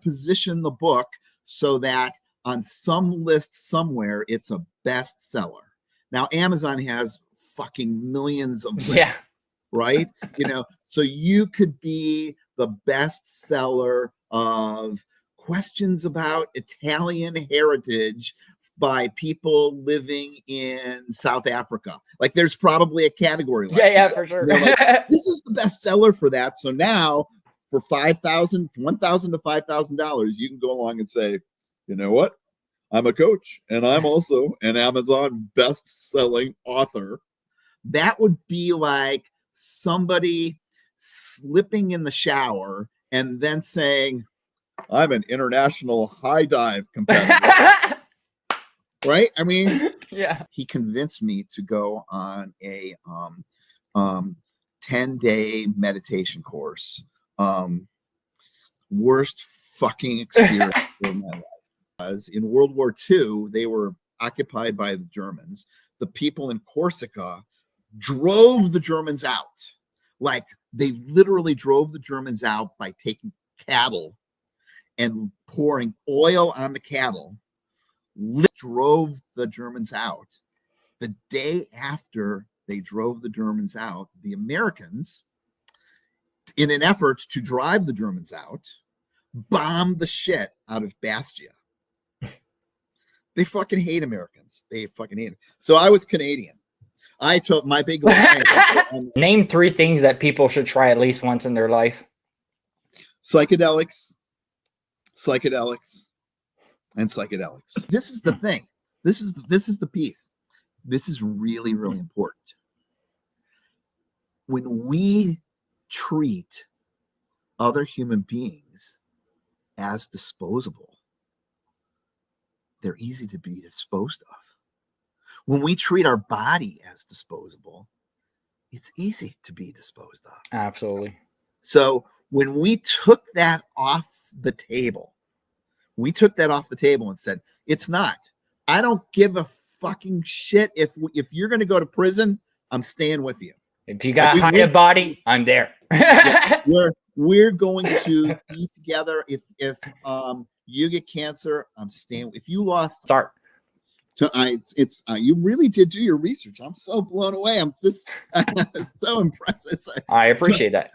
position the book so that on some list somewhere, it's a bestseller. Now, Amazon has fucking millions of lists, right? So you could be the bestseller of questions about Italian heritage by people living in South Africa. Like, there's probably a category like that. For sure. Like, this is the bestseller for that. So now for $1,000 to $5,000, you can go along and say, you know what? I'm a coach and I'm also an Amazon best-selling author. That would be like somebody slipping in the shower and then saying, I'm an international high dive competitor. Right? I mean, he convinced me to go on a 10-day meditation course. Worst fucking experience in my life. In World War II, they were occupied by the Germans. The people in Corsica drove the Germans out. Like, they literally drove the Germans out by taking cattle and pouring oil on the cattle. Drove the Germans out. The day after they drove the Germans out, the Americans, in an effort to drive the Germans out, bombed the shit out of Bastia. They fucking hate Americans. They fucking hate them. So I was Canadian. I told my big Name 3 things that people should try at least once in their life. Psychedelics, and psychedelics. This is the thing. This is the piece. This is really, really important. When we treat other human beings as disposable, they're easy to be disposed of. When we treat our body as disposable, it's easy to be disposed of. Absolutely. So when we took that off the table, and said, it's not. I don't give a fucking shit if you're going to go to prison, I'm staying with you. If you got hide a body, I'm there. We're going to be together. If you get cancer, I'm staying. If you lost, start. So you really did do your research. I'm so blown away. I'm just so impressed. I appreciate that.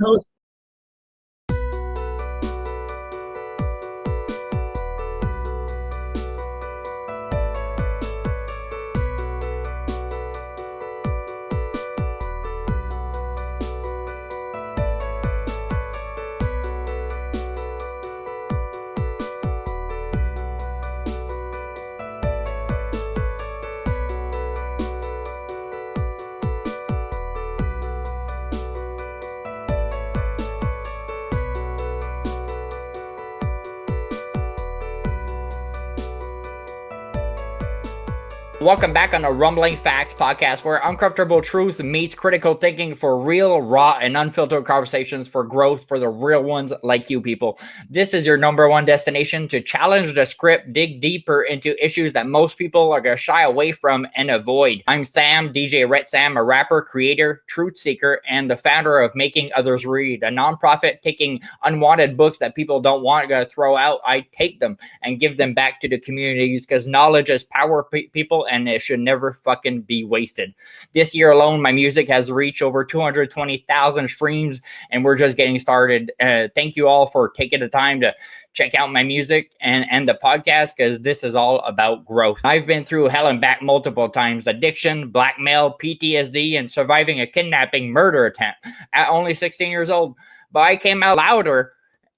Welcome back on the Rumbling Facts podcast, where uncomfortable truth meets critical thinking for real, raw, and unfiltered conversations for growth for the real ones like you people. This is your number one destination to challenge the script, dig deeper into issues that most people are going to shy away from and avoid. I'm Sam, DjRetsam, a rapper, creator, truth seeker, and the founder of Making Others Read, a nonprofit taking unwanted books that people don't want to throw out. I take them and give them back to the communities because knowledge is power, people, and it should never fucking be wasted. This year alone, my music has reached over 220,000 streams, and we're just getting started. Thank you all for taking the time to check out my music and the podcast, because this is all about growth. I've been through hell and back multiple times: addiction, blackmail, PTSD, and surviving a kidnapping murder attempt at only 16 years old. But I came out louder,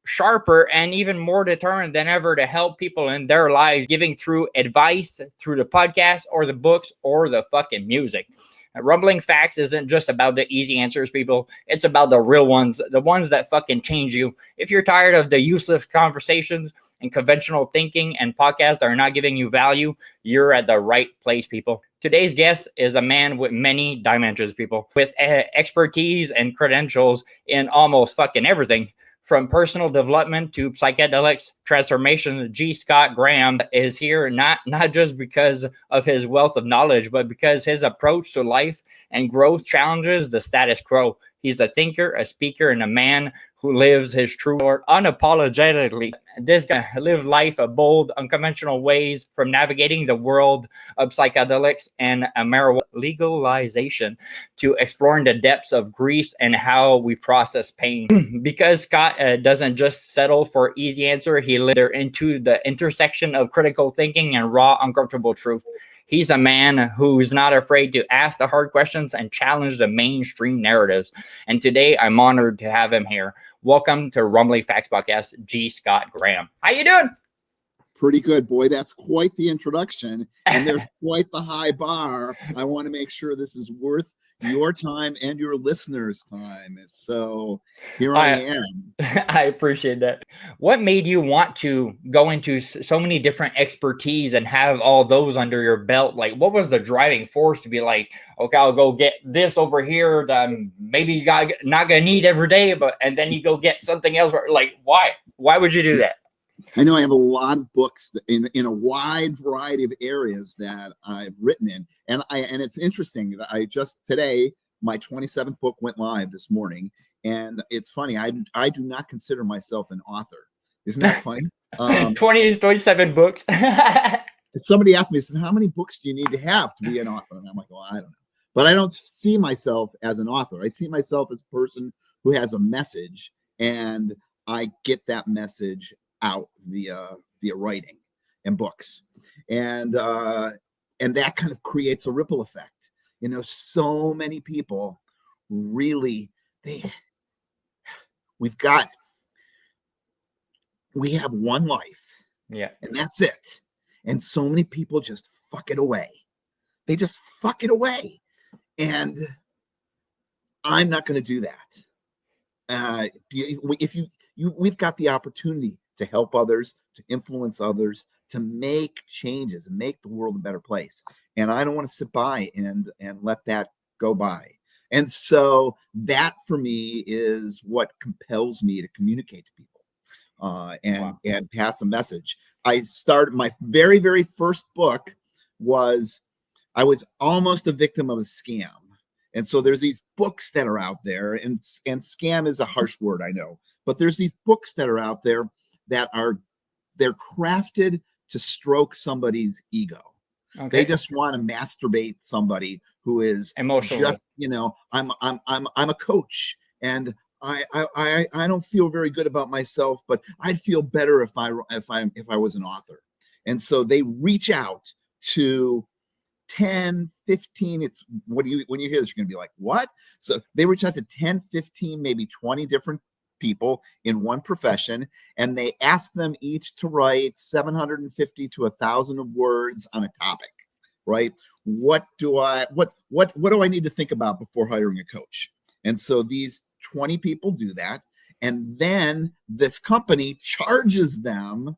sharper, and even more determined than ever to help people in their lives, giving through advice through the podcast or the books or the fucking music. Rumbling Facts isn't just about the easy answers, people. It's about the real ones, the ones that fucking change you. If you're tired of the useless conversations and conventional thinking and podcasts that are not giving you value, you're at the right place, people. Today's guest is a man with many dimensions, people, with expertise and credentials in almost fucking everything. From personal development to psychedelics transformation, G. Scott Graham is here not just because of his wealth of knowledge, but because his approach to life and growth challenges the status quo. He's a thinker, a speaker, and a man who lives his true north unapologetically. This guy lives life of bold, unconventional ways, from navigating the world of psychedelics and marijuana legalization to exploring the depths of grief and how we process pain. Because Scott doesn't just settle for easy answer, he lives into the intersection of critical thinking and raw, uncomfortable truth. He's a man who's not afraid to ask the hard questions and challenge the mainstream narratives. And today, I'm honored to have him here. Welcome to Rumbling Facts Podcast, G. Scott Graham. How you doing? Pretty good, boy. That's quite the introduction, and there's quite the high bar. I want to make sure this is worth your time and your listeners' time. So here I am. I appreciate that. What made you want to go into so many different expertise and have all those under your belt? Like, what was the driving force to be like, okay, I'll go get this over here that maybe you got not gonna need every day, and then you go get something else? Like, why? Why would you do that? I know I have a lot of books in a wide variety of areas that I've written in, and it's interesting that I just today my 27th book went live this morning, and it's funny, I do not consider myself an author. Isn't that funny? 27 books. Somebody asked me, said, how many books do you need to have to be an author? And I'm like, well, I don't know, but I don't see myself as an author. I see myself as a person who has a message, and I get that message out via writing and books, and that kind of creates a ripple effect. You know, so many people really we have one life, yeah, and that's it. And so many people just fuck it away. They just fuck it away, and I'm not going to do that. If we've got the opportunity to help others, to influence others, to make changes and make the world a better place. And I don't want to sit by and let that go by. And so that for me is what compels me to communicate to people and pass a message. I started my very, very first book I was almost a victim of a scam. And so there's these books that are out there, and scam is a harsh word, I know, but there's these books that are out there that they're crafted to stroke somebody's ego. Okay. They just want to masturbate somebody who is emotional. Just, you know, I'm a coach, and I don't feel very good about myself, but I'd feel better if I was an author. And so they reach out to 10, 15, it's when you hear this, you're gonna be like, what? So they reach out to 10, 15, maybe 20 different people in one profession, and they ask them each to write 750 to 1,000 words on a topic, right? What do I need to think about before hiring a coach? And so these 20 people do that, and then this company charges them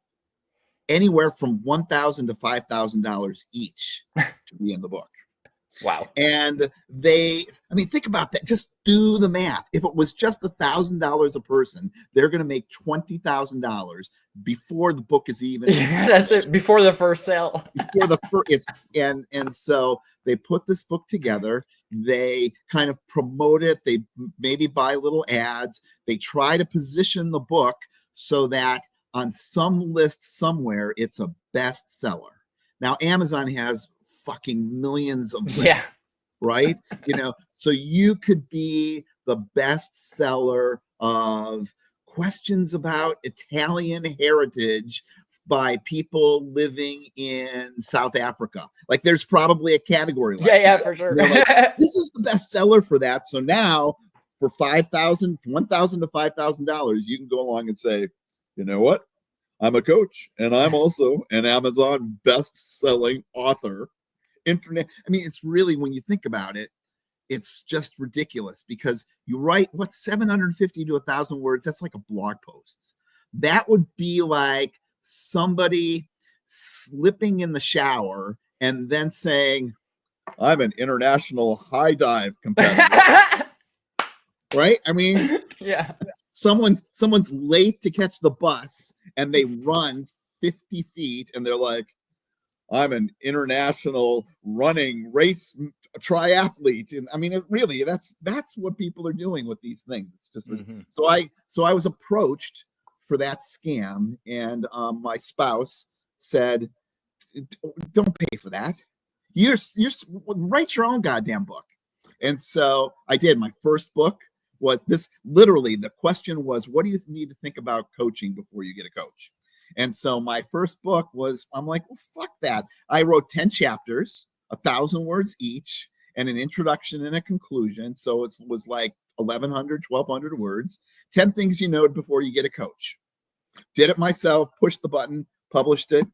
anywhere from $1,000 to $5,000 each to be in the book. Wow. And think about that. Just do the math. If it was just $1,000 a person, they're going to make $20,000 before the book is even. Yeah, that's it. Before the first sale. Before the first, and so they put this book together. They kind of promote it. They maybe buy little ads. They try to position the book so that on some list somewhere, it's a bestseller. Now, Amazon has fucking millions of lists, right? You know, so you could be the bestseller of questions about Italian heritage by people living in South Africa. Like, there's probably a category like that. For sure. Like, this is the bestseller for that. So now for $1,000 to $5,000, you can go along and say, you know what? I'm a coach, and I'm also an Amazon best-selling author. Internet. I mean, it's really, when you think about it, it's just ridiculous, because you write 750 to 1,000 words. That's like a blog post. That would be like somebody slipping in the shower and then saying, I'm an international high dive competitor. Right? I mean, yeah. Someone's late to catch the bus, and they run 50 feet, and they're like, I'm an international running race triathlete. And I mean, really, that's what people are doing with these things. It's just Mm-hmm. so I was approached for that scam, and my spouse said, "Don't pay for that. You're write your own goddamn book." And so I did. My first book was this. Literally, the question was, "What do you need to think about coaching before you get a coach?" And so my first book was, I'm like, well, fuck that. I wrote 10 chapters, 1,000 words each, and an introduction and a conclusion. So it was like 1,100, 1,200 words, 10 things you know before you get a coach. Did it myself, pushed the button, published it,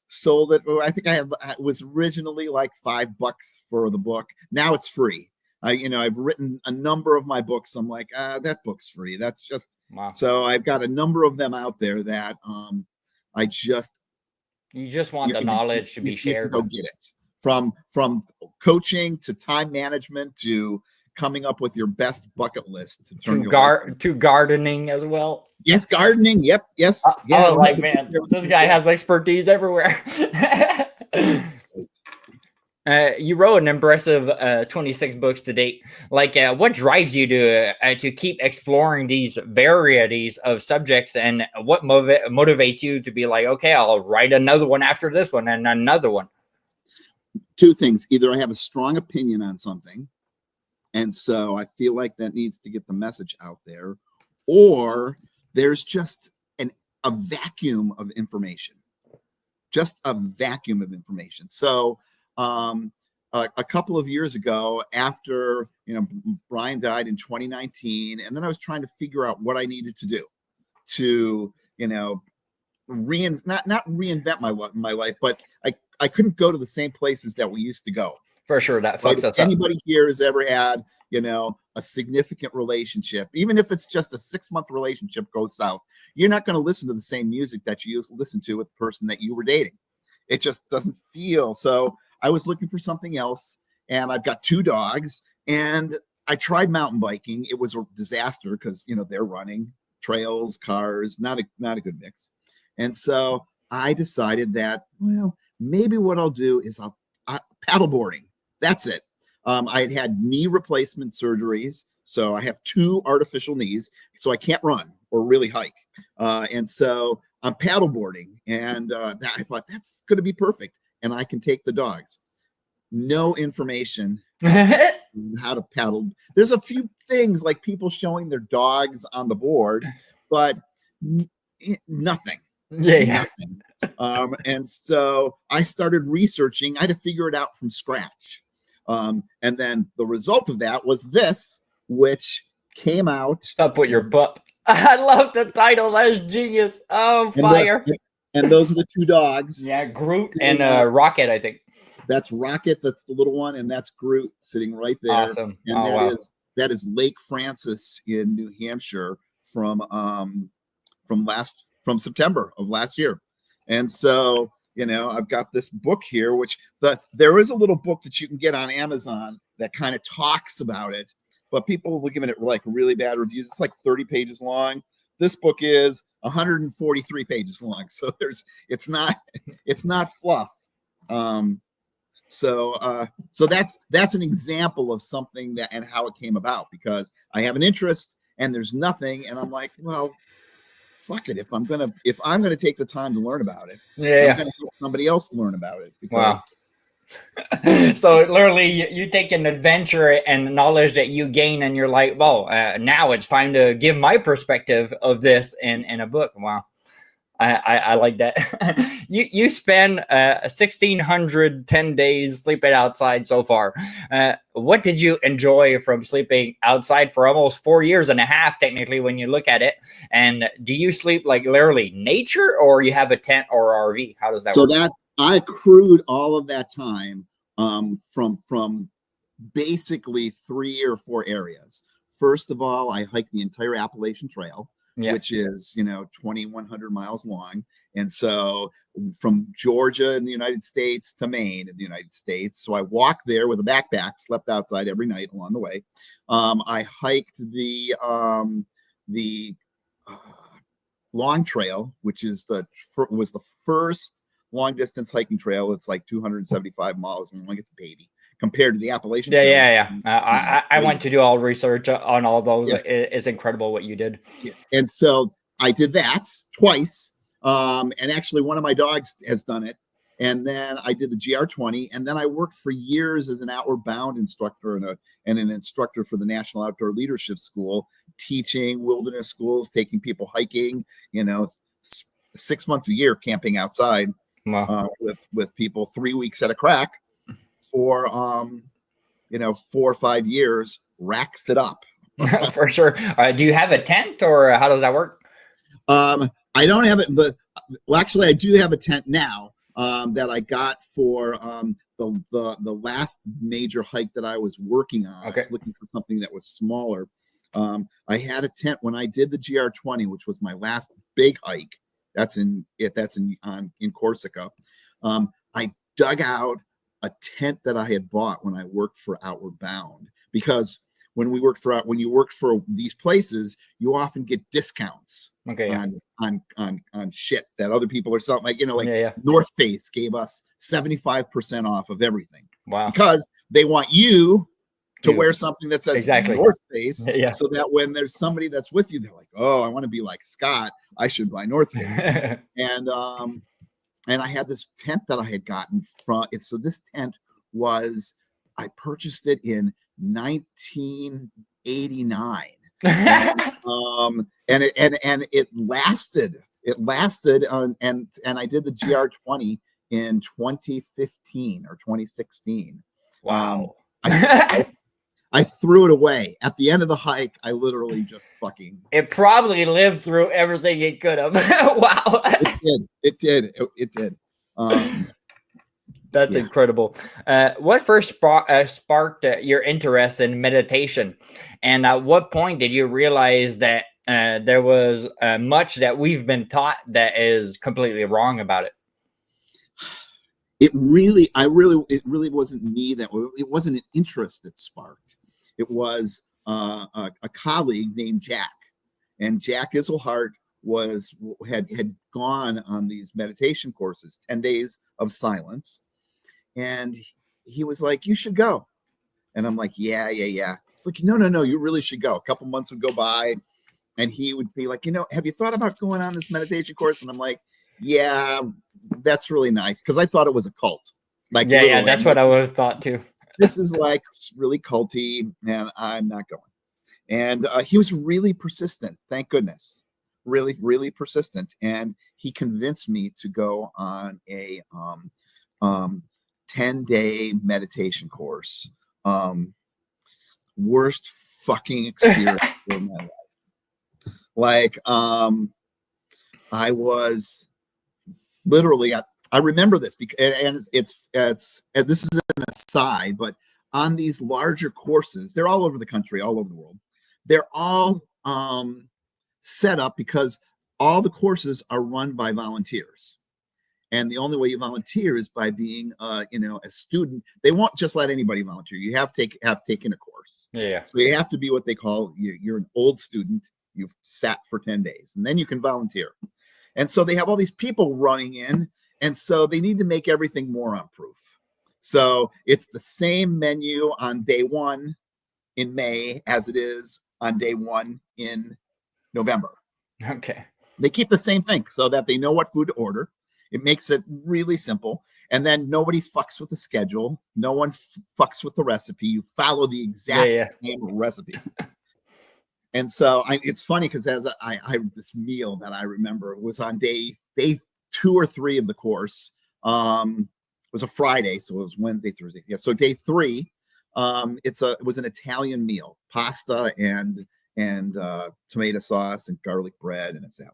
sold it. I think it was originally like $5 for the book. Now it's free. I've written a number of my books. I'm like, that book's free. That's just, wow. So I've got a number of them out there that you just want the knowledge to be shared. Go get it. From coaching to time management to coming up with your best bucket list to gardening as well. Yes, gardening. Yep. Yes. I was like, man, this guy has expertise everywhere. You wrote an impressive 26 books to date. Like, what drives you to keep exploring these varieties of subjects, and what motivates you to be like, okay, I'll write another one after this one and another one? Two things. Either I have a strong opinion on something, and so I feel like that needs to get the message out there, or there's just a vacuum of information. Just a vacuum of information. So a couple of years ago, after Brian died in 2019, and then I was trying to figure out what I needed to do to not reinvent my life, but I couldn't go to the same places that we used to go. For sure, that fucks us up. Anybody here has ever had a significant relationship, even if it's just a 6-month relationship goes south, you're not going to listen to the same music that you used to listen to with the person that you were dating. It just doesn't feel. So I was looking for something else, and I've got 2 dogs, and I tried mountain biking. It was a disaster because they're running trails, cars, not a good mix. And so I decided that, well, maybe what I'll do is I'll paddleboarding. That's it. I had knee replacement surgeries, so I have 2 artificial knees, so I can't run or really hike. And so I'm paddleboarding, and I thought that's going to be perfect, and I can take the dogs. No information on how to paddle. There's a few things like people showing their dogs on the board, but nothing. Yeah. Nothing. And so I started researching. I had to figure it out from scratch. And then the result of that was this, which came out. Stop with your butt. I love the title. That's genius. Oh, fire. And those are the 2 dogs. Yeah, Groot and Rocket, I think. That's Rocket. That's the little one. And that's Groot sitting right there. Awesome. And that is Lake Francis in New Hampshire from September of last year. And so, I've got this book here, which there is a little book that you can get on Amazon that kind of talks about it, but people were giving it like really bad reviews. It's like 30 pages long. This book is 143 pages long. So it's not fluff. So that's an example of something that, and how it came about, because I have an interest and there's nothing. And I'm like, well, fuck it. If I'm gonna take the time to learn about it, I'm gonna help somebody else learn about it. Wow. So literally, you take an adventure and knowledge that you gain, and you're like, well, now it's time to give my perspective of this in a book. Wow. I like that. You spend 1,610 days sleeping outside so far. What did you enjoy from sleeping outside for almost 4.5 years, technically, when you look at it? And do you sleep like literally nature, or you have a tent or RV? How does that work? So that I accrued all of that time from basically 3 or 4 areas. First of all, I hiked the entire Appalachian Trail. Yeah. Which is 2,100 miles long. And so from Georgia in the United States to Maine in the United States. So I walked there with a backpack, slept outside every night along the way. I hiked the Long Trail, which was the first long distance hiking trail. It's like 275 miles long. It's a baby. compared to the Appalachian. Yeah. I went to do all research on all those. Yeah. It's incredible what you did. Yeah. And so I did that twice. And actually one of my dogs has done it. And then I did the GR20, and then I worked for years as an outward bound instructor and an instructor for the National Outdoor Leadership School, teaching wilderness schools, taking people hiking, 6 months a year, camping outside. Wow. With people 3 weeks at a crack for 4 or 5 years, racks it up. For sure. Do you have a tent, or how does that work? I don't have it, but actually I do have a tent now that I got for the last major hike that I was working on. Okay. I was looking for something that was smaller. I had a tent when I did the GR20, which was my last big hike. That's in Corsica. I dug out a tent that I had bought when I worked for Outward Bound, because when you work for these places, you often get discounts on shit that other people are selling. Like North Face gave us 75% off of everything. Wow. Because they want you to wear something that says North Face, so that when there's somebody that's with you, they're like, oh, I want to be like Scott, I should buy North Face. And I had this tent that I had gotten from it. So this tent I purchased it in 1989. And it lasted. And I did the GR20 in 2015 or 2016. Wow. I threw it away at the end of the hike. I literally just fucking. It probably lived through everything it could have. Wow. It did. That's incredible. What first sparked your interest in meditation, and at what point did you realize that there was much that we've been taught that is completely wrong about it? It really wasn't me it wasn't an interest that sparked. It was a colleague named Jack, and Jack Iselhart had gone on these meditation courses, 10 days of silence, and he was like, "You should go," and I'm like, "Yeah." It's like, no, you really should go. A couple months would go by, and he would be like, "Have you thought about going on this meditation course?" And I'm like, "Yeah, that's really nice," because I thought it was a cult. Like, that's what I would have thought too. This is like really culty, and I'm not going. And he was really persistent. Thank goodness, really, really persistent. And he convinced me to go on a 10-day meditation course. Worst fucking experience in my life. Like, I was literally, I remember this because, and it's this is an aside, but on these larger courses, they're all over the country, all over the world. They're all set up because all the courses are run by volunteers. And the only way you volunteer is by being, a student. They won't just let anybody volunteer. You have taken a course. Yeah. So you have to be what they call, you're an old student. You've sat for 10 days, and then you can volunteer. And so they have all these people running in, and so they need to make everything moron-proof. So it's the same menu on day one in May as it is on day one in November. Okay. They keep the same thing so that they know what food to order. It makes it really simple. And then nobody fucks with the schedule. No one fucks with the recipe. You follow the exact same recipe. And so it's funny because as I this meal that I remember was on day 2 or 3 of the course. It was a Friday, so it was Wednesday, Thursday. Yeah, so day 3, it was an Italian meal, pasta and tomato sauce and garlic bread and a salad.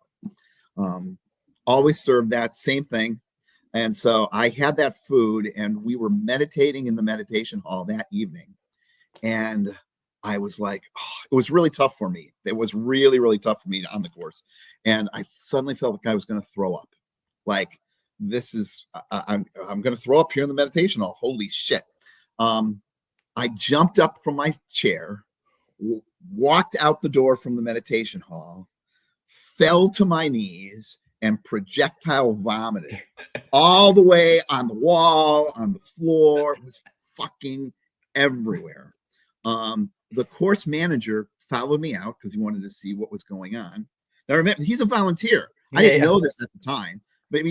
Always served that same thing. And so I had that food, and we were meditating in the meditation hall that evening. And I was like, it was really tough for me. It was really, really tough for me on the course. And I suddenly felt like I was going to throw up. Like, I'm going to throw up here in the meditation hall. Holy shit. I jumped up from my chair, walked out the door from the meditation hall, fell to my knees, and projectile vomited all the way on the wall, on the floor. It was fucking everywhere. The course manager followed me out because he wanted to see what was going on. Now remember, he's a volunteer. I didn't know this at the time, but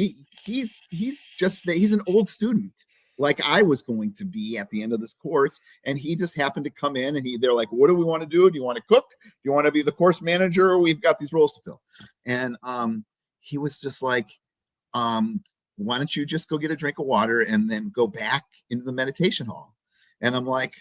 he's an old student, like I was going to be at the end of this course, and he just happened to come in, and they're like, "What do we want to do? Do you want to cook? Do you want to be the course manager? We've got these roles to fill." And he was just like, "Why don't you just go get a drink of water and then go back into the meditation hall?" And I'm like,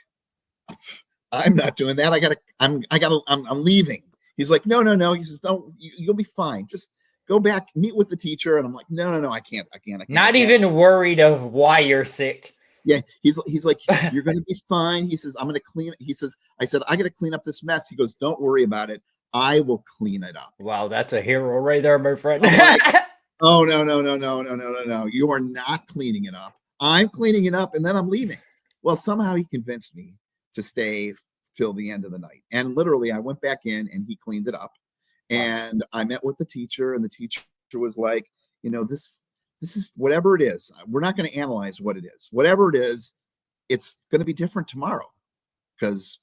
"I'm not doing that. I'm leaving." He's like, no. He says, "No, you'll be fine. Just go back, meet with the teacher." And I'm like, no, I can't. Not even worried of why you're sick. Yeah, he's like, "You're going to be fine." He says, "I'm going to clean." He says, I said, "I got to clean up this mess." He goes, "Don't worry about it. I will clean it up." Wow, that's a hero right there, my friend. Like, oh, no. You are not cleaning it up. I'm cleaning it up, and then I'm leaving. Well, somehow he convinced me to stay till the end of the night. And literally, I went back in, and he cleaned it up. And I met with the teacher, and the teacher was like, this is whatever it is. We're not going to analyze what it is. Whatever it is, it's going to be different tomorrow, because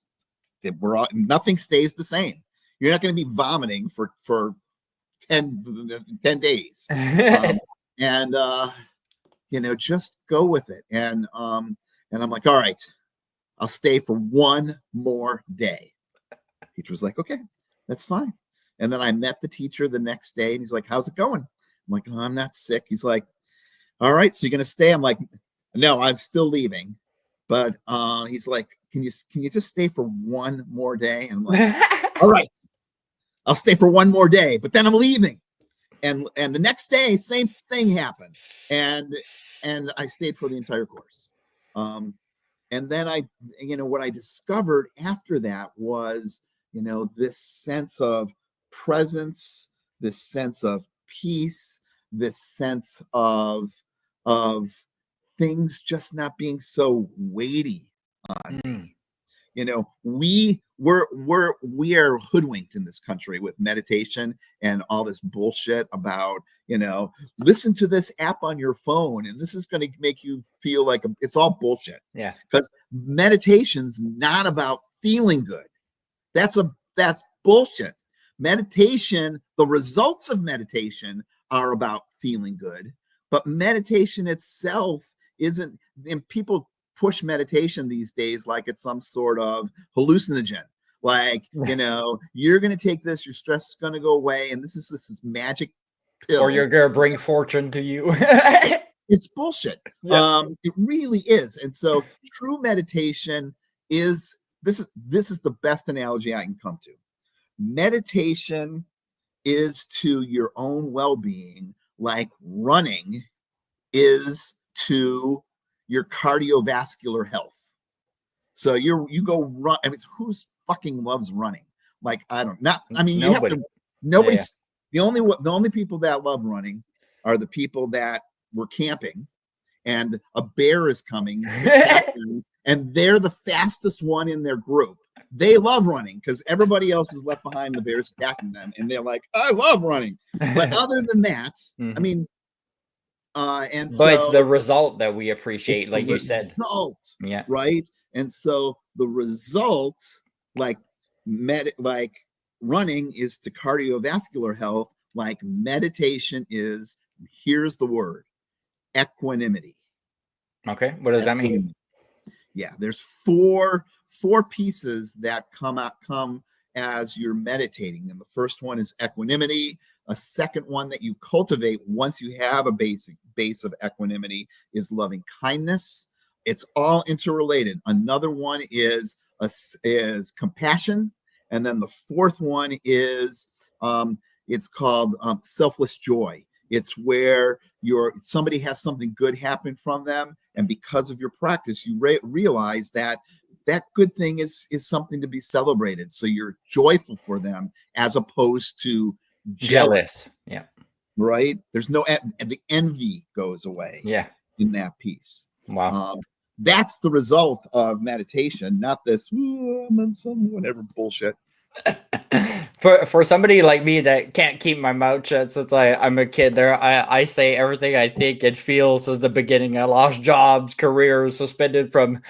nothing stays the same. You're not going to be vomiting for 10 days. Just go with it. And I'm like, "All right, I'll stay for one more day." Teacher was like, "Okay, that's fine." And then I met the teacher the next day, and he's like, "How's it going?" I'm like, "Oh, I'm not sick." He's like, "All right, so you're going to stay?" I'm like, "No, I'm still leaving." But he's like, can you just stay for one more day?" And I'm like, "All right, I'll stay for one more day, but then I'm leaving." And the next day, same thing happened. And I stayed for the entire course. And then what I discovered after that was, this sense of presence, this sense of peace, this sense of things just not being so weighty on me. We are hoodwinked in this country with meditation and all this bullshit about, listen to this app on your phone and this is going to make you feel like it's all bullshit. Yeah. Because meditation's not about feeling good. That's bullshit. Meditation, the results of meditation are about feeling good, but meditation itself isn't. And people push meditation these days like it's some sort of hallucinogen. Like, you're going to take this, your stress is going to go away, and this is magic pill. Or you're going to bring fortune to you. It's bullshit. Yeah. It really is. And so true meditation is, this is the best analogy I can come to. Meditation is to your own well-being like running is to your cardiovascular health. So you go run. I mean, who's fucking loves running? Like, Nobody. You have to. Nobody's the only people that love running are the people that were camping, and a bear is coming to catch them, and they're the fastest one in their group. They love running because everybody else is left behind. The bear's attacking them, and they're like, "I love running." But other than that, mm-hmm. I mean. But it's the result that we appreciate, like you said. Yeah. Right. And so the result, like running is to cardiovascular health, like meditation is, here's the word, equanimity. Okay. What does that mean? Yeah. There's four pieces that come as you're meditating. And the first one is equanimity. A second one that you cultivate once you have a basic base of equanimity is loving kindness. It's all interrelated. Another one is compassion, and then the fourth one is it's called selfless joy. It's where somebody has something good happen from them, and because of your practice, you realize that good thing is something to be celebrated. So you're joyful for them as opposed to jealous. Yeah. Right. There's no, and the envy goes away. Yeah. In that piece. Wow. That's the result of meditation, not this whatever bullshit. For somebody like me that can't keep my mouth shut since I'm a kid, I say everything I think and feel since the beginning. I lost jobs, careers, suspended from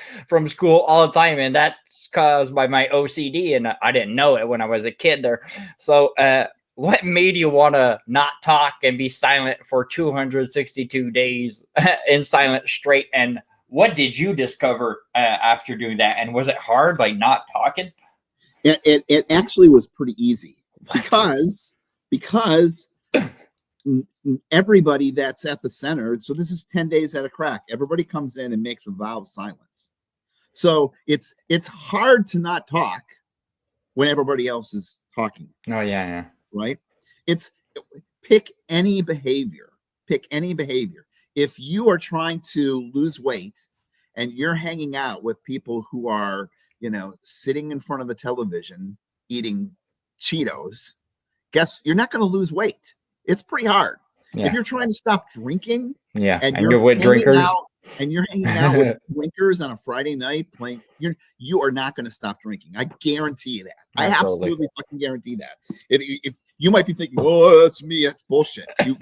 school all the time, and that's caused by my OCD, and I didn't know it when I was a kid there. So what made you want to not talk and be silent for 262 days in silent straight? And what did you discover after doing that? And was it hard, like not talking? It actually was pretty easy because everybody that's at the center, so this is 10 days at a crack, everybody comes in and makes a vow of silence. So it's hard to not talk when everybody else is talking. Oh yeah. Right? It's pick any behavior. If you are trying to lose weight and you're hanging out with people who are, sitting in front of the television eating Cheetos, guess you're not going to lose weight. It's pretty hard. Yeah. If you're trying to stop drinking, and you're with drinkers, and you're hanging out with drinkers on a Friday night playing, you are not going to stop drinking. I guarantee you that. I absolutely fucking guarantee that. If you might be thinking, "Oh, that's me," that's bullshit. You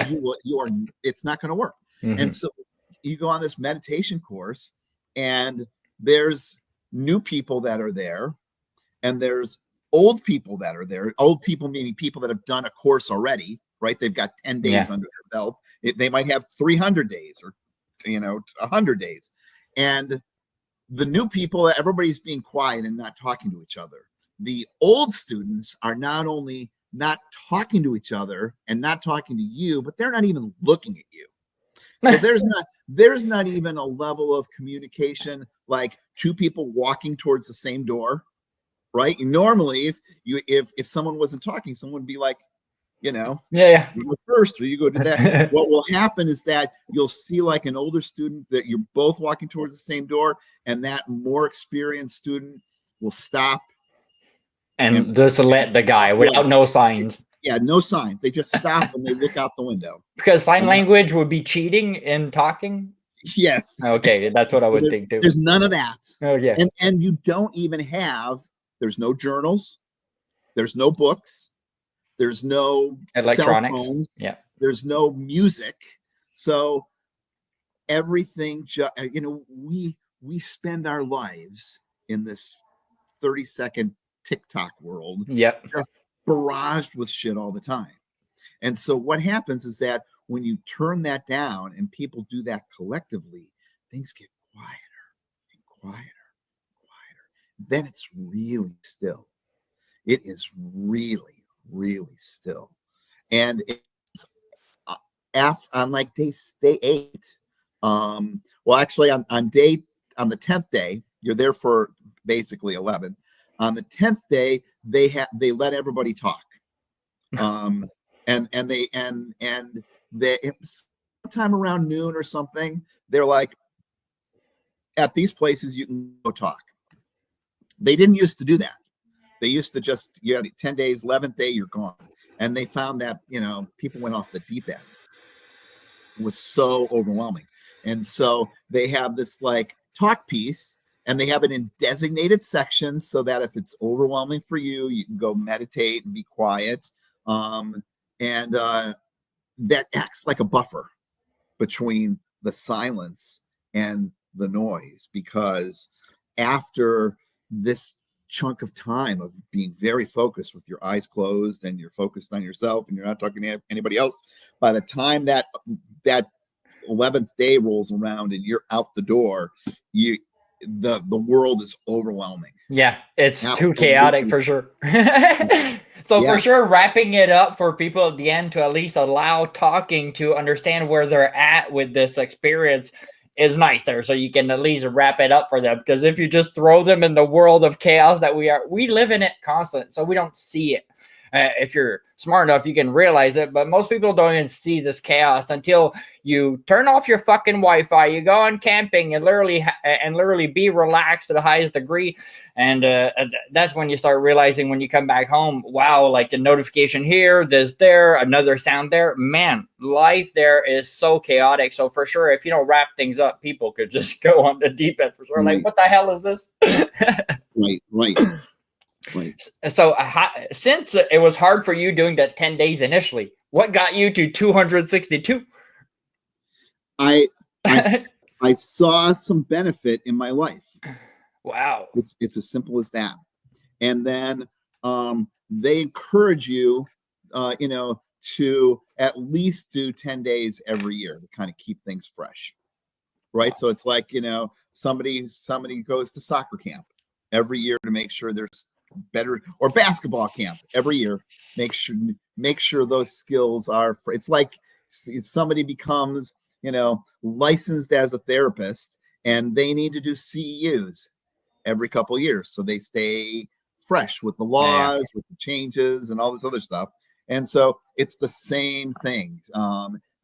are. It's not going to work. Mm-hmm. And so you go on this meditation course, and there's new people that are there, and there's old people that are there. Old people meaning people that have done a course already, right? They've got 10 days under their belt. They might have 300 days or 100 days. And the new people, everybody's being quiet and not talking to each other. The old students are not only not talking to each other and not talking to you, but they're not even looking at you. So there's not even a level of communication like two people walking towards the same door, right? And normally if someone wasn't talking, someone would be like, you go first or you go do that. What will happen is that you'll see like an older student that you're both walking towards the same door, and that more experienced student will stop and just let the guy without no signs. Yeah, no signs. They just stop and they look out the window. Because sign language would be cheating in talking? Yes. Okay, that's what I would think too. There's none of that. Oh, yeah. And you don't even there's no journals, there's no books, there's no electronics. Cell phones, yeah. There's no music. So everything, we spend our lives in this 30-second TikTok world. Yep. Just barraged with shit all the time. And so what happens is that when you turn that down and people do that collectively, things get quieter and quieter and quieter. Then it's really still. It is really, really still. And it's on like day 8. Actually on the 10th day, you're there for basically 11. On the 10th day, they let everybody talk. And they sometime around noon or something, they're like, at these places you can go talk. They didn't used to do that. They used to just 10 days, 11th day, you're gone. And they found that people went off the deep end. It was so overwhelming. And so they have this like talk piece, and they have it in designated sections so that if it's overwhelming for you, you can go meditate and be quiet. And that acts like a buffer between the silence and the noise, because after this chunk of time of being very focused with your eyes closed and you're focused on yourself and you're not talking to anybody else, by the time that 11th day rolls around and you're out the door, the world is overwhelming. Yeah, it's absolutely too chaotic for sure. So for sure, wrapping it up for people at the end to at least allow talking to understand where they're at with this experience is nice there. So you can at least wrap it up for them. Because if you just throw them in the world of chaos that we live in it constant, so we don't see it. If you're smart enough, you can realize it, but most people don't even see this chaos until you turn off your fucking Wi-Fi, you go on camping and literally be relaxed to the highest degree. And that's when you start realizing when you come back home, wow, like a notification here, there's there, another sound there. Man, life there is so chaotic. So for sure, if you don't wrap things up, people could just go on the deep end for sure. Right. Like, what the hell is this? Right. Right. So since it was hard for you doing that 10 days initially, what got you to 262? I saw some benefit in my life. Wow. It's as simple as that. And then they encourage you, to at least do 10 days every year to kind of keep things fresh. Right. So it's like, somebody goes to soccer camp every year to make sure there's better, or basketball camp every year. Make sure those skills are, it's like somebody becomes, licensed as a therapist, and they need to do CEUs every couple of years. So they stay fresh with the laws, with the changes and all this other stuff. And so it's the same thing.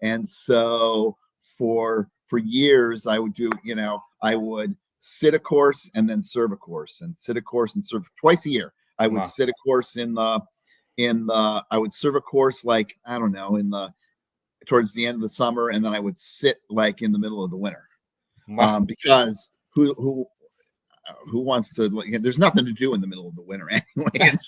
And so for years, I would do, I would sit a course and then serve a course, and sit a course and serve twice a year. I would sit a course I would serve a course, like, I don't know, towards the end of the summer, and then I would sit like in the middle of the winter. Because who wants to, there's nothing to do in the middle of the winter anyway. And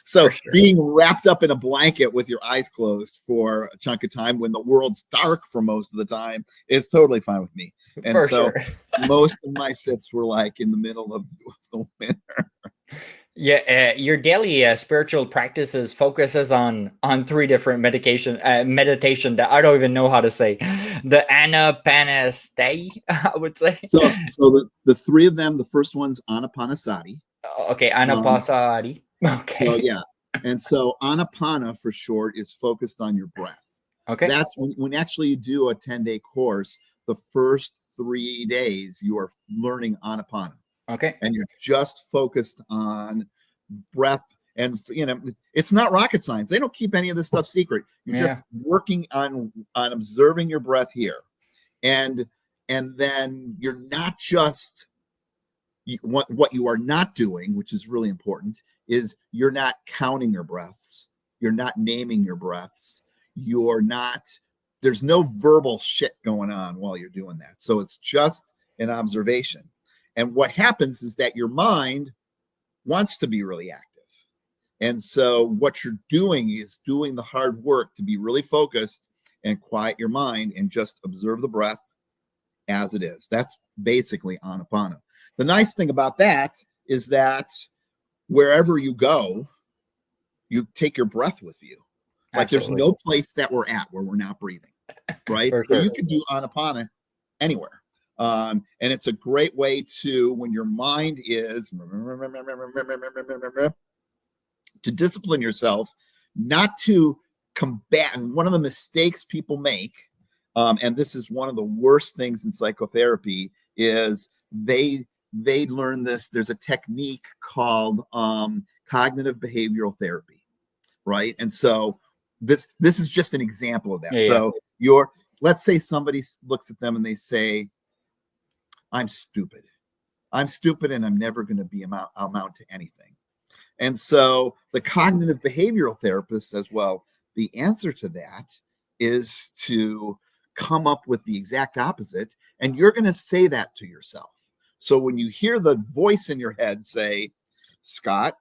so sure, being wrapped up in a blanket with your eyes closed for a chunk of time when the world's dark for most of the time is totally fine with me. And for so sure, most of my sits were like in the middle of the winter. Yeah, your daily spiritual practices focuses on 3 different meditation that I don't even know how to say. The unapologetically, I would say. So the 3 of them, the first one's unapologetically. Okay, unapologetically. Okay. So yeah, and so anapana for short is focused on your breath. Okay. That's when actually you do a 10-day course. The first 3 days you are learning anapana. Okay. And you're just focused on breath. And, it's not rocket science. They don't keep any of this stuff secret. You're just working on observing your breath here. And then you're not just, what you are not doing, which is really important, is you're not counting your breaths. You're not naming your breaths. There's no verbal shit going on while you're doing that. So it's just an observation. And what happens is that your mind wants to be really active. And so what you're doing is doing the hard work to be really focused and quiet your mind and just observe the breath as it is. That's basically anapana. The nice thing about that is that wherever you go, you take your breath with you. Like Absolutely. There's no place that we're at where we're not breathing, right? Sure. So you can do anapana anywhere. And it's a great way to, when your mind is, to discipline yourself, not to combat. One of the mistakes people make, and this is one of the worst things in psychotherapy, is they learn this. There's a technique called cognitive behavioral therapy, right? And so this is just an example of that. Yeah, so let's say somebody looks at them and they say, I'm stupid and I'm never going to be amount to anything. And so the cognitive behavioral therapist says, well, the answer to that is to come up with the exact opposite. And you're going to say that to yourself. So when you hear the voice in your head say, Scott,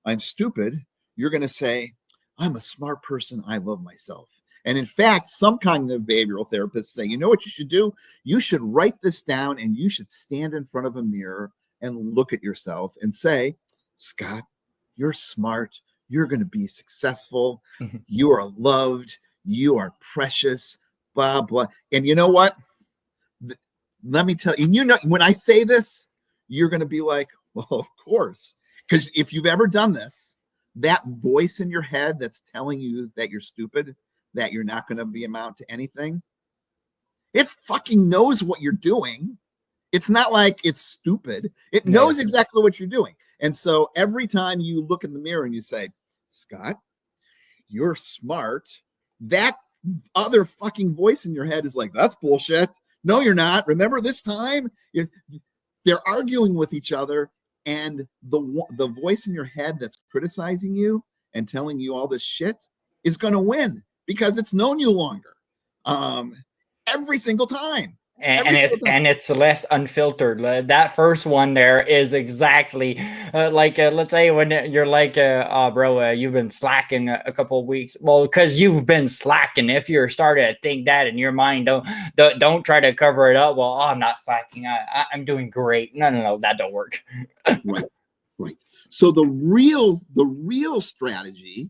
I'm stupid, you're going to say, I'm a smart person. I love myself. And in fact, some cognitive behavioral therapists say, you know what you should do? You should write this down and you should stand in front of a mirror and look at yourself and say, Scott, you're smart. You're going to be successful. You are loved. You are precious, blah, blah. And you know what? Let me tell you, when I say this, you're going to be like, well, of course. Because if you've ever done this, that voice in your head that's telling you that you're stupid, that you're not going to amount to anything, it fucking knows what you're doing. It's not like it's stupid. It knows exactly what you're doing. And so every time you look in the mirror and you say, Scott, you're smart, that other fucking voice in your head is like, that's bullshit. No, you're not. Remember this time? They're arguing with each other. And the voice in your head that's criticizing you and telling you all this shit is going to win because it's known you longer every single time. and it's less unfiltered. That first one there is exactly let's say when you're like, oh, bro, you've been slacking a couple of weeks. Well, because you've been slacking. If you're starting to think that in your mind, don't try to cover it up. Well, oh, I'm not slacking. I'm doing great. No, that don't work. Right. So the real strategy,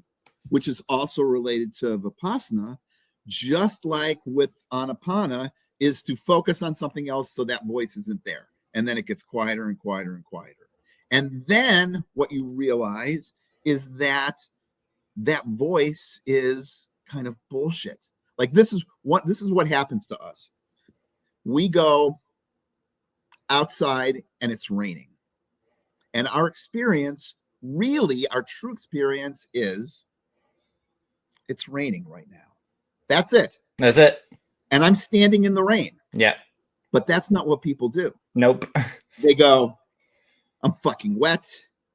which is also related to Vipassana, just like with Anapana, is to focus on something else so that voice isn't there. And then it gets quieter and quieter and quieter. And then what you realize is that voice is kind of bullshit. Like this is what happens to us. We go outside and it's raining. And our experience, really, our true experience is it's raining right now. That's it. That's it. And I'm standing in the rain. Yeah. But that's not what people do. Nope. They go, I'm fucking wet.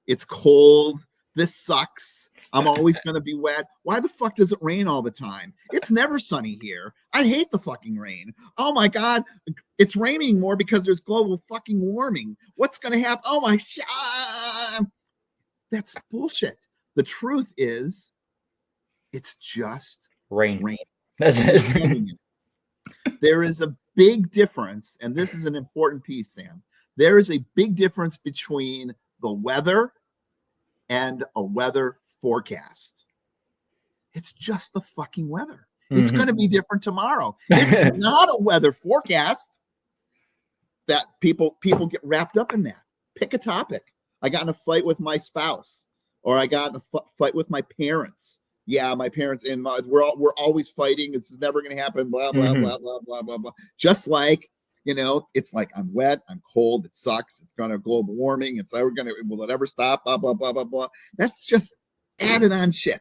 It's cold. This sucks. I'm always going to be wet. Why the fuck does it rain all the time? It's never sunny here. I hate the fucking rain. Oh my God. It's raining more because there's global fucking warming. What's going to happen? Oh my that's bullshit. The truth is it's just rain. That's it. There is a big difference, and this is an important piece, Sam. There is a big difference between the weather and a weather forecast. It's just the fucking weather. It's going to be different tomorrow. It's not a weather forecast. That people get wrapped up in that. Pick a topic. I got in a fight with my spouse, or I got in a fight with my parents. Yeah, my parents and we're always fighting. This is never going to happen. Blah blah blah blah blah blah blah. Just like, it's like I'm wet, I'm cold, it sucks. It's going to global warming. Will it ever stop? Blah blah blah blah blah. That's just added on shit.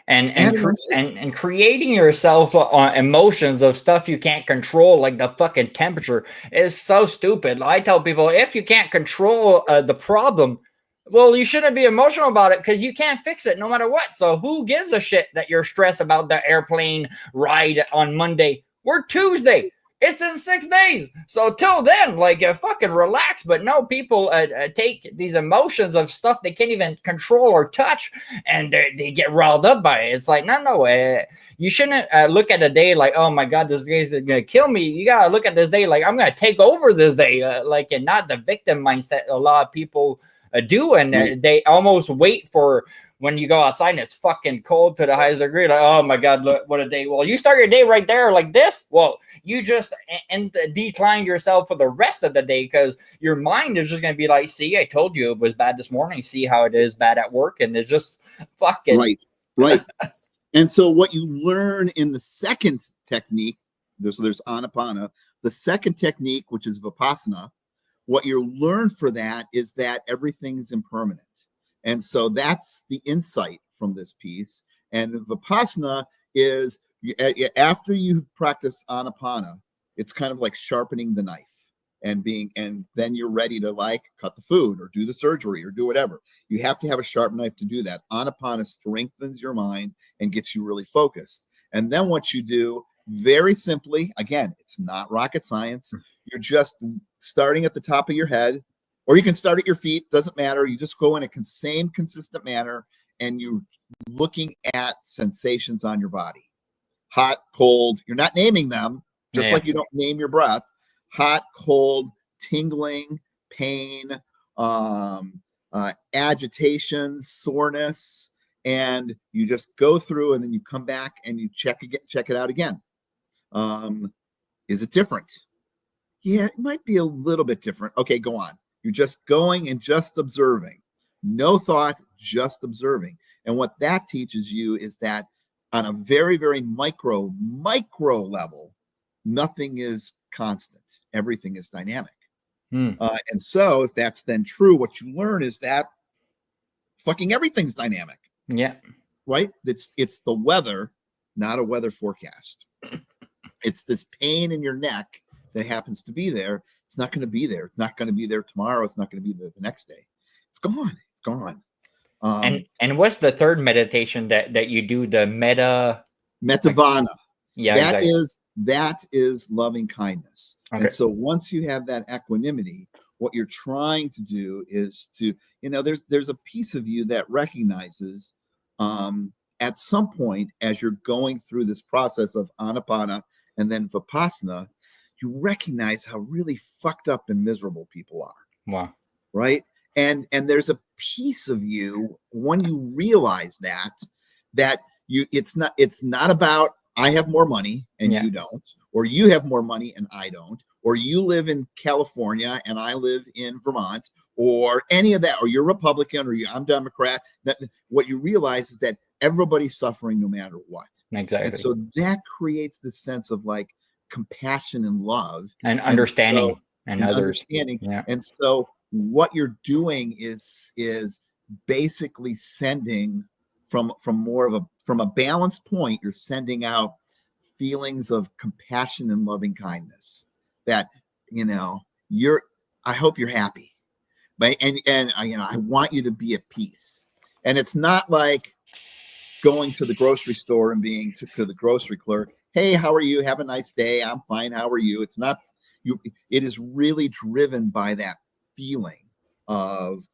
And creating yourself emotions of stuff you can't control, like the fucking temperature, is so stupid. I tell people, if you can't control the problem, well, you shouldn't be emotional about it because you can't fix it no matter what. So who gives a shit that you're stressed about the airplane ride on Monday? We're Tuesday. It's in 6 days. So till then, fucking relax. But no, people take these emotions of stuff they can't even control or touch, and they get riled up by it. It's like, no. You shouldn't look at a day like, oh my God, this guy's going to kill me. You got to look at this day like, I'm going to take over this day. And not the victim mindset a lot of people do. And they almost wait for when you go outside and it's fucking cold to the highest degree. Like, oh my God, look, what a day. Well, you start your day right there like this. Well, you just decline yourself for the rest of the day because your mind is just going to be like, see, I told you it was bad this morning. See how it is bad at work. And it's just fucking. Right. And so what you learn in the second technique, there's Anapana, the second technique, which is Vipassana, what you learn for that is that everything's impermanent. And so that's the insight from this piece. And Vipassana is, after you practice Anapana, it's kind of like sharpening the knife and then you're ready to cut the food or do the surgery or do whatever. You have to have a sharp knife to do that. Anapana strengthens your mind and gets you really focused. And then what you do, very simply, again, it's not rocket science. You're just starting at the top of your head, or you can start at your feet. Doesn't matter. You just go in a same consistent manner, and you're looking at sensations on your body. Hot, cold. You're not naming them, just like you don't name your breath. Hot, cold, tingling, pain, agitation, soreness, and you just go through, and then you come back and you check it out again. Is it different? Yeah, it might be a little bit different. Okay, go on. You're just going and just observing. No thought, just observing. And what that teaches you is that on a very, very micro level, nothing is constant. Everything is dynamic. And so if that's then true, what you learn is that fucking everything's dynamic. Yeah. Right? It's the weather, not a weather forecast. It's this pain in your neck that happens to be there. It's not going to be there. It's not going to be there tomorrow. It's not going to be there the next day. It's gone. It's gone. And what's the third meditation that you do? The Metavana. Yeah, that is loving kindness. And so once you have that equanimity, what you're trying to do is to, there's a piece of you that recognizes at some point as you're going through this process of anapana and then vipassana, you recognize how really fucked up and miserable people are. Wow. Right. And there's a piece of you when you realize that it's not about I have more money and you don't, or you have more money and I don't, or you live in California and I live in Vermont, or any of that, or you're Republican or I'm Democrat. That what you realize is that everybody's suffering no matter what. Exactly. And so that creates this sense of like compassion and love and understanding and understanding. Yeah. And so what you're doing is basically sending from a balanced point, you're sending out feelings of compassion and loving kindness that, I hope you're happy. But, and I want you to be at peace. And it's not like going to the grocery store and being to the grocery clerk, hey, how are you? Have a nice day. I'm fine. How are you? It's not you. It is really driven by that feeling of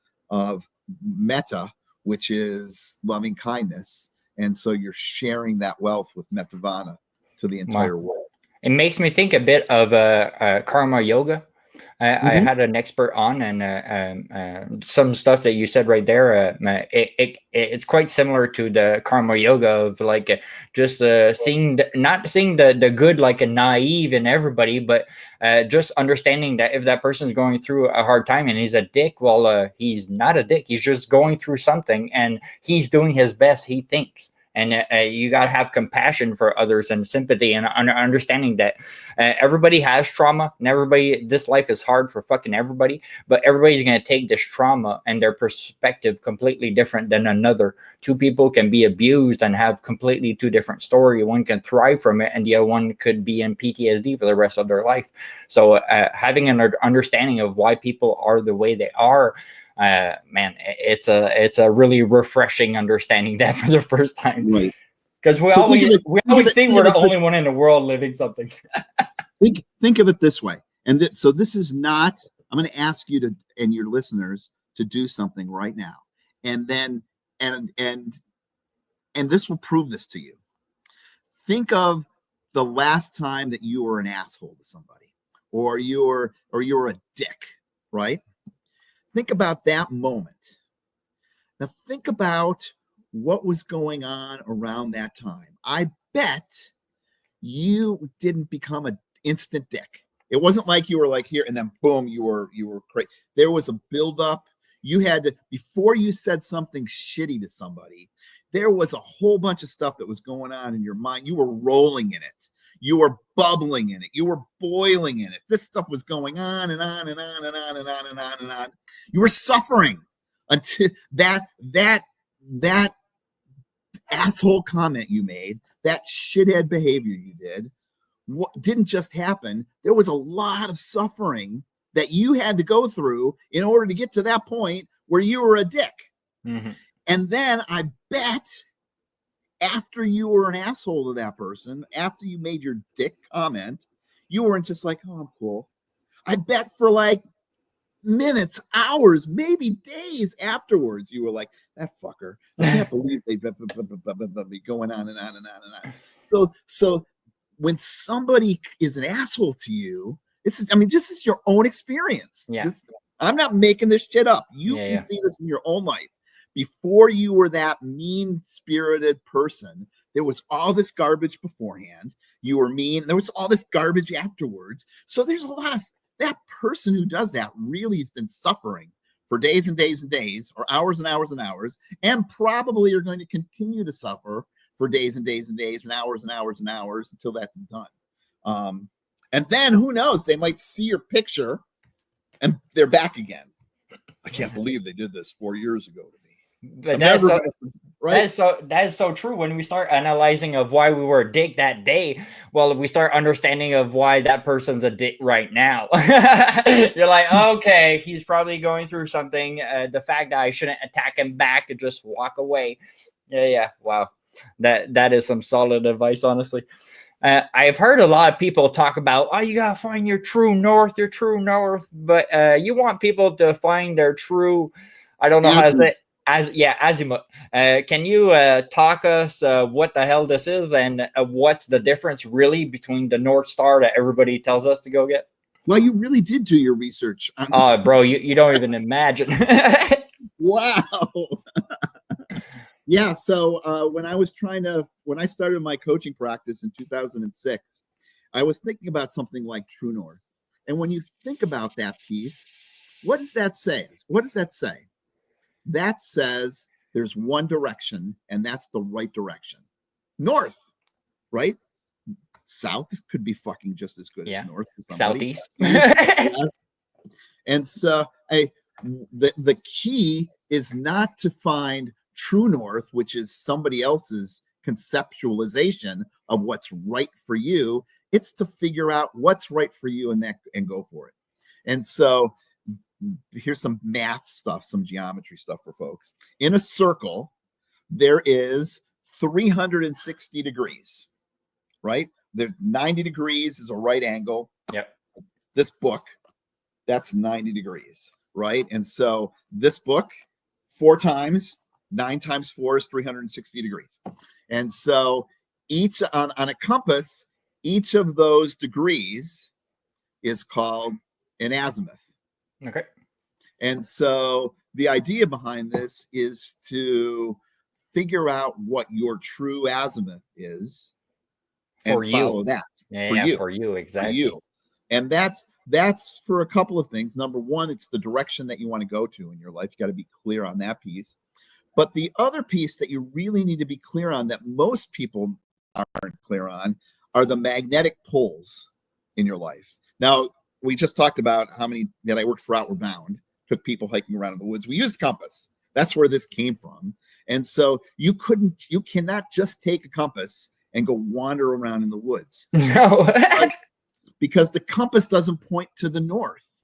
metta, which is loving kindness. And so you're sharing that wealth with mettavana to the entire world. It makes me think a bit of karma yoga. I had an expert on, and some stuff that you said right there, it's quite similar to the karma yoga of like just not seeing the good like a naive in everybody, but just understanding that if that person's going through a hard time and he's a dick, well, he's not a dick. He's just going through something and he's doing his best, he thinks. And you got to have compassion for others and sympathy and understanding that everybody has trauma and this life is hard for fucking everybody, but everybody's going to take this trauma and their perspective completely different than another. Two people can be abused and have completely two different stories. One can thrive from it and the other one could be in PTSD for the rest of their life. So having an understanding of why people are the way they are, man, it's a really refreshing understanding that for the first time, right? Because we always think we're the only one in the world living something. think of it this way, and so this is not. I'm going to ask you to and your listeners to do something right now, and then and this will prove this to you. Think of the last time that you were an asshole to somebody, or you're a dick, right? Think about that moment. Now think about what was going on around that time. I bet you didn't become an instant dick. It wasn't like you were like here and then boom, you were crazy. There was a buildup. You had to, before you said something shitty to somebody, there was a whole bunch of stuff that was going on in your mind. You were rolling in it. You were bubbling in it. You were boiling in it. This stuff was going on and on and on and on and on and on and on. You were suffering until that asshole comment you made, that shithead behavior you did, didn't just happen. There was a lot of suffering that you had to go through in order to get to that point where you were a dick. Mm-hmm. And then I bet after you were an asshole to that person, after you made your dick comment, you weren't just like, oh, I'm cool. I bet for like minutes, hours, maybe days afterwards, you were like, that fucker. I can't believe they be going on and on and on and on. So when somebody is an asshole to you, this is your own experience. Yeah. I'm not making this shit up. You can see this in your own life. Before you were that mean-spirited person, there was all this garbage beforehand. You were mean. There was all this garbage afterwards. So there's a lot of that person who does that really has been suffering for days and days and days, or hours and hours and hours, and probably are going to continue to suffer for days and days and days and hours and hours and hours until that's done. And then who knows? They might see your picture and they're back again. I can't believe they did this 4 years ago to me. But that is so true. When we start analyzing of why we were a dick that day, well, we start understanding of why that person's a dick right now. You're like, okay, he's probably going through something. The fact that I shouldn't attack him back and just walk away. Yeah. Wow. That is some solid advice, honestly. I've heard a lot of people talk about, oh, you gotta find your true north, but you want people to find their true, I don't know how to say it, azimuth. Can you talk us what the hell this is and what's the difference really between the North Star that everybody tells us to go get? Well, you really did do your research on Oh, this. bro, you don't even imagine. Wow. Yeah. So when I started my coaching practice in 2006, I was thinking about something like True North. And when you think about that piece, what does that say? What does that say? That says there's one direction, and that's the right direction. North, right? South could be fucking just as good as north to somebody. Southeast. And so the key is not to find true north, which is somebody else's conceptualization of what's right for you. It's to figure out what's right for you and go for it. And so here's some math stuff, some geometry stuff for folks. In a circle, there is 360 degrees, right? There's 90 degrees is a right angle. Yep. This book, that's 90 degrees, right? And so this book, 4 times, 9 times 4 is 360 degrees. And so each on a compass, each of those degrees is called an azimuth. Okay. And so the idea behind this is to figure out what your true azimuth is and follow that. For you, exactly. For you. And that's for a couple of things. Number one, it's the direction that you want to go to in your life. You got to be clear on that piece. But the other piece that you really need to be clear on that most people aren't clear on are the magnetic poles in your life. Now, we just talked about how many that I worked for Outward Bound, took people hiking around in the woods. We used compass. That's where this came from. And so you cannot just take a compass and go wander around in the woods. No. because the compass doesn't point to the north.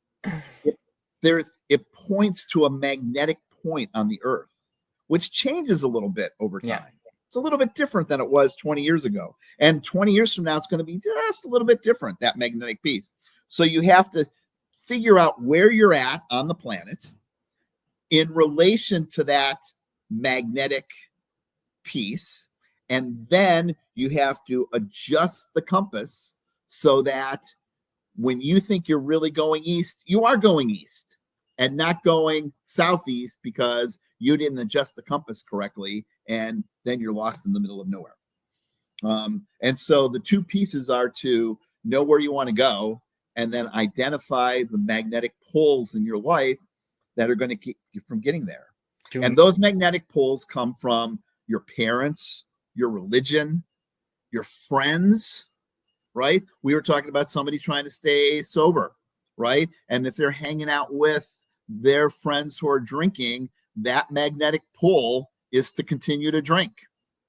It points to a magnetic point on the earth, which changes a little bit over time. Yeah. It's a little bit different than it was 20 years ago. And 20 years from now, it's going to be just a little bit different, that magnetic piece. So you have to figure out where you're at on the planet in relation to that magnetic piece. And then you have to adjust the compass so that when you think you're really going east, you are going east and not going southeast because you didn't adjust the compass correctly, and then you're lost in the middle of nowhere. And so the two pieces are to know where you want to go and then identify the magnetic poles in your life that are going to keep you from getting there. And those magnetic poles come from your parents, your religion, your friends, right? We were talking about somebody trying to stay sober, right? And if they're hanging out with their friends who are drinking, that magnetic pull is to continue to drink.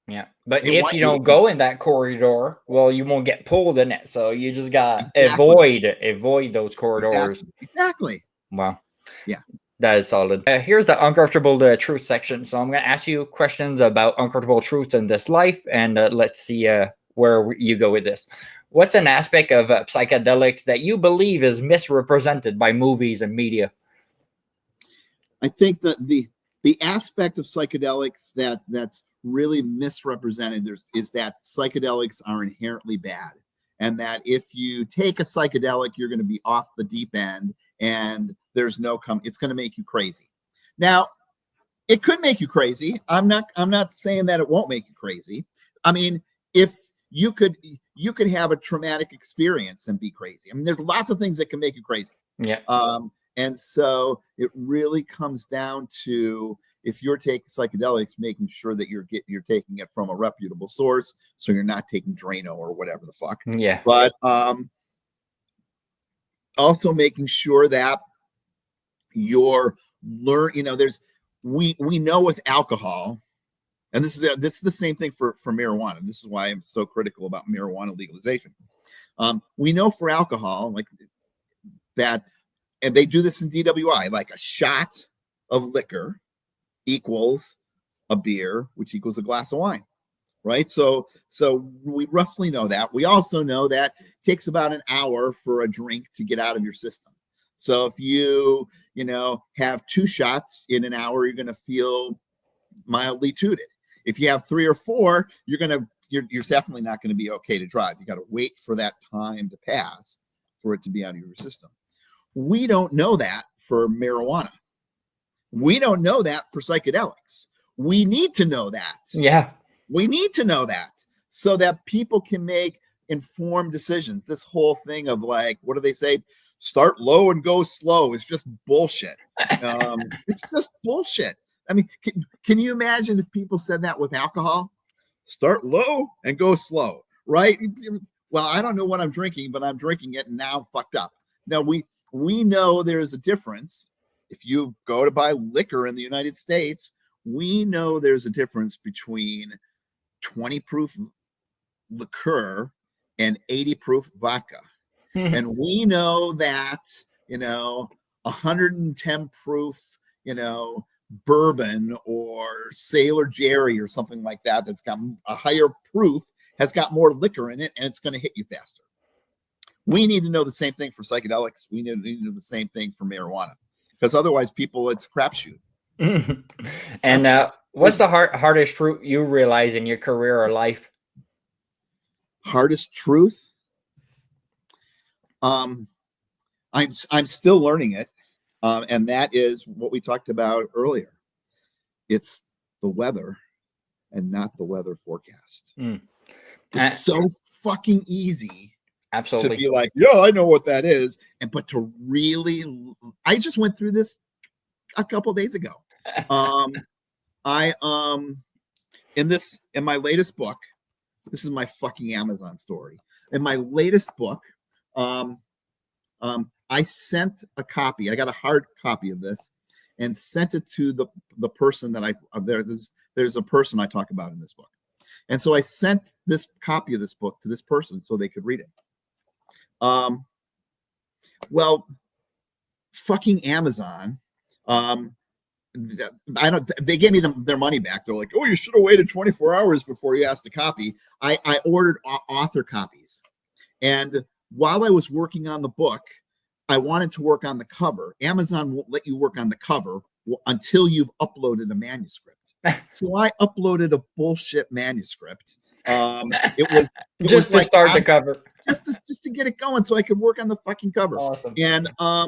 Yeah. But if you don't go in that corridor, well, you won't get pulled in it. So you just got to avoid those corridors. Exactly. Wow. Yeah. That is solid. Here's the uncomfortable truth section. So I'm going to ask you questions about uncomfortable truths in this life, and let's see where you go with this. What's an aspect of psychedelics that you believe is misrepresented by movies and media? I think that the aspect of psychedelics that's really misrepresented is that psychedelics are inherently bad, and that if you take a psychedelic, you're going to be off the deep end, and there's no it's going to make you crazy. Now, it could make you crazy. I'm not saying that it won't make you crazy. I mean, if you could have a traumatic experience and be crazy. I mean, there's lots of things that can make you crazy. Yeah. And so it really comes down to, if you're taking psychedelics, making sure that you're taking it from a reputable source, so you're not taking Drano or whatever the fuck. Yeah. But also making sure that you're we know with alcohol, and this is the same thing for marijuana. This is why I'm so critical about marijuana legalization. We know for alcohol, like that, and they do this in DWI, like a shot of liquor equals a beer, which equals a glass of wine, right? So we roughly know that. We also know that it takes about an hour for a drink to get out of your system. So if you have 2 shots in an hour, you're going to feel mildly tooted. If you have 3 or 4, you're definitely not going to be okay to drive. You got to wait for that time to pass for it to be out of your system. We don't know that for marijuana. We don't know that for psychedelics. We need to know that. Yeah. We need to know that so that people can make informed decisions. This whole thing of like, what do they say? Start low and go slow is just bullshit. It's just bullshit. I mean, can you imagine if people said that with alcohol? Start low and go slow, right? Well, I don't know what I'm drinking, but I'm drinking it and now I'm fucked up. Now, we know there's a difference. If you go to buy liquor in the United States, we know there's a difference between 20 proof liqueur and 80 proof vodka. And we know that, 110 proof, bourbon or Sailor Jerry or something like that, that's got a higher proof, has got more liquor in it, and it's going to hit you faster. We need to know the same thing for psychedelics. We need to know the same thing for marijuana, because otherwise it's a crapshoot. And what's the hardest truth you realize in your career or life? Hardest truth? I'm still learning it. And that is what we talked about earlier. It's the weather and not the weather forecast. It's so fucking easy. Absolutely. To be like, yeah, I know what that is. But to really, I just went through this a couple days ago. In my latest book, this is my fucking Amazon story. In my latest book, I sent a copy. I got a hard copy of this and sent it to the person that there's a person I talk about in this book. And so I sent this copy of this book to this person so they could read it. Well, fucking Amazon, they gave me their money back. They're like, oh, you should have waited 24 hours before you asked a copy. I ordered author copies. And while I was working on the book, I wanted to work on the cover. Amazon won't let you work on the cover until you've uploaded a manuscript. So I uploaded a bullshit manuscript. It was just to start the cover, just to get it going, so I could work on the fucking cover. Awesome. And I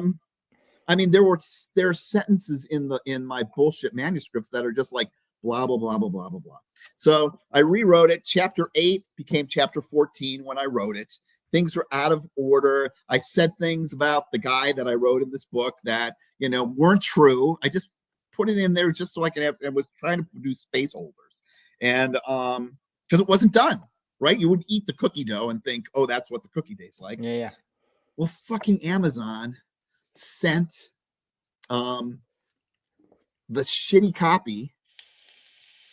mean, there are sentences in my bullshit manuscripts that are just like blah blah blah blah blah blah blah. So I rewrote it. Chapter 8 became chapter 14 when I wrote it. Things were out of order. I said things about the guy that I wrote in this book that weren't true. I just put it in there just so I could have. I was trying to produce space holders, and because it wasn't done right. You would eat the cookie dough and think, oh, that's what the cookie tastes like. Yeah. Well, fucking Amazon sent the shitty copy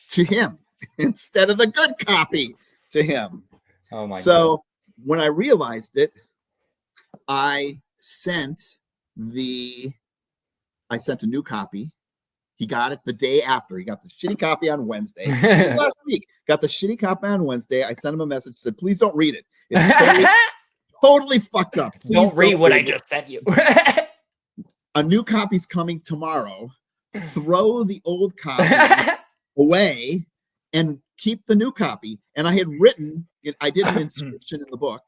to him instead of the good copy to him. Oh my God. When I realized it, I sent a new copy. He got it the day after. He got the shitty copy on Wednesday. Last week, got the shitty copy on Wednesday. I sent him a message, said, please don't read it. It's totally fucked up. Please don't read what I just sent you. A new copy's coming tomorrow. Throw the old copy away and keep the new copy. And I had written, I did an inscription in the book.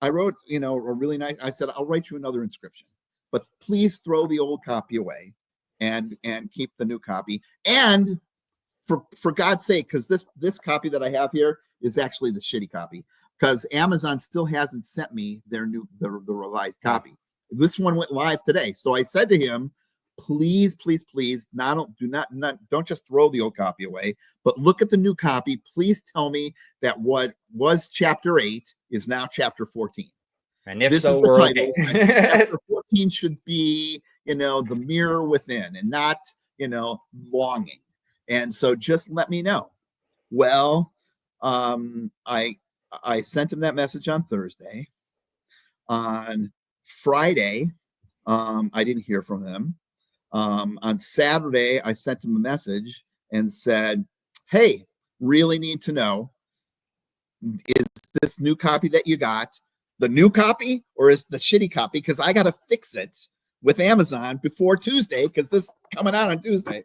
I wrote, a really nice, I said, I'll write you another inscription, but please throw the old copy away and keep the new copy. And for God's sake, because this copy that I have here is actually the shitty copy, because Amazon still hasn't sent me the revised copy. This one went live today. So I said to him, please, don't just throw the old copy away, but look at the new copy. Please tell me that what was chapter 8 is now chapter 14. And if this so, is the title. Okay. Chapter 14 should be, the mirror within and not, longing. And so just let me know. Well, I sent him that message on Thursday. On Friday, I didn't hear from him. On Saturday, I sent him a message and said, hey, really need to know, is this new copy that you got the new copy or is the shitty copy? Because I got to fix it with Amazon before Tuesday, because this is coming out on Tuesday.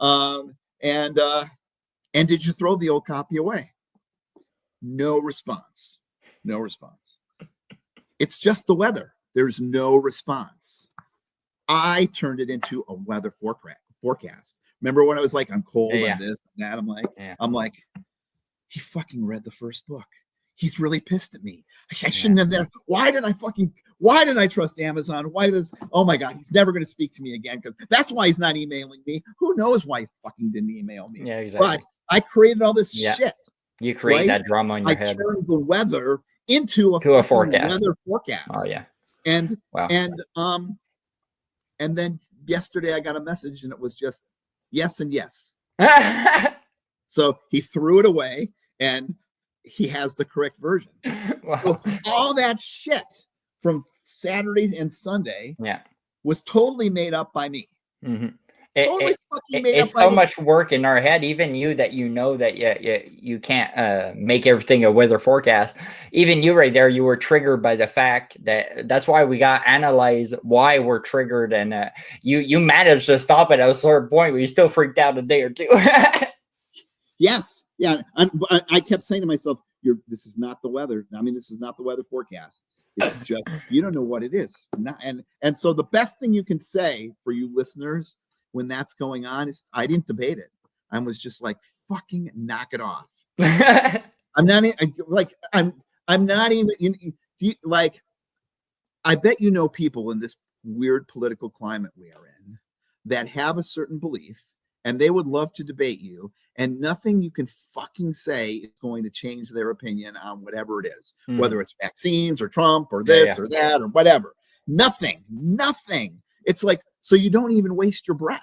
And did you throw the old copy away? No response. No response. It's just the weather. There's no response. I turned it into a weather forecast. Remember when I was like, I'm cold and this and that? I'm like, he fucking read the first book. He's really pissed at me. I shouldn't have done. Why did I trust Amazon? Oh my God, he's never going to speak to me again, because that's why he's not emailing me. Who knows why he fucking didn't email me? Yeah, exactly. But I created all this shit. You create that drama in your head. I turned the weather into a forecast. Weather forecast. Oh yeah. And then yesterday I got a message and it was just yes and yes. So he threw it away and he has the correct version. Wow. So all that shit from Saturday and Sunday was totally made up by me. Mm-hmm. It's so much work in our head, even you, that that you can't make everything a weather forecast. Even you right there, you were triggered by the fact that's why we got to analyze why we're triggered, and you managed to stop it at a certain point, but you still freaked out a day or two. Yes. Yeah. I kept saying to myself, this is not the weather. I mean, this is not the weather forecast. It's just, you don't know what it is. And so the best thing you can say for you listeners when that's going on is, I didn't debate it. I was just like, fucking knock it off. I'm not even like, I bet you know people in this weird political climate we are in that have a certain belief and they would love to debate you, and nothing you can fucking say is going to change their opinion on whatever it is, whether it's vaccines or Trump or this or that or whatever. Nothing. It's like, so you don't even waste your breath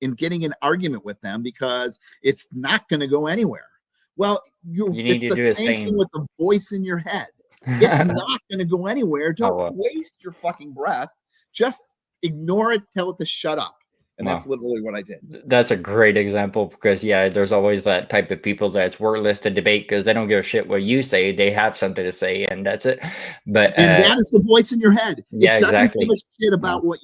in getting an argument with them because it's not going to go anywhere. Well, it's the same thing with the voice in your head. It's not going to go anywhere. Don't waste your fucking breath. Just ignore it. Tell it to shut up. And that's literally what I did. That's a great example, because there's always that type of people that's worthless to debate because they don't give a shit what you say. They have something to say, and that's it. And that is the voice in your head. Yeah, it doesn't exactly. give a shit about what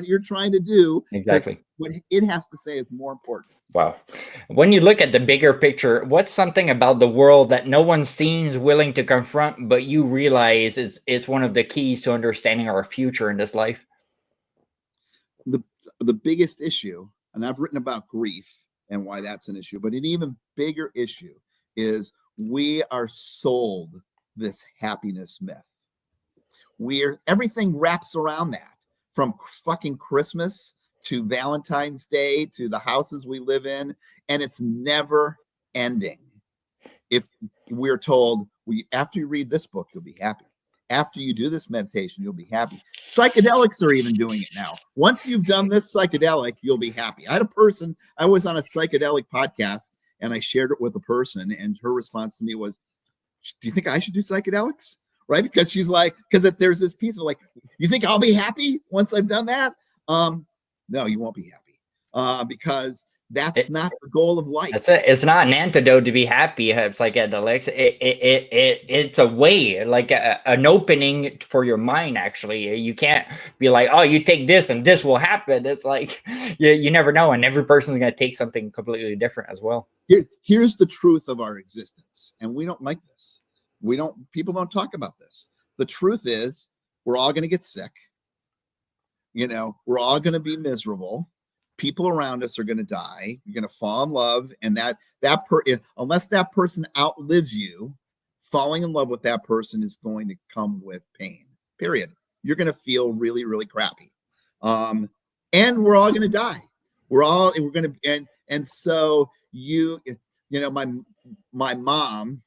you're trying to do. Exactly. What it has to say is more important. Wow. When you look at the bigger picture, what's something about the world that no one seems willing to confront, but you realize it's one of the keys to understanding our future in this life? The biggest issue, and I've written about grief and why that's an issue, but an even bigger issue is we are sold this happiness myth. Everything wraps around that, from fucking Christmas to Valentine's Day to the houses we live in, and it's never ending. If we're told, after you read this book, you'll be happy. After you do this meditation, you'll be happy. Psychedelics are even doing it now. Once you've done this psychedelic, you'll be happy. I was on a psychedelic podcast and I shared it with a person, and her response to me was, do you think I should do psychedelics? Right? Because she's like, because there's this piece of like, you think I'll be happy once I've done that? No, you won't be happy. Because that's not the goal of life. That's it. It's not an antidote to be happy. It's like it's a way, like an opening for your mind. Actually, you can't be like, oh, you take this and this will happen. It's like you never know, and every person's going to take something completely different as well. Here's the truth of our existence, and we don't like this. People don't talk about this. The truth is, we're all going to get sick. We're all going to be miserable. People around us are going to die. You're going to fall in love, and unless that person outlives you, falling in love with that person is going to come with pain. Period. You're going to feel really, really crappy, and we're all going to die. And so my mom,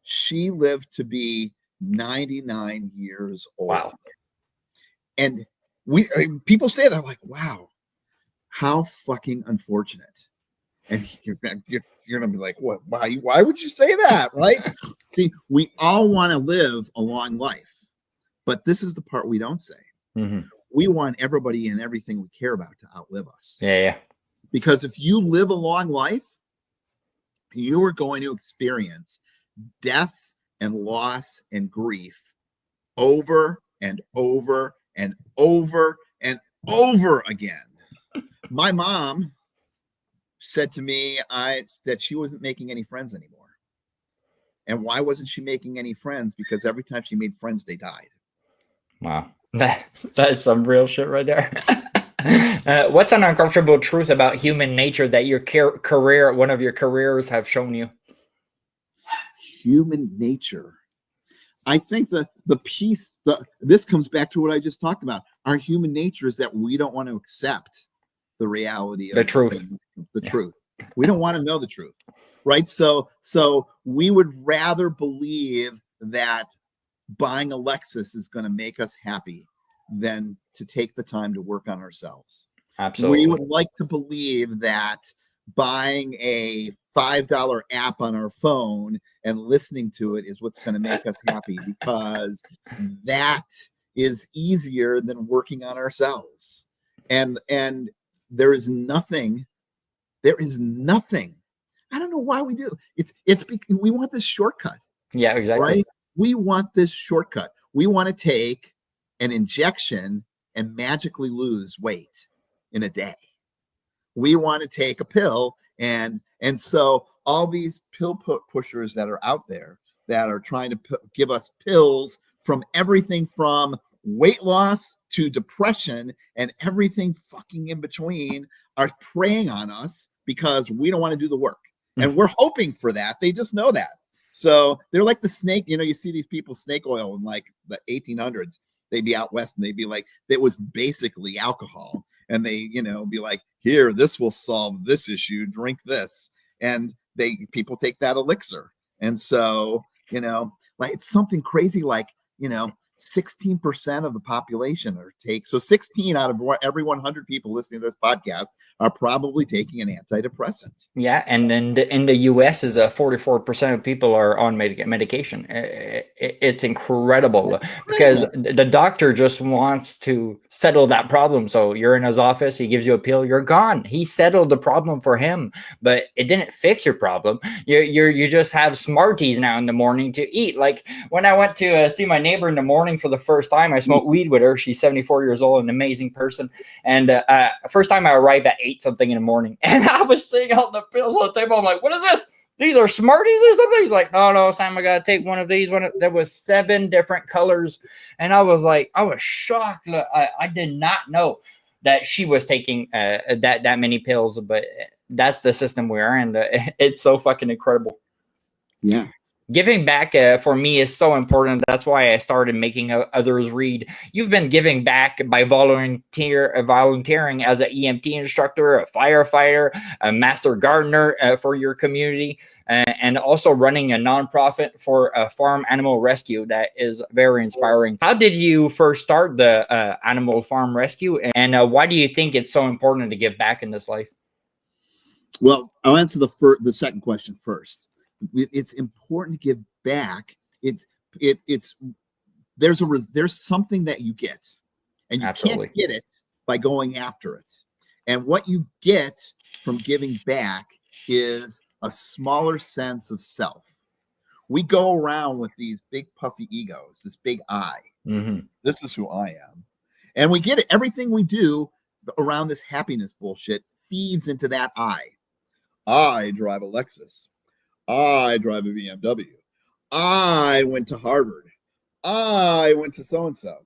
she lived to be 99 years old. Wow. And people say that, like, wow. How fucking unfortunate. And you're gonna be like, what? Why would you say that? Right? See, we all want to live a long life, but this is the part we don't say. Mm-hmm. We want everybody and everything we care about to outlive us. Yeah. Because if you live a long life, you are going to experience death and loss and grief over and over and over and over again. My mom said to me that she wasn't making any friends anymore. And why wasn't she making any friends? Because every time she made friends, they died. Wow. That is some real shit right there. What's an uncomfortable truth about human nature that your career, one of your careers, have shown you? Human nature. I think this comes back to what I just talked about. Our human nature is that we don't want to accept the reality of the truth. Truth. We don't want to know the truth, right? So we would rather believe that buying a Lexus is going to make us happy than to take the time to work on ourselves. Absolutely. We would like to believe that buying a $5 app on our phone and listening to it is what's going to make us happy, because that is easier than working on ourselves. And there is nothing. I don't know why we do. It's because we want this shortcut. Yeah, exactly. Right? We want this shortcut. We want to take an injection and magically lose weight in a day. We want to take a pill, and so all these pill pushers that are out there that are trying to give us pills from everything from weight loss to depression and everything fucking in between are preying on us because we don't want to do the work. And we're hoping for that. They just know that. So they're like the snake, you see these people snake oil in like the 1800s. They'd be out west and they'd be like, it was basically alcohol. And they, be like, here, this will solve this issue. Drink this. And people take that elixir. And so, like it's something crazy like, 16% of the population so 16 out of every 100 people listening to this podcast are probably taking an antidepressant. Yeah, and then in the US is 44% of people are on medication. It's incredible because the doctor just wants to settle that problem. So you're in his office, he gives you a pill, you're gone. He settled the problem for him, but it didn't fix your problem. You just have Smarties now in the morning to eat. Like when I went to see my neighbor in the morning for the first time, I smoked weed with her. She's 74 years old, an amazing person. And first time I arrived at 8 something in the morning, and I was seeing all the pills on the table. I'm like, what is this? These are Smarties or something? He's like, no, Sam, I gotta take one of these. There was 7 different colors, and I was shocked. I did not know that she was taking that many pills, but that's the system we are in. It's so fucking incredible. Yeah. Giving back for me is so important. That's why I started making others read. You've been giving back by volunteering as an EMT instructor, a firefighter, a master gardener for your community, and also running a nonprofit for a farm animal rescue. That is very inspiring. How did you first start the animal farm rescue, and why do you think it's so important to give back in this life? Well, I'll answer the second question first. It's important to give back. There's something that you get, and you Absolutely. can't get it by going after it. And what you get from giving back is a smaller sense of self. We go around with these big puffy egos, this big I. Mm-hmm. This is who I am, and we get it. Everything we do around this happiness bullshit feeds into that I. I drive a Lexus. I drive a BMW. I went to Harvard. I went to so-and-so.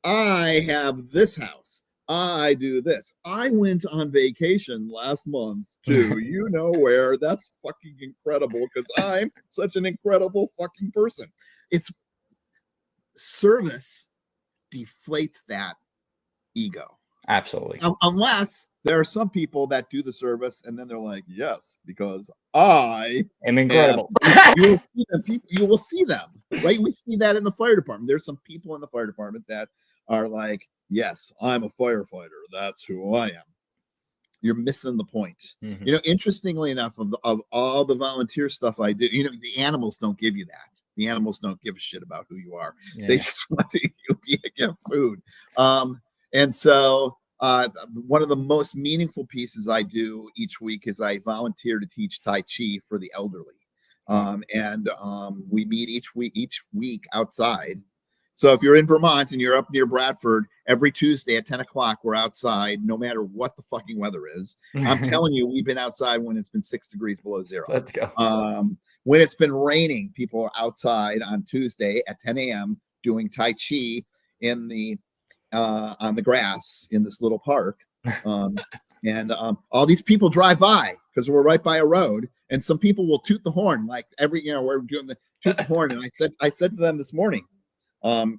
I have this house. I do this. I went on vacation last month to you know where. That's fucking incredible because I'm such an incredible fucking person. It's service deflates that ego. Absolutely. Unless there are some people that do the service and then they're like, yes, because I am incredible. You will see them, right? We see that in the fire department. There's some people in the fire department that are like, yes, I'm a firefighter. That's who I am. You're missing the point. Mm-hmm. Interestingly enough, of all the volunteer stuff I do, the animals don't give you that. The animals don't give a shit about who you are. Yeah. They just want to give food. And so one of the most meaningful pieces I do each week is I volunteer to teach Tai Chi for the elderly. And we meet each week outside. So if you're in Vermont and you're up near Bradford, every Tuesday at 10 o'clock, we're outside, no matter what the fucking weather is. I'm telling you, we've been outside when it's been 6 degrees below zero. Let's go. When it's been raining, people are outside on Tuesday at 10 a.m. doing Tai Chi in the on the grass in this little park. And all these people drive by because we're right by a road, and some people will toot the horn like we're doing the toot the horn. And I said to them this morning,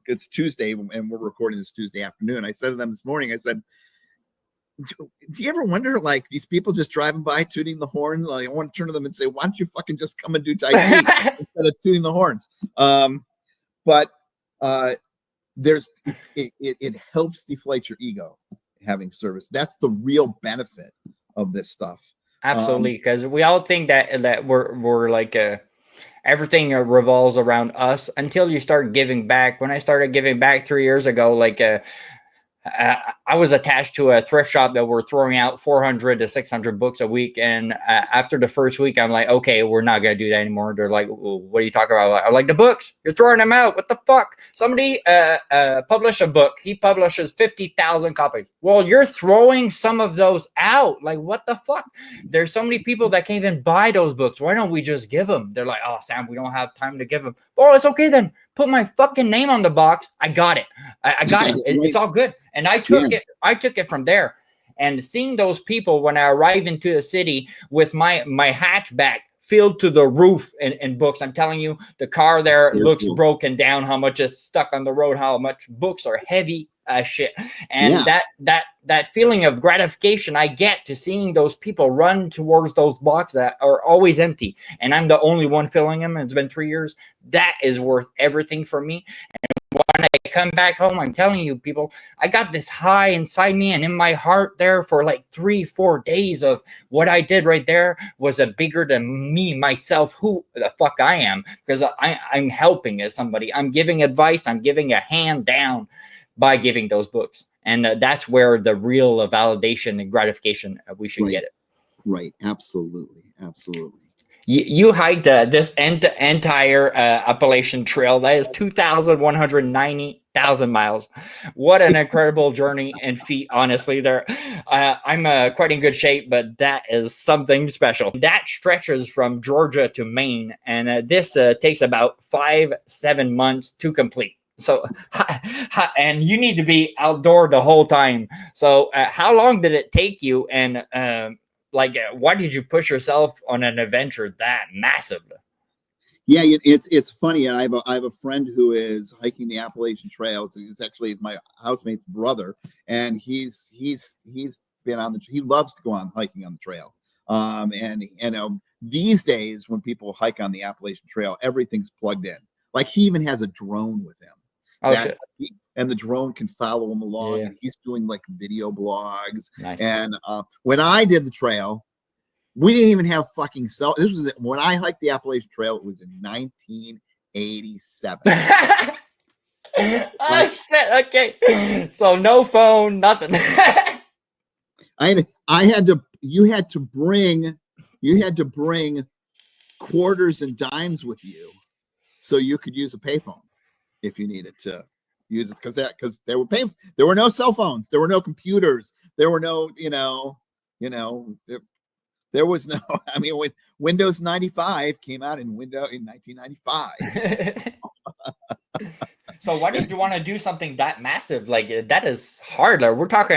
it's Tuesday and we're recording this Tuesday afternoon. I said to them this morning, I said, do you ever wonder, like, these people just driving by tooting the horn? Like, I want to turn to them and say, why don't you fucking just come and do Tai Chi instead of tooting the horns? But it helps deflate your ego having service. That's the real benefit of this stuff. Absolutely, because we all think that we're like everything revolves around us until you start giving back. When I started giving back 3 years ago, like I was attached to a thrift shop that were throwing out 400 to 600 books a week. And after the first week, I'm like, okay, we're not going to do that anymore. They're like, well, what are you talking about? I'm like, the books, you're throwing them out. What the fuck? Somebody published a book. He publishes 50,000 copies. Well, you're throwing some of those out. Like, what the fuck? There's so many people that can't even buy those books. Why don't we just give them? They're like, oh, Sam, we don't have time to give them. Oh, it's okay then. Put my fucking name on the box. I got it. I got it. It's all good. And I took it. I took it from there. And seeing those people when I arrive into the city with my hatchback filled to the roof in books. I'm telling you, the car there looks broken down, how much is stuck on the road, how much books are heavy as shit. And that feeling of gratification I get to seeing those people run towards those boxes that are always empty. And I'm the only one filling them. It's been 3 years. That is worth everything for me. When I come back home, I'm telling you, people, I got this high inside me and in my heart there for like 3-4 days of what I did right there was a bigger than me, myself, who the fuck I am, because I'm helping somebody. I'm giving advice. I'm giving a hand down by giving those books. And that's where the real validation and gratification we should get it. Right. Absolutely. Absolutely. You hiked this entire Appalachian Trail. That is 2,190,000 miles. What an incredible journey and feat, honestly. There, I'm quite in good shape, but that is something special. That stretches from Georgia to Maine, and this takes about 5-7 months to complete. So, and you need to be outdoor the whole time. So, how long did it take you? And why did you push yourself on an adventure that massive? Yeah, it's funny. And I have a friend who is hiking the Appalachian Trail. It's actually my housemate's brother, and he's been on he loves to go on hiking on the trail. And you know, these days when people hike on the Appalachian Trail, everything's plugged in. Like, he even has a drone with him. And the drone can follow him along. And he's doing like video blogs. Nice. And when I did the trail, we didn't even have fucking cell. This was when I hiked the Appalachian Trail. It was in 1987. Oh shit! Okay, so no phone, nothing. You had to bring quarters and dimes with you, so you could use a payphone if you needed to use it, because they were paying. There were no cell phones, there were no computers, there were no, there was no. I mean, when Windows 95 came out in 1995. So why did you want to do something that massive? Like, that is hard. Like, we're not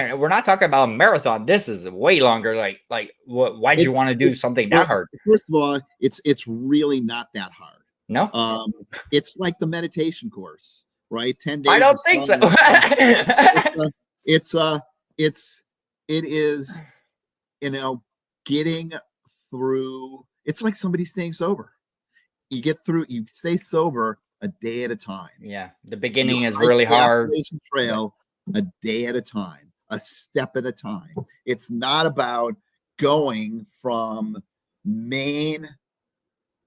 talking about a marathon. This is way longer. Like why did you want to do something that hard? First of all, it's really not that hard. No. It's like the meditation course, right? 10 days. I don't think so. It is, getting through. It's like somebody staying sober. You stay sober a day at a time. Yeah, the beginning is really hard. Trail a day at a time, a step at a time. It's not about going from Maine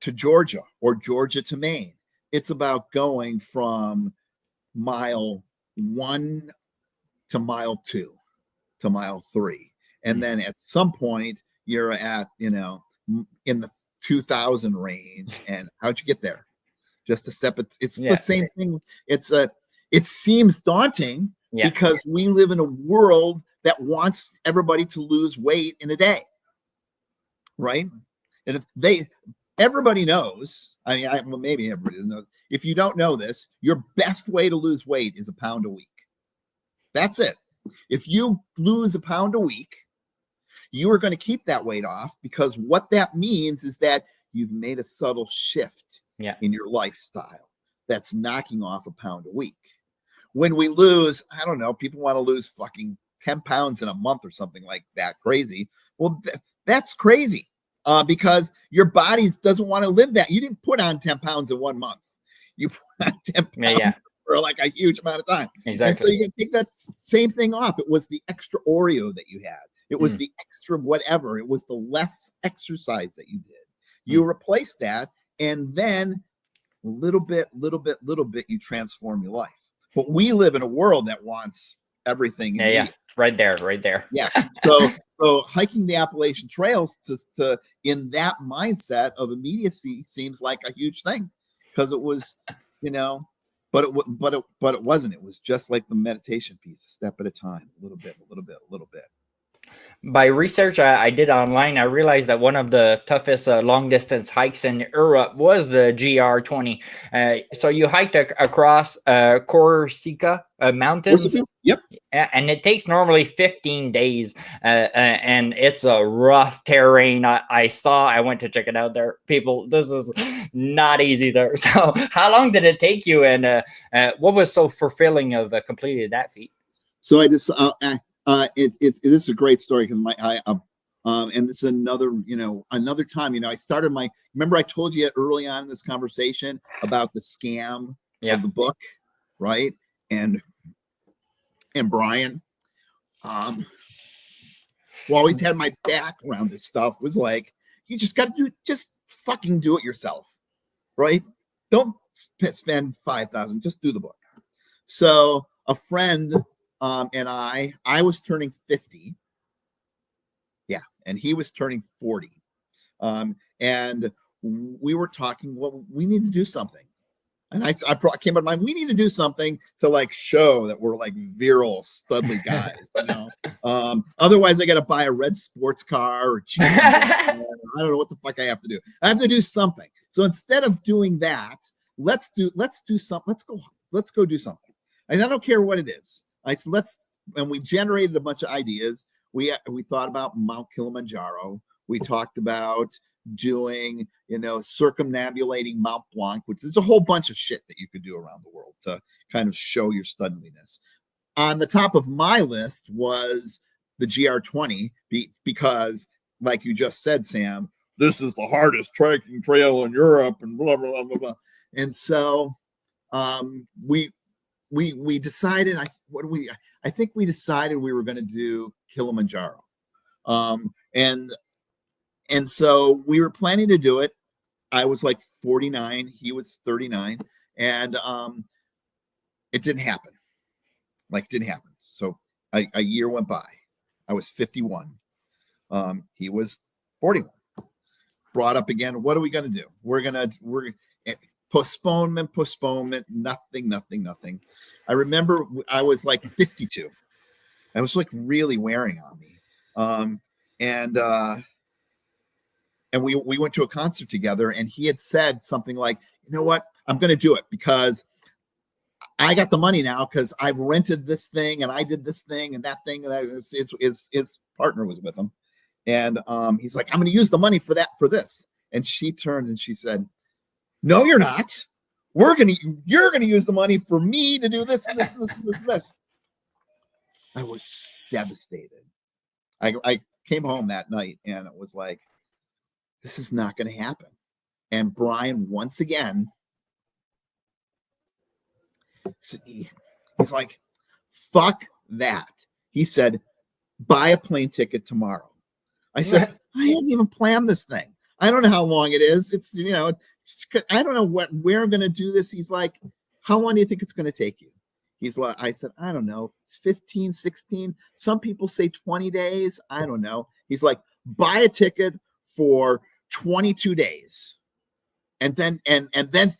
to Georgia or Georgia to Maine. It's about going from mile 1 to mile 2 to mile 3. And then at some point you're at, you know, in the 2000 range. And how'd you get there? Just a step. It's the same thing. It seems daunting because we live in a world that wants everybody to lose weight in a day. Right. And if everybody knows, I mean, well, maybe everybody doesn't know. If you don't know this, your best way to lose weight is a pound a week. That's it. If you lose a pound a week, you are going to keep that weight off, because what that means is that you've made a subtle shift in your lifestyle that's knocking off a pound a week. When we lose, I don't know, people want to lose fucking 10 pounds in a month or something like that. Crazy. Well, that's crazy because your body doesn't want to live that. You didn't put on 10 pounds in 1 month. You put on 10 pounds for like a huge amount of time. Exactly. And so you can take that same thing off. It was the extra Oreo that you had. It was the extra whatever. It was the less exercise that you did. You replace that, and then little bit, you transform your life. But we live in a world that wants everything. Right there. Yeah. So hiking the Appalachian Trails to in that mindset of immediacy seems like a huge thing, because it was, you know, but it wasn't. It was just like the meditation piece, a step at a time, a little bit. By research I did online, I realized that one of the toughest long distance hikes in Europe was the GR20. So you hiked across Corsica mountains. Yep. And it takes normally 15 days. And it's a rough terrain. I went to check it out there. People, this is not easy there. So how long did it take you? And what was so fulfilling of completing that feat? So I just this is a great story, because and this is another time, I started remember I told you early on in this conversation about the scam of the book, right? And Brian, who always had my back around this stuff, was like, you just got to just fucking do it yourself, right? Don't spend $5,000, just do the book. So a friend and I was turning 50. Yeah. And he was turning 40. And we were talking, well, we need to do something. And I came up with we need to do something to like show that we're like virile, studly guys, you know? Otherwise I got to buy a red sports car or I don't know what the fuck I have to do. I have to do something. So instead of doing that, let's do something. Let's go do something. And I don't care what it is. I said, and we generated a bunch of ideas. We thought about Mount Kilimanjaro. We talked about doing, circumambulating Mount Blanc, which is a whole bunch of shit that you could do around the world to kind of show your studliness. On the top of my list was the GR20, because like you just said, Sam, this is the hardest trekking trail in Europe and blah, blah, blah, blah, blah. And so we decided, I think we decided we were going to do Kilimanjaro. And so we were planning to do it. I was like 49, he was 39, and it didn't happen. So a year went by. I was 51. He was 41. Brought up again, what are we going to do? We're postponement, nothing. I remember I was like 52. I was like really wearing on me. And we went to a concert together, and he had said something like, you know what, I'm going to do it because I got the money now, because I've rented this thing and I did this thing and that thing. And his partner was with him. And he's like, I'm going to use the money for this. And she turned and she said, no, you're not. You're going to use the money for me to do this and this and this and this and this. I was devastated. I came home that night and it was like, this is not going to happen. And Brian, once again, he's like, fuck that. He said, buy a plane ticket tomorrow. I said, I hadn't even planned this thing. I don't know how long it is. I don't know where I'm going to do this. He's like, how long do you think it's going to take you? He's like, I said, I don't know, it's 15, 16. Some people say 20 days. I don't know. He's like, buy a ticket for 22 days and then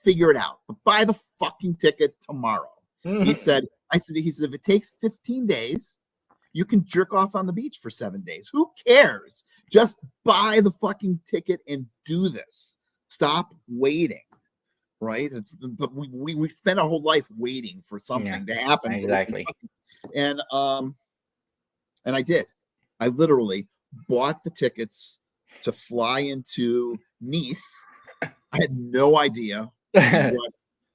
figure it out. But buy the fucking ticket tomorrow. He said, he said, if it takes 15 days, you can jerk off on the beach for 7 days. Who cares? Just buy the fucking ticket and do this. Stop waiting. Right? But we spend our whole life waiting for something to happen. Exactly. And I did. I literally bought the tickets to fly into Nice. I had no idea. I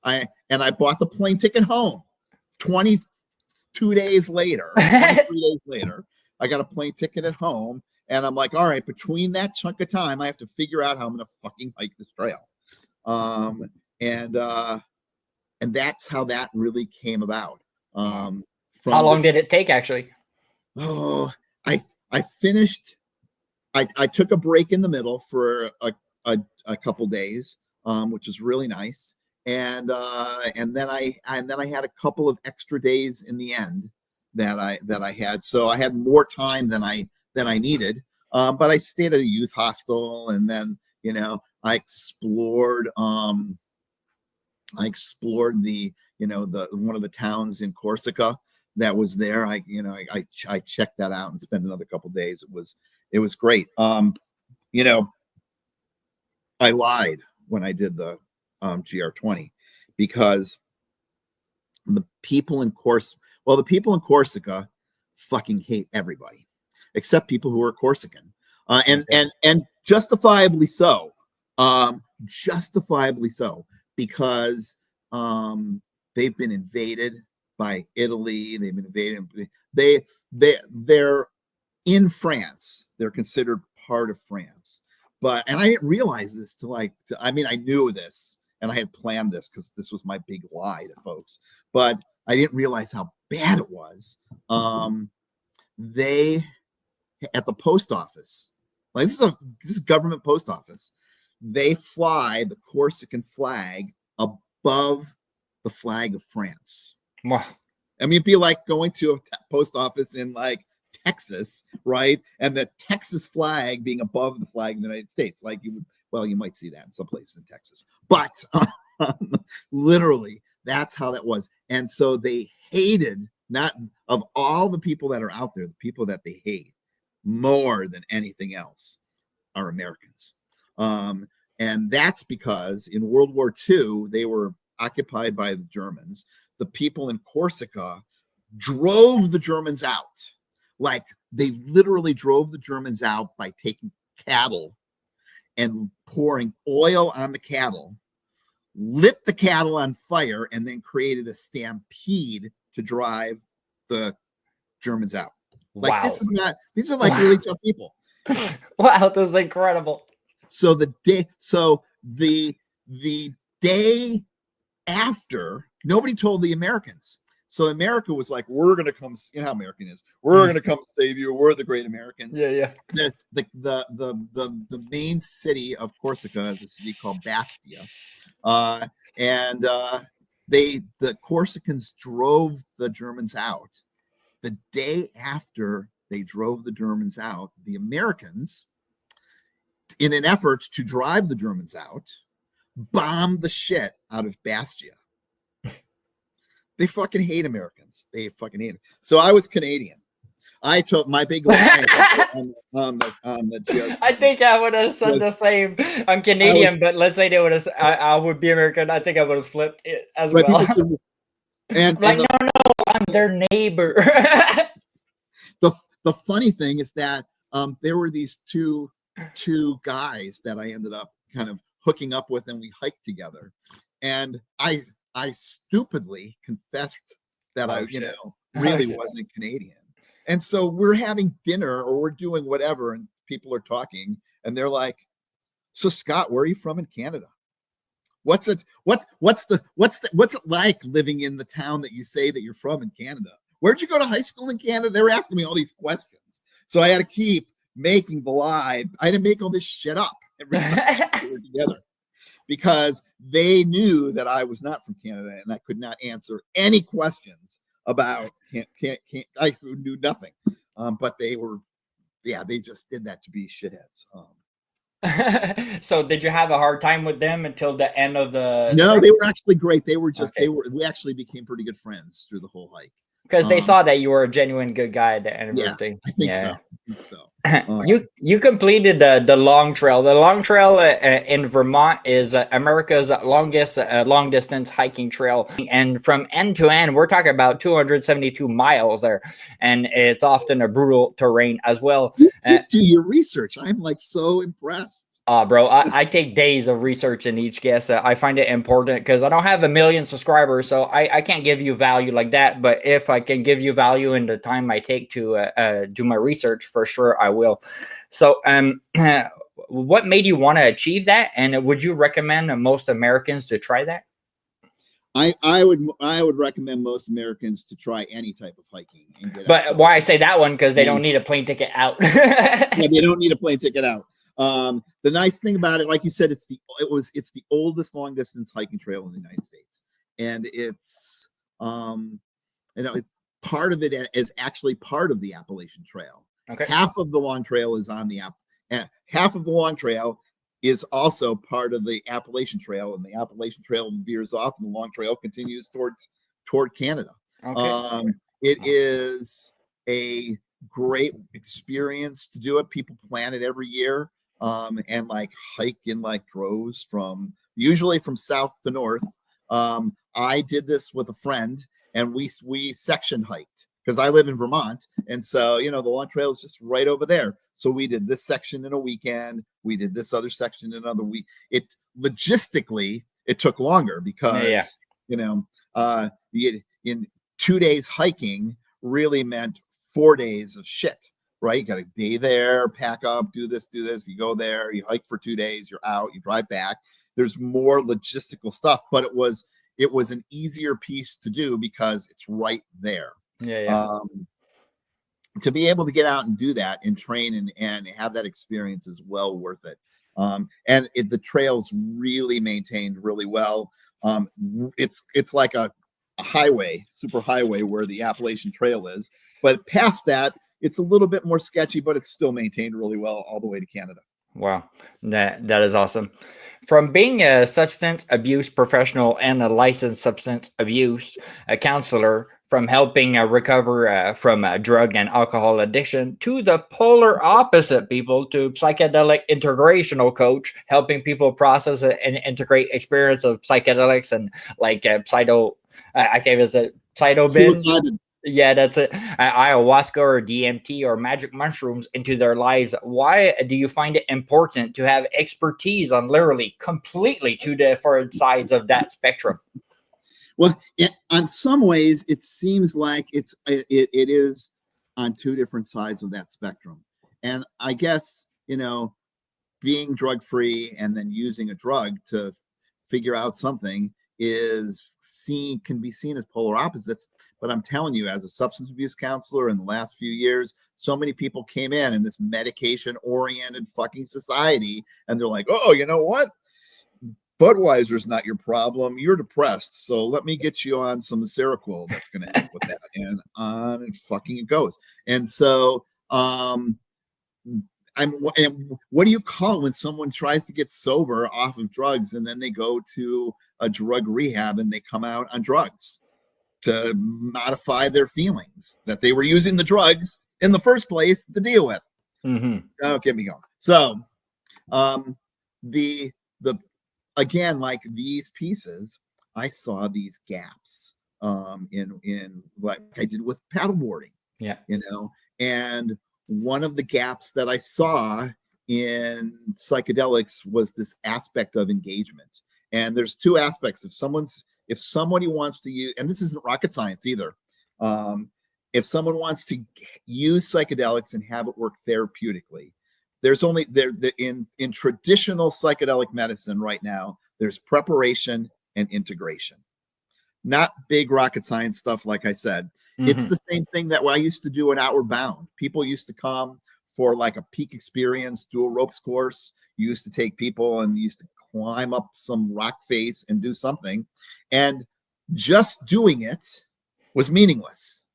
bought the plane ticket home. 22 days later, 23 days later, I got a plane ticket at home, and I'm like, all right, between that chunk of time, I have to figure out how I'm gonna fucking hike this trail. And that's how that really came about. How long did it take, actually? Oh, I finished. I took a break in the middle for a couple days, which was really nice. And then I had a couple of extra days in the end that I had. So I had more time than I needed. But I stayed at a youth hostel, and then I explored the one of the towns in Corsica that was there. I checked that out and spent another couple days. It was great. I lied when I did the GR20 because the people in Corsica fucking hate everybody except people who are Corsican, and justifiably so. Justifiably so, because they've been invaded by Italy. They've been invaded. They're in France. They're considered part of France. And I didn't realize this I knew this and I had planned this because this was my big lie to folks, but I didn't realize how bad it was. They, at the post office, like this is a government post office, they fly the Corsican flag above the flag of France. Wow. I mean, it'd be like going to a post office in like Texas, right? And the Texas flag being above the flag of the United States. Like you might see that in some places in Texas, but literally that's how that was. And so they hated, not of all the people that are out there, the people that they hate more than anything else are Americans. And that's because in World War II, they were occupied by the Germans. The people in Corsica drove the Germans out. Like they literally drove the Germans out by taking cattle and pouring oil on the cattle, lit the cattle on fire, and then created a stampede to drive the Germans out. Like wow. These are like really tough people. Wow, this is incredible. So the day after, nobody told the Americans. So America was like, we're going to come, how American is. We're going to come save you. We're the great Americans. Yeah. The main city of Corsica is a city called Bastia. And the Corsicans drove the Germans out. The day after they drove the Germans out, the Americans, in an effort to drive the Germans out, bombed the shit out of Bastia. They fucking hate Americans. They fucking hate them. So I was Canadian. I told my big lie on the I think I would have said the same. I'm Canadian, but let's say they would have. I would be American. I think I would have flipped it as well. I'm their neighbor. The funny thing is that there were these two guys that I ended up kind of hooking up with, and we hiked together. And I stupidly confessed that I really wasn't Canadian. And so we're having dinner or we're doing whatever, and people are talking, and they're like, "So Scott, where are you from in Canada? What's it like living in the town that you say that you're from in Canada? Where'd you go to high school in Canada?" They were asking me all these questions. So I had to keep making the lie. I had to make all this shit up every time we were together. because they knew that I was not from Canada and I could not answer any questions about can't I knew nothing. But they were, yeah, they just did that to be shitheads. So did you have a hard time with them until the end of the No, trip? they were actually great. They were just, Okay. we actually became pretty good friends through the whole hike. Because they saw that you were a genuine good guy at the end of Yeah, everything. I think so. I think so. You completed the long trail. The long trail in Vermont is America's longest long distance hiking trail, and from end to end, we're talking about 272 miles there, and it's often a brutal terrain as well. You did do your research. I'm like so impressed. Bro, I take days of research in each guest. I find it important because I don't have 1 million subscribers, so I can't give you value like that. But if I can give you value in the time I take to do my research, for sure I will. So, what made you want to achieve that? And would you recommend most Americans to try that? I would recommend most Americans to try any type of hiking. And get But out. why I say that one, because they don't need a plane ticket out. Yeah, they don't need a plane ticket out. The nice thing about it, like you said, it's the oldest long distance hiking trail in the United States, and it's it's part of it is actually part of the Appalachian Trail. Okay. Half of the long trail is on the half of the long trail is also part of the Appalachian Trail, and the Appalachian Trail veers off, and the long trail continues toward Canada. Okay. It is a great experience to do it. People plan it every year, and like hike in like droves usually from south to north. I did this with a friend, and we section hiked because I live in Vermont, and so the long trail is just right over there. So we did this section in a weekend. We did this other section in another week. It logistically it took longer because in 2 days hiking really meant 4 days of shit, right? You got a day there, pack up, do this. You go there, you hike for 2 days, you're out, you drive back. There's more logistical stuff, but it was an easier piece to do because it's right there. To be able to get out and do that and train and have that experience is well worth it. And the trail's really maintained really well. It's like a highway, super highway where the Appalachian Trail is, but past that, it's a little bit more sketchy, but it's still maintained really well all the way to Canada. Wow, that is awesome. From being a substance abuse professional and a licensed substance abuse counselor, from helping recover from drug and alcohol addiction, to the polar opposite, people, to psychedelic integrational coach, helping people process and integrate experience of psychedelics and like psilocybin. Psilocybin. Yeah, that's it. Ayahuasca or DMT or magic mushrooms into their lives. Why do you find it important to have expertise on literally completely two different sides of that spectrum? Well, on some ways, it seems like it is on two different sides of that spectrum. And I guess, being drug free and then using a drug to figure out something can be seen as polar opposites. But I'm telling you, as a substance abuse counselor in the last few years, so many people came in this medication oriented fucking society, and they're like, oh, you know what? Budweiser's not your problem. You're depressed. So let me get you on some Seroquel that's going to help with that. And on and fucking it goes. And so, and what do you call it when someone tries to get sober off of drugs and then they go to a drug rehab and they come out on drugs to modify their feelings that they were using the drugs in the first place to deal with? Don't get me going. So, again, like these pieces, I saw these gaps in like I did with paddleboarding. Yeah. And one of the gaps that I saw in psychedelics was this aspect of engagement. And there's two aspects. If somebody wants to use, and this isn't rocket science either, if someone wants to use psychedelics and have it work therapeutically, there's only in traditional psychedelic medicine right now, there's preparation and integration. Not big rocket science stuff, like I said. It's the same thing that I used to do in Outward Bound. People used to come for like a peak experience, do a ropes course. You used to take people and you used to climb up some rock face and do something. And just doing it was meaningless.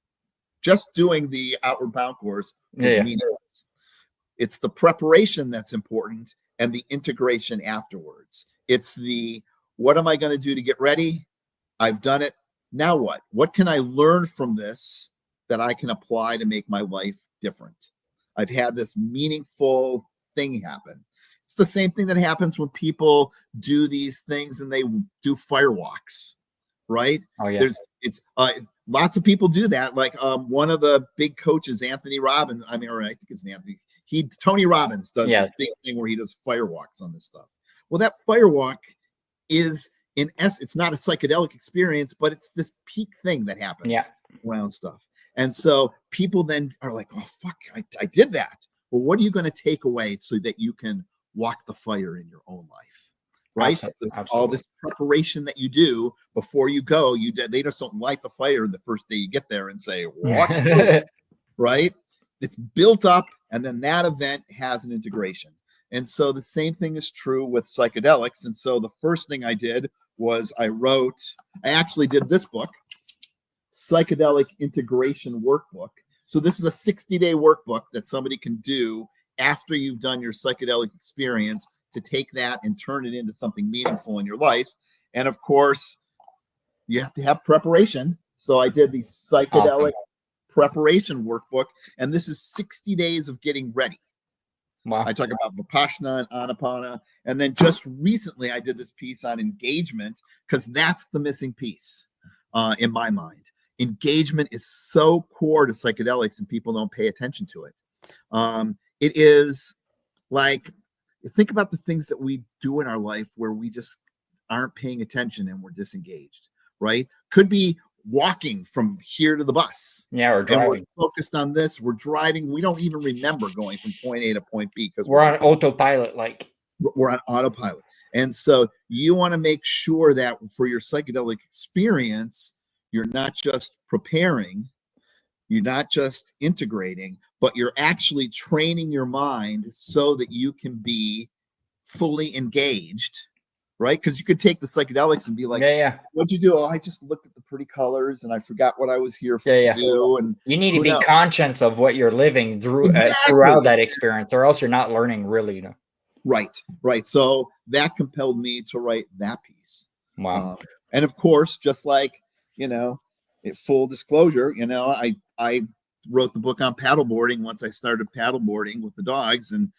Just doing the Outward Bound course was meaningless. It's the preparation that's important and the integration afterwards. It's the, what am I going to do to get ready? I've done it. Now what? What can I learn from this that I can apply to make my life different? I've had this meaningful thing happen. It's the same thing that happens when people do these things and they do firewalks, right? Oh yeah. Lots of people do that. Like one of the big coaches, Anthony Robbins, I think it's Anthony. Tony Robbins does this big thing where he does firewalks on this stuff. Well, that firewalk is in essence, it's not a psychedelic experience, but it's this peak thing that happens around stuff. And so people then are like, oh, fuck, I did that. Well, what are you going to take away so that you can walk the fire in your own life? Right? Absolutely. All this preparation that you do before you go, they just don't light the fire the first day you get there and say, walk right? It's built up, and then that event has an integration. And so the same thing is true with psychedelics. And so the first thing I did was I actually did this book, Psychedelic Integration Workbook. So this is a 60-day workbook that somebody can do after you've done your psychedelic experience to take that and turn it into something meaningful in your life. And of course, you have to have preparation. So I did the psychedelic preparation workbook, and this is 60 days of getting ready. Wow. I talk about Vipassana and Anapana. And then just recently I did this piece on engagement, because that's the missing piece in my mind. Engagement is so core to psychedelics and people don't pay attention to it. It is like, think about the things that we do in our life where we just aren't paying attention and we're disengaged, right? Could be walking from here to the bus. Yeah, or driving. We're focused on this. We're driving. We don't even remember going from point A to point B because we're on autopilot. We're on autopilot. And so you want to make sure that for your psychedelic experience, you're not just preparing, you're not just integrating, but you're actually training your mind so that you can be fully engaged, right? Because you could take the psychedelics and be like, what'd you do? Oh, I just looked at the pretty colors and I forgot what I was here for to do. And you need to be conscious of what you're living through throughout that experience, or else you're not learning really. Right. So that compelled me to write that piece. Wow. And of course, just like, full disclosure, I wrote the book on paddleboarding once I started paddleboarding with the dogs, and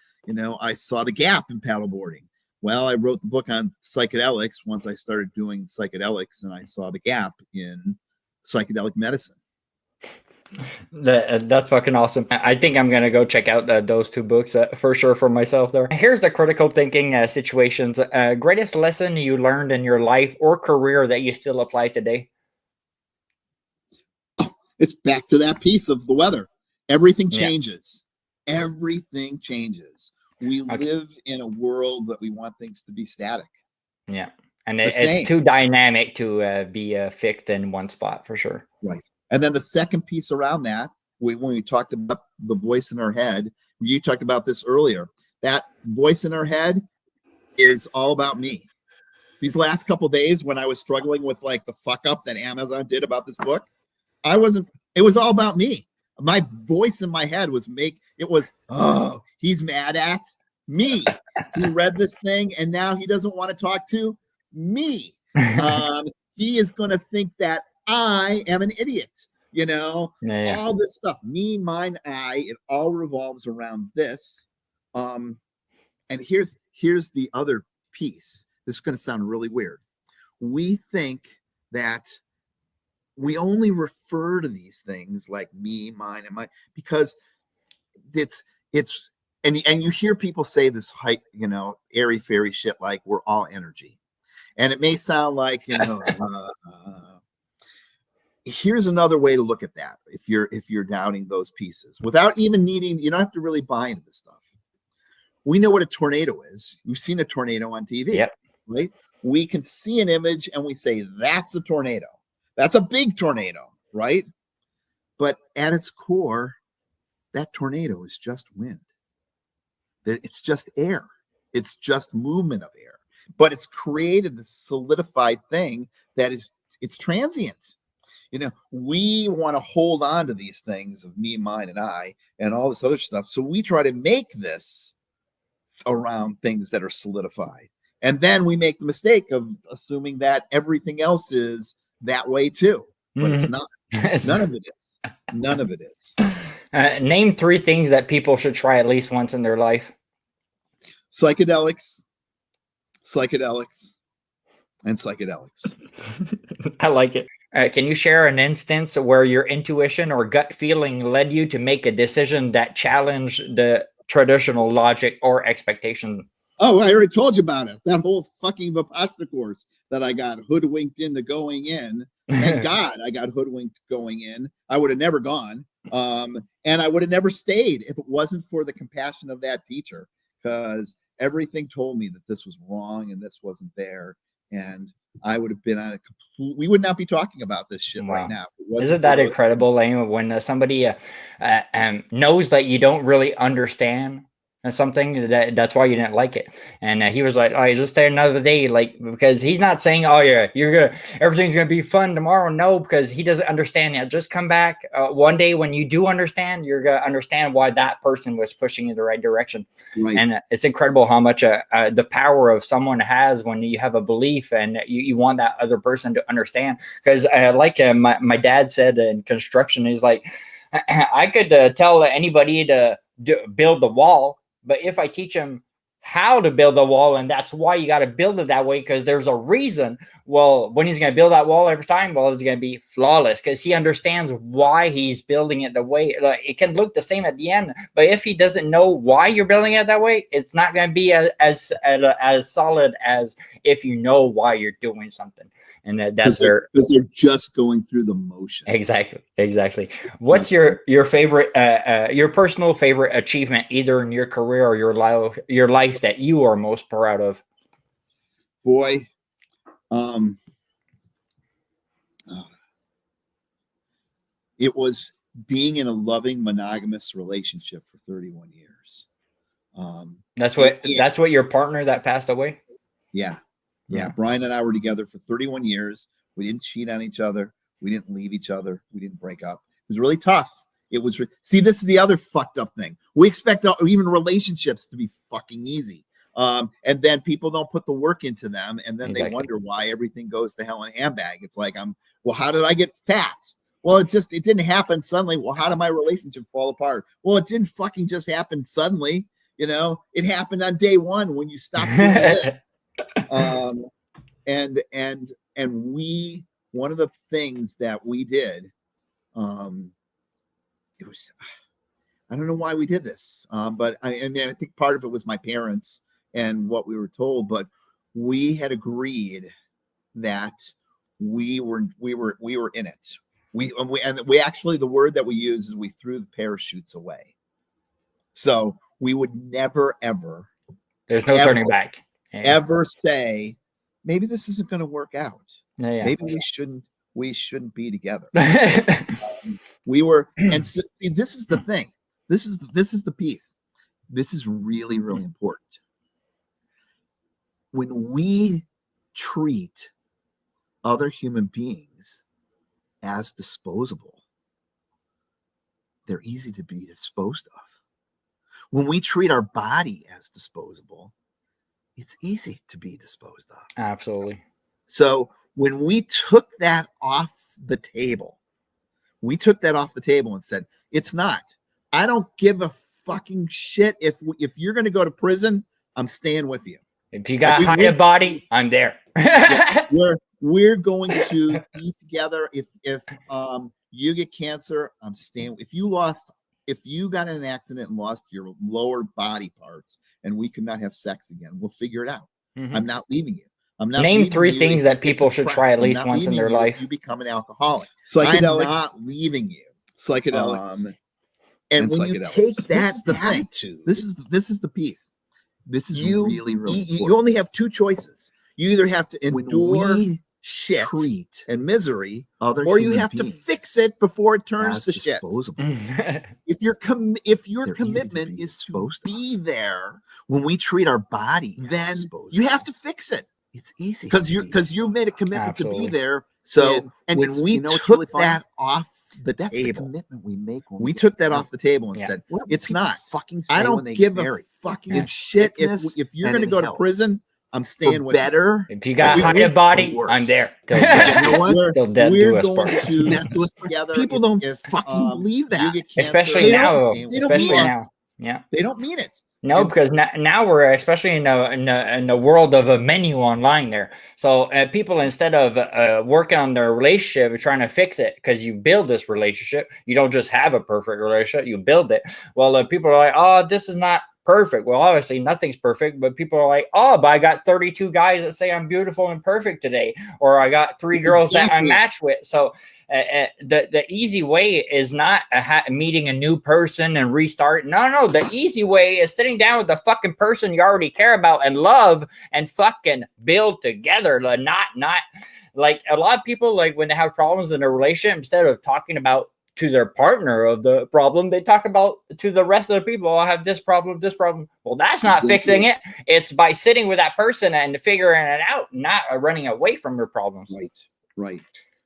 I saw the gap in paddleboarding. Well, I wrote the book on psychedelics once I started doing psychedelics, and I saw the gap in psychedelic medicine. That's fucking awesome. I think I'm gonna go check out those two books for sure for myself there. Here's the critical thinking situations. Greatest lesson you learned in your life or career that you still apply today? It's back to that piece of the weather. Everything changes. Everything changes. We live in a world that we want things to be static. Yeah. And it's too dynamic to be fixed in one spot for sure. Right. And then the second piece around that, when we talked about the voice in our head, you talked about this earlier, that voice in our head is all about me. These last couple of days when I was struggling with like the fuck up that Amazon did about this book, it was all about me. My voice in my head was oh, he's mad at me. He read this thing and now he doesn't want to talk to me. He is going to think that I am an idiot, all this stuff, me, mine, I, it all revolves around this. And here's the other piece. This is going to sound really weird. We think that we only refer to these things like me, mine, and mine because it's and you hear people say this airy fairy shit like we're all energy, and it may sound like here's another way to look at that. If you're doubting those pieces without even needing, you don't have to really buy into this stuff. We know what a tornado is. We've seen a tornado on TV, right? We can see an image and we say that's a tornado. That's a big tornado, right? But at its core, that tornado is just wind. It's just air. It's just movement of air. but it's created this solidified thing that it's transient. You know, we want to hold on to these things of me, mine, and I, and all this other stuff. So we try to make this around things that are solidified. And then we make the mistake of assuming that everything else is that way too. But it's not. None of it is. None of it is. Name 3 things that people should try at least once in their life. Psychedelics, and psychedelics. I like it. Can you share an instance where your intuition or gut feeling led you to make a decision that challenged the traditional logic or expectation? Oh, I already told you about it. That whole fucking Vipassana course that I got hoodwinked into going in. Thank God I got hoodwinked going in. I would have never gone. And I would have never stayed if it wasn't for the compassion of that teacher, because everything told me that this was wrong and this wasn't there. And I would have been on a complete, we would not be talking about this shit right now. Isn't that incredible, Lane, when somebody knows that you don't really understand something, that's why you didn't like it. And he was like, oh, just stay another day, like, because he's not saying, oh yeah, everything's gonna be fun tomorrow. No, because he doesn't understand yet. Just come back one day when you do understand. You're gonna understand why that person was pushing in the right direction. Right. And it's incredible how much the power of someone has when you have a belief and you want that other person to understand. Because like my dad said in construction, he's like, I could tell anybody to build the wall, but if I teach him how to build the wall, and that's why you got to build it that way, because there's a reason. Well, when he's going to build that wall every time, well, it's going to be flawless because he understands why he's building it the way. Like, it can look the same at the end, but if he doesn't know why you're building it that way, it's not going to be as solid as if you know why you're doing something. And that's because they're just going through the motions. Exactly. What's your favorite, your personal favorite achievement, either in your career or your life that you are most proud of? Boy, it was being in a loving monogamous relationship for 31 years. That's what your partner that passed away. Yeah, Brian and I were together for 31 years. We didn't cheat on each other. We didn't leave each other. We didn't break up. It was really tough. See, this is the other fucked up thing. We expect even relationships to be fucking easy. And then people don't put the work into them. And then they wonder why everything goes to hell in a handbag. It's like, well, how did I get fat? Well, it didn't happen suddenly. Well, how did my relationship fall apart? Well, it didn't fucking just happen suddenly. You know, it happened on day one when you stopped doing it. And one of the things that we did, it was, I don't know why we did this, but I think part of it was my parents and what we were told, but we had agreed that we were in it. We actually, the word that we use is we threw the parachutes away. So we would never, ever, there's no turning back. Ever say, maybe this isn't going to work out. Maybe we shouldn't be together. We were, and so, see, this is the thing. This is the piece. This is really, really important. When we treat other human beings as disposable, they're easy to be disposed of. When we treat our body as disposable, it's easy to be disposed of. Absolutely. So when we took that off the table, and said, it's not. I don't give a fucking shit if you're going to go to prison, I'm staying with you. If you got a body, I'm there. we're going to be together. If you get cancer, I'm staying. If you got in an accident and lost your lower body parts and we could not have sex again, we'll figure it out. Mm-hmm. I'm not leaving you. I'm not. Name 3 things that people should try at least once in their life. You become an alcoholic. Psychedelics. I'm not leaving you. Psychedelics. And when you take that attitude, this is the piece. This is really, really important. You only have 2 choices. You either have to endure shit treat and misery, other or you human have to beings fix it before it turns as to shit. disposable. If your They're easy to commitment be is to disposed of. be there, When we treat our body as then disposable, you have to fix it it's easy because to be you made a commitment to Absolutely. be there. So and when it's- we you know what's took really funny? that off the That's the table. commitment we make when We get took that married. off the table and Yeah. said, What do it's people not. fucking say I when don't they give get a married? fucking Yeah. shit Sickness if you're and going to in go to health. prison. I'm staying For with you. better, If you got We- a hide we- a body, or I'm there. worse. Till But death. you know what? Till death We're do us going part. to Death do us part. together. People don't if, fucking believe you that. get cancer, Especially they now. don't mean Especially it. now. Yeah. They don't mean it. No, And because now we're especially in the world of a menu online there. So people, instead of working on their relationship, trying to fix it, because you build this relationship, you don't just have a perfect relationship, you build it. Well, people are like, oh, this is not perfect. Well, obviously nothing's perfect, but people are like, oh, but I got 32 guys that say I'm beautiful and perfect today, or I got 3 girls that I match with. So the easy way is not meeting a new person and restart. No, the easy way is sitting down with the fucking person you already care about and love and fucking build together. Not like a lot of people, like when they have problems in a relationship, instead of talking about to their partner of the problem, they talk about to the rest of the people. Oh, I have this problem. Well, that's not fixing it. It's by sitting with that person and figuring it out, not running away from your problems. Right.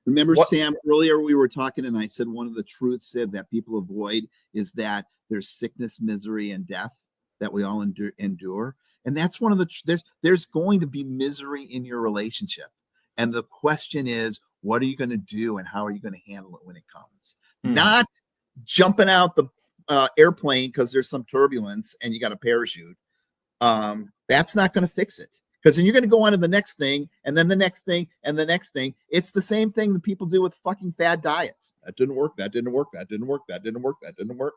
Remember, Sam, earlier we were talking and I said one of the truths that people avoid is that there's sickness, misery, and death that we all endure. And that's one of the, there's going to be misery in your relationship. And the question is, what are you going to do and how are you going to handle it when it comes? Not jumping out the airplane because there's some turbulence and you got a parachute. That's not going to fix it. Because then you're going to go on to the next thing, and then the next thing, and the next thing. It's the same thing that people do with fucking fad diets. That didn't work. That didn't work. That didn't work. That didn't work. That didn't work.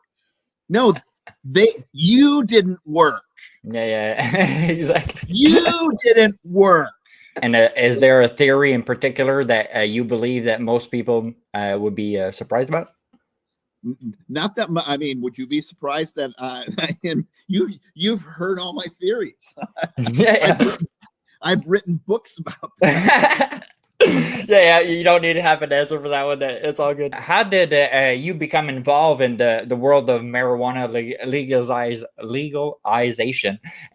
No, you didn't work. Yeah, exactly. You didn't work. And is there a theory in particular that you believe that most people would be surprised about? Not that much. I mean, would you be surprised that you've heard all my theories? I've written books about that. Yeah, you don't need to have an answer for that one. It's all good. How did you become involved in the world of marijuana legalization?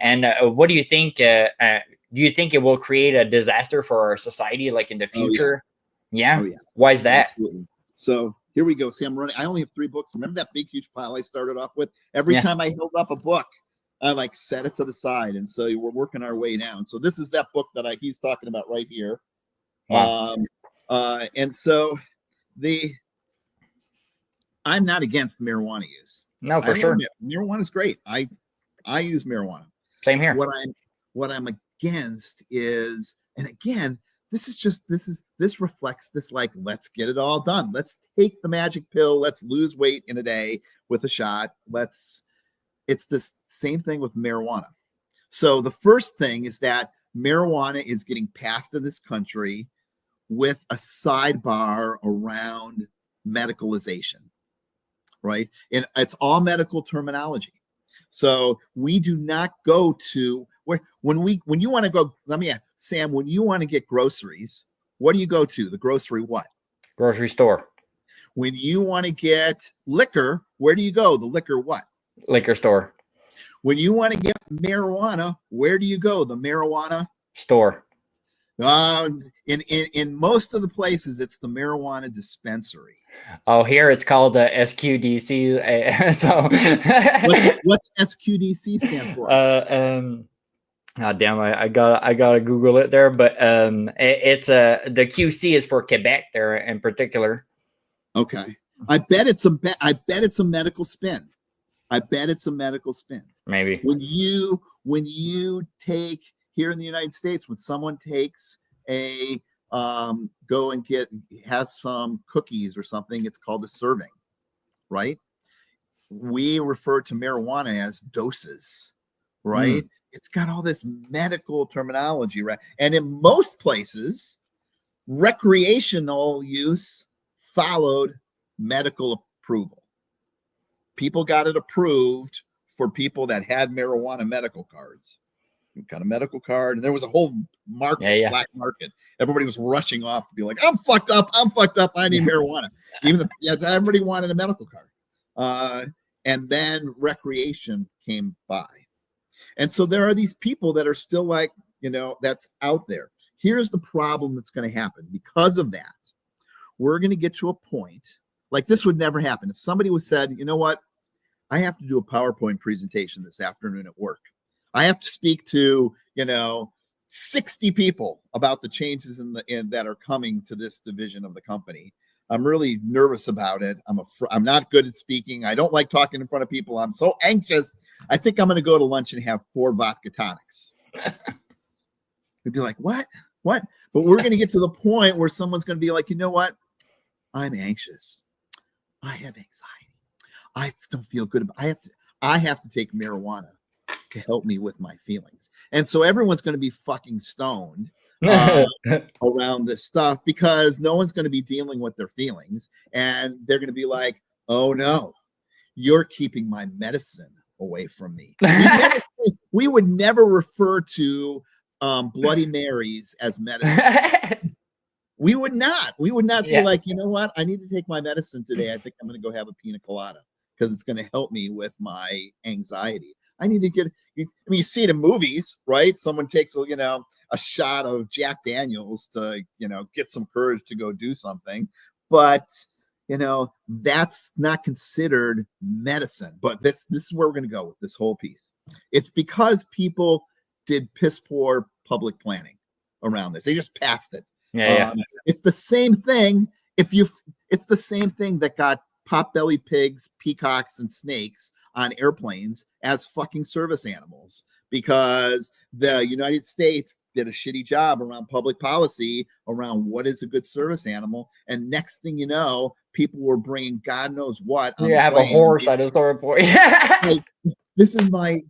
And what do you think? Do you think it will create a disaster for our society, like in the future? Yeah. Why is that? Absolutely. So here we go. See, I'm running. I only have 3 books. Remember that big, huge pile I started off with? Every time I held up a book, I like set it to the side. And so we're working our way down. So this is that book that he's talking about right here. Wow. And so I'm not against marijuana use. No, for sure. Marijuana is great. I use marijuana. Same here. What I'm against is, and again, this reflects this, like, let's get it all done. Let's take the magic pill. Let's lose weight in a day with a shot. It's this same thing with marijuana. So the first thing is that marijuana is getting passed in this country with a sidebar around medicalization, right? And it's all medical terminology. So we do not go to when you want to go, let me ask Sam, when you want to get groceries, what do you go to? The grocery what? Grocery store. When you want to get liquor, where do you go? The liquor what? Liquor store. When you want to get marijuana, where do you go? The marijuana store. In most of the places, it's the marijuana dispensary. Oh, here it's called the SQDC. So what's SQDC stand for? God damn, I gotta Google it there, but it's the QC is for Quebec there in particular. Okay, I bet it's a medical spin. Maybe when you take here in the United States, when someone takes a go and has some cookies or something, it's called a serving, right? We refer to marijuana as doses, right? It's got all this medical terminology, right? And in most places, recreational use followed medical approval. People got it approved for people that had marijuana medical cards. got a medical card, and there was a whole market, black market. Everybody was rushing off to be like, I'm fucked up, I need marijuana. Everybody wanted a medical card. And then recreation came by. And so there are these people that are still like, that's out there. Here's the problem that's going to happen. Because of that, we're going to get to a point, like this would never happen. If somebody was said, you know what, I have to do a PowerPoint presentation this afternoon at work. I have to speak to, 60 people about the changes that are coming to this division of the company. I'm really nervous about it. I'm not good at speaking. I don't like talking in front of people. I'm so anxious. I think I'm going to go to lunch and have 4 vodka tonics. We'd be like, what? But we're going to get to the point where someone's going to be like, you know what? I'm anxious. I have anxiety. I don't feel good. I have to take marijuana to help me with my feelings. And so everyone's going to be fucking stoned around this stuff because no one's going to be dealing with their feelings. And they're going to be like, oh no, you're keeping my medicine away from me. We would never refer to Bloody Marys as medicine. We would not be like, you know what? I need to take my medicine today. I think I'm going to go have a pina colada because it's going to help me with my anxiety. I need to you see it in movies, right? Someone takes, a shot of Jack Daniels to, get some courage to go do something. But, that's not considered medicine. But this is where we're going to go with this whole piece. It's because people did piss poor public planning around this. They just passed it. It's the same thing. It's the same thing that got potbelly pigs, peacocks, and snakes on airplanes as fucking service animals because the United States did a shitty job around public policy around what is a good service animal. And next thing you know, people were bringing God knows what. On have a horse. I just saw a report. Like, this is my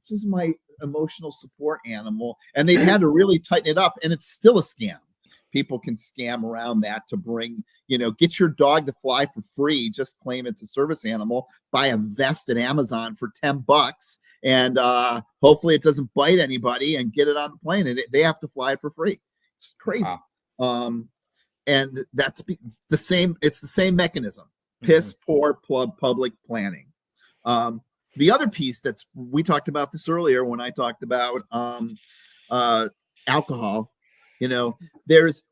emotional support animal. And they've had to really tighten it up. And it's still a scam. People can scam around that to bring, get your dog to fly for free. Just claim it's a service animal. Buy a vest at Amazon for $10, and hopefully it doesn't bite anybody. And get it on the plane, and they have to fly for free. It's crazy. Wow. And that's the same. It's the same mechanism. Piss poor public planning. The other piece we talked about this earlier when I talked about alcohol. There's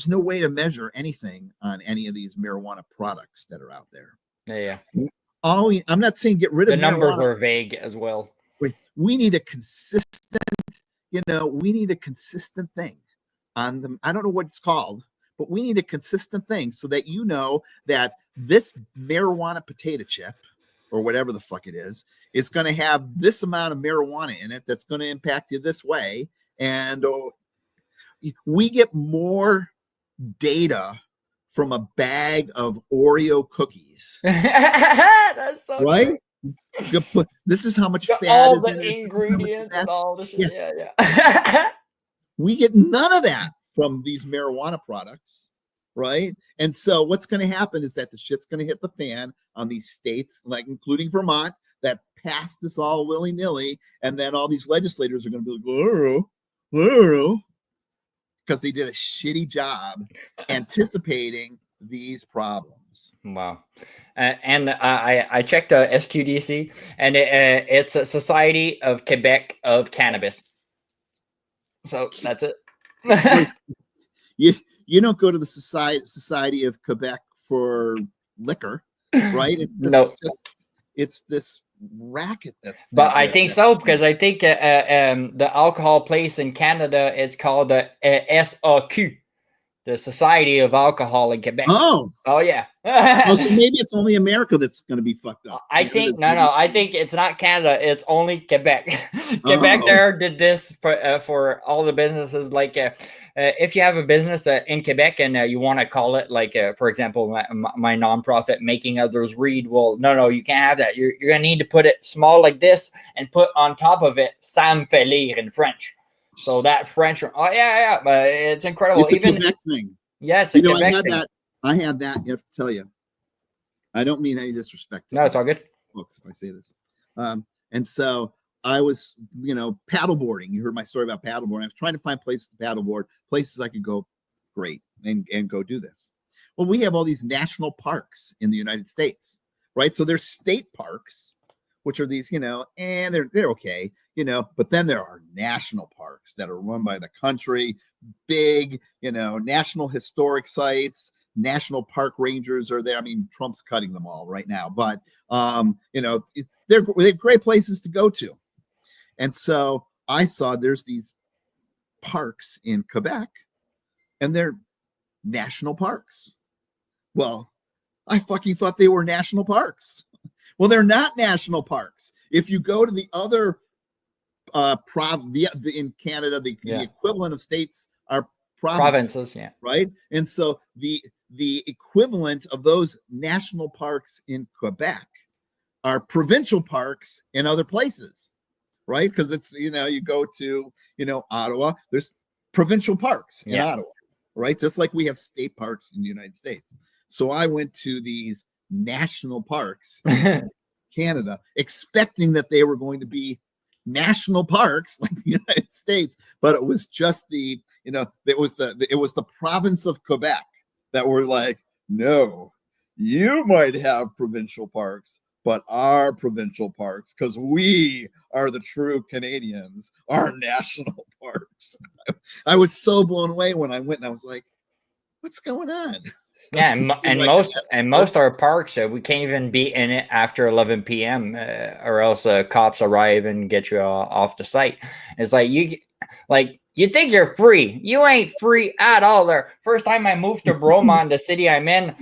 no way to measure anything on any of these marijuana products that are out there. I'm not saying get rid of the numbers marijuana. are vague as well. We need a consistent, thing on them. I don't know what it's called, but we need a consistent thing so that that this marijuana potato chip or whatever the fuck it is going to have this amount of marijuana in it that's going to impact you this way. And we get more data from a bag of Oreo cookies. That's so right. This is how much fat all is the in it. Ingredients and all the shit. We get none of that from these marijuana products, right? And so what's going to happen is that the shit's going to hit the fan on these states, like including Vermont, that passed this all willy-nilly, and then all these legislators are going to be like, because they did a shitty job anticipating these problems. Wow. And I checked the SQDC, and it's a Society of Quebec of Cannabis. So that's it. You don't go to the Society of Quebec for liquor, right? It's this racket but I think so, because I think the alcohol place in Canada, it's called the SAQ, the Society of Alcohol in Quebec. Oh yeah. So maybe it's only America that's going to be fucked up. I think I think it's not Canada, it's only Quebec. Quebec there did this for all the businesses. Like if you have a business in Quebec and you want to call it, like for example, my nonprofit, Making Others Read, well, no, you can't have that. You're gonna need to put it small like this and put on top of it "ça me fait lire" in French. So that French, but it's incredible. It's a Quebec thing. Yeah, it's a Quebec thing. I had that. You have to tell you. I don't mean any disrespect. No, it's all good, folks, if I say this. And so I was, paddleboarding. You heard my story about paddleboarding. I was trying to find places to paddleboard, places I could go, great, and go do this. Well, we have all these national parks in the United States, right? So there's state parks, which are these, and they're okay, but then there are national parks that are run by the country, big, national historic sites. National park rangers are there. I mean, Trump's cutting them all right now, but they're great places to go to. And so I saw there's these parks in Quebec, and they're national parks. Well, I fucking thought they were national parks. Well, they're not national parks. If you go to the other in Canada, the equivalent of states are provinces, right? And so the equivalent of those national parks in Quebec are provincial parks in other places, right? Because it's, you go to, Ottawa, there's provincial parks in Ottawa, right? Just like we have state parks in the United States. So I went to these national parks in Canada, expecting that they were going to be national parks like the United States, but it was just it was the province of Quebec that were like, no, you might have provincial parks, but our provincial parks, because we are the true Canadians, are national parks. I was so blown away when I went, and I was like, what's going on? Yeah, and most of our parks, we can't even be in it after 11 p.m. Or else cops arrive and get you off the site. It's like you think you're free. You ain't free at all there. First time I moved to Bromont, the city I'm in,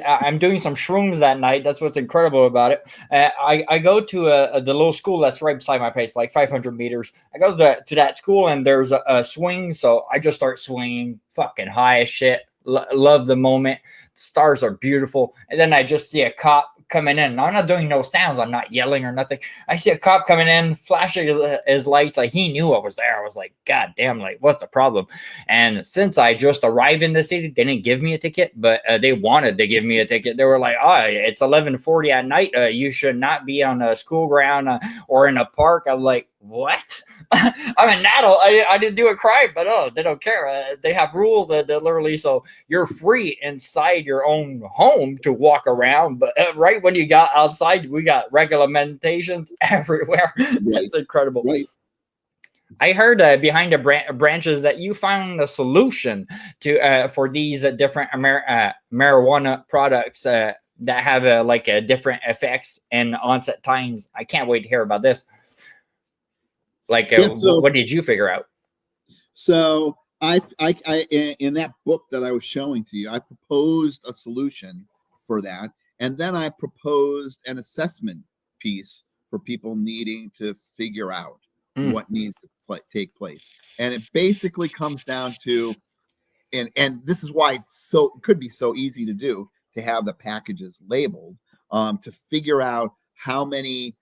I'm doing some shrooms that night. That's what's incredible about it. I go to the little school that's right beside my place, like 500 meters. I go to that school, and there's a swing, so I just start swinging, fucking high as shit. Love the moment. Stars are beautiful. And then I just see a cop coming in. I'm not doing no sounds. I'm not yelling or nothing. I see a cop coming in, flashing his lights. Like, he knew I was there. I was like, God damn, like, what's the problem? And since I just arrived in the city, they didn't give me a ticket, but they wanted to give me a ticket. They were like, oh, it's 11:40 at night. You should not be on a school ground or in a park. I'm like, what? I'm an adult. I didn't do a crime, but they don't care. They have rules that literally, so you're free inside your own home to walk around, but right when you got outside, we got regulations everywhere. Right. That's incredible. Right. I heard behind the branches that you found a solution to for these different marijuana products that have different effects and onset times. I can't wait to hear about this. What did you figure out? So I in that book that I was showing to you, I proposed a solution for that, and then I proposed an assessment piece for people needing to figure out what needs to take place. And it basically comes down to, and this is why it could be so easy to do, to have the packages labeled, to figure out how many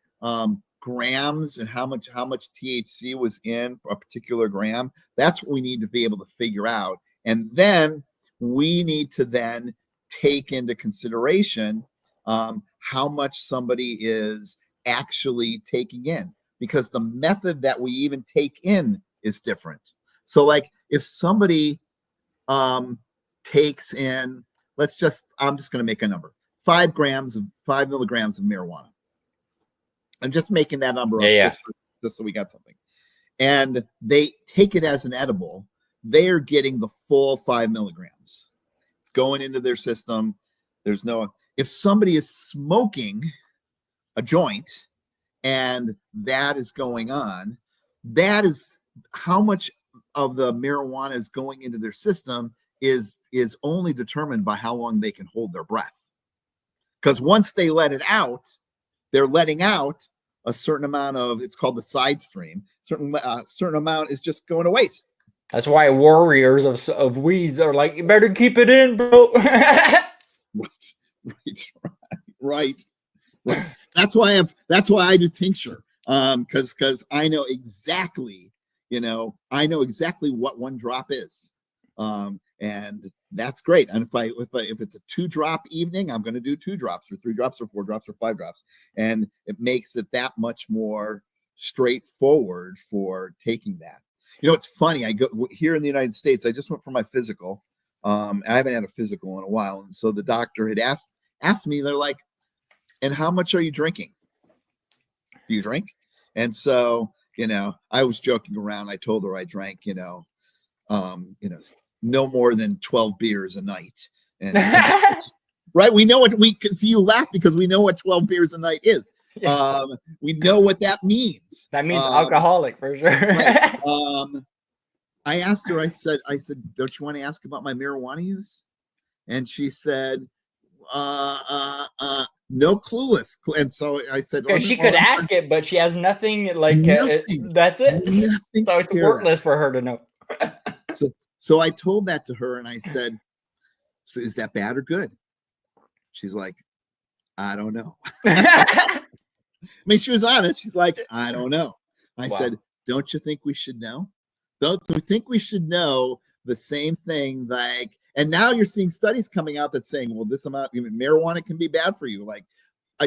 grams and how much THC was in a particular gram. That's what we need to be able to figure out. And then we need to then take into consideration how much somebody is actually taking in, because the method that we even take in is different. So like if somebody takes in, I'm just going to make a number, 5 milligrams of marijuana. I'm just making that number up just so we got something. And they take it as an edible. They are getting the full 5 milligrams. It's going into their system. If somebody is smoking a joint and that is going on, that is how much of the marijuana is going into their system is only determined by how long they can hold their breath. Because once they let it out, they're letting out a certain amount of, it's called the side stream. Certain amount is just going to waste. That's why warriors of weeds are like, you better keep it in, bro. Right. That's why I do tincture. Because I know exactly, what 1 drop is. And that's great. And if it's a 2-drop evening, I'm going to do 2 drops or 3 drops or 4 drops or 5 drops. And it makes it that much more straightforward for taking that. You know, it's funny. I go here in the United States. I just went for my physical. I haven't had a physical in a while, and so the doctor had asked me. They're like, "And how much are you drinking? Do you drink?" And so, you know, I was joking around. I told her I drank, no more than 12 beers a night. And right, we know what we can see. You laugh because we know what 12 beers a night is. Yeah. We know what that means. That means alcoholic for sure. Right. I asked her, I said, don't you want to ask about my marijuana use? And she said, no, clueless. And so I said, she could ask it, but she has nothing like nothing, that's it. nothing So it's worthless for her to know. So I told that to her and I said, so is that bad or good? She's like, I don't know. I mean, she was honest. She's like, I don't know. I said, don't you think we should know? Don't you think we should know the same thing? Like, and now you're seeing studies coming out that's saying, well, this amount, marijuana can be bad for you. Like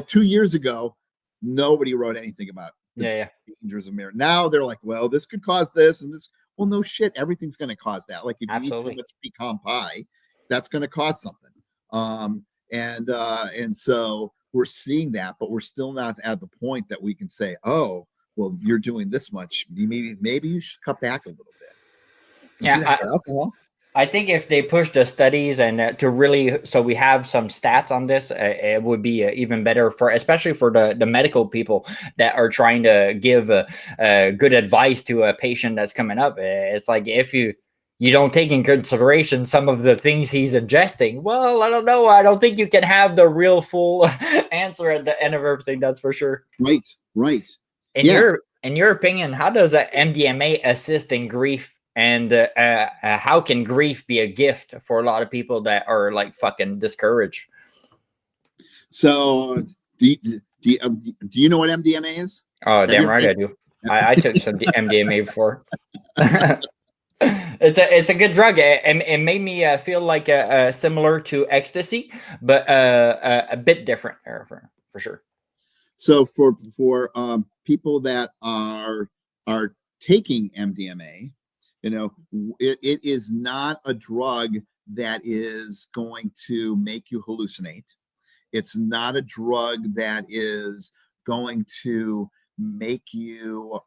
2 years ago, nobody wrote anything about the dangers of marijuana. Now they're like, well, this could cause this and this. Well, no shit, everything's going to cause that. Like if you eat too much pecan pie, that's going to cause something. And so we're seeing that, but we're still not at the point that we can say, oh, well, you're doing this much. Maybe you should cut back a little bit. Yeah, alcohol. I think if they push the studies and to really, so we have some stats on this, it would be even better for, especially for the medical people that are trying to give good advice to a patient that's coming up. It's like if you don't take in consideration some of the things he's suggesting, well, I don't know. I don't think you can have the real full answer at the end of everything. That's for sure. Right. In your opinion, how does MDMA assist in grief? And how can grief be a gift for a lot of people that are like fucking discouraged? So, do you know what MDMA is? Oh, damn right I do. I took some MDMA before. It's a good drug. It made me feel like similar to ecstasy, but a bit different for sure. So for people that are taking MDMA, it is not a drug that is going to make you hallucinate. It's not a drug that is going to make you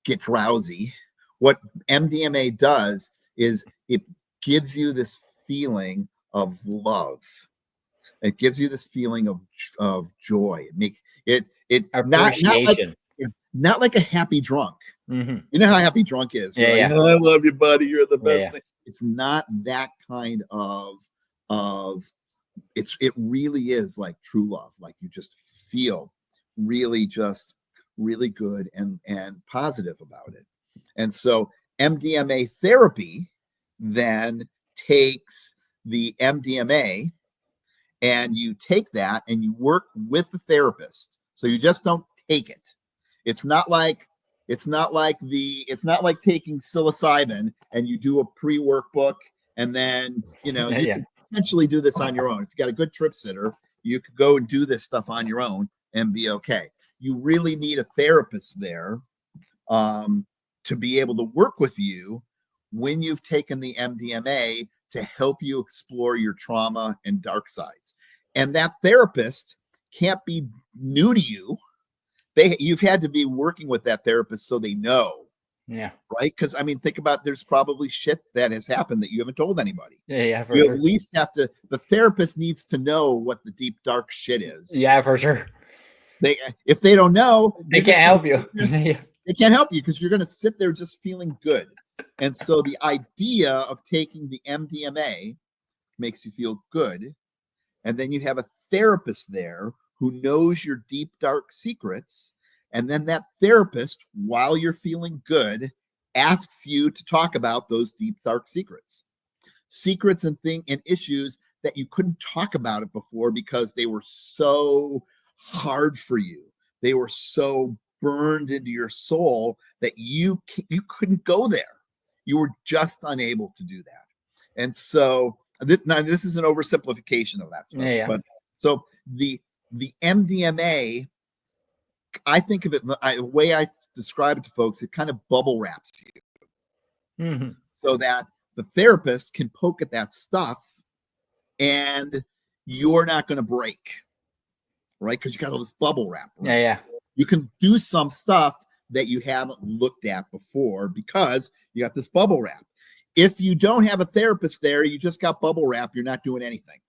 get drowsy. What MDMA does is it gives you this feeling of love. It gives you this feeling of joy. It appreciation. Not like a happy drunk. Mm-hmm. You know how happy drunk is. Yeah, yeah. I love you, buddy. You're the best thing. It's not that kind of it really is like true love. Like you just feel really good and positive about it. And so MDMA therapy then takes the MDMA and you take that and you work with the therapist. So you just don't take it. It's not like taking psilocybin and you do a pre-workbook and then you can potentially do this on your own. If you got a good trip sitter, you could go and do this stuff on your own and be okay. You really need a therapist there to be able to work with you when you've taken the MDMA to help you explore your trauma and dark sides. And that therapist can't be new to you. You've had to be working with that therapist so they know. Yeah. Right? Because I mean, think about there's probably shit that has happened that you haven't told anybody. Yeah. For you sure. At least have to, the therapist needs to know what the deep, dark shit is. Yeah, for sure. If they don't know, they can't help you. They can't help you because you're going to sit there just feeling good. And so the idea of taking the MDMA makes you feel good. And then you have a therapist there who knows your deep, dark secrets. And then that therapist, while you're feeling good, asks you to talk about those deep, dark secrets and issues that you couldn't talk about it before because they were so hard for you. They were so burned into your soul that you couldn't go there. You were just unable to do that. And so this is an oversimplification of that stuff. Yeah. But so the MDMA I think of it the way I describe it to folks, it kind of bubble wraps you so that the therapist can poke at that stuff and you're not going to break, right? Because you got all this bubble wrap. Right? Yeah. You can do some stuff that you haven't looked at before because you got this bubble wrap. If you don't have a therapist there, you just got bubble wrap, you're not doing anything.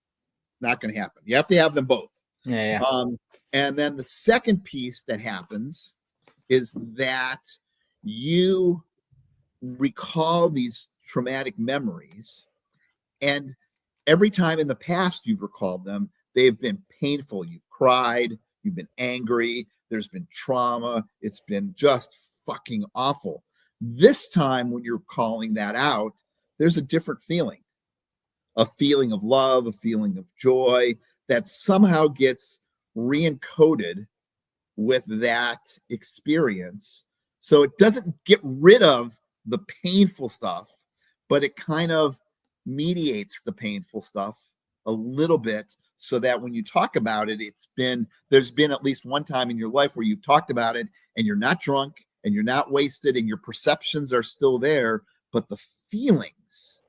Not going to happen. You have to have them both. Yeah. And then the second piece that happens is that you recall these traumatic memories, and every time in the past you've recalled them, they've been painful. You've cried, you've been angry, there's been trauma, it's been just fucking awful. This time when you're calling that out, there's a different feeling, a feeling of love, a feeling of joy that somehow gets re-encoded with that experience. So it doesn't get rid of the painful stuff, but it kind of mediates the painful stuff a little bit so that when you talk about it, there's been at least one time in your life where you've talked about it and you're not drunk and you're not wasted and your perceptions are still there, but the feelings,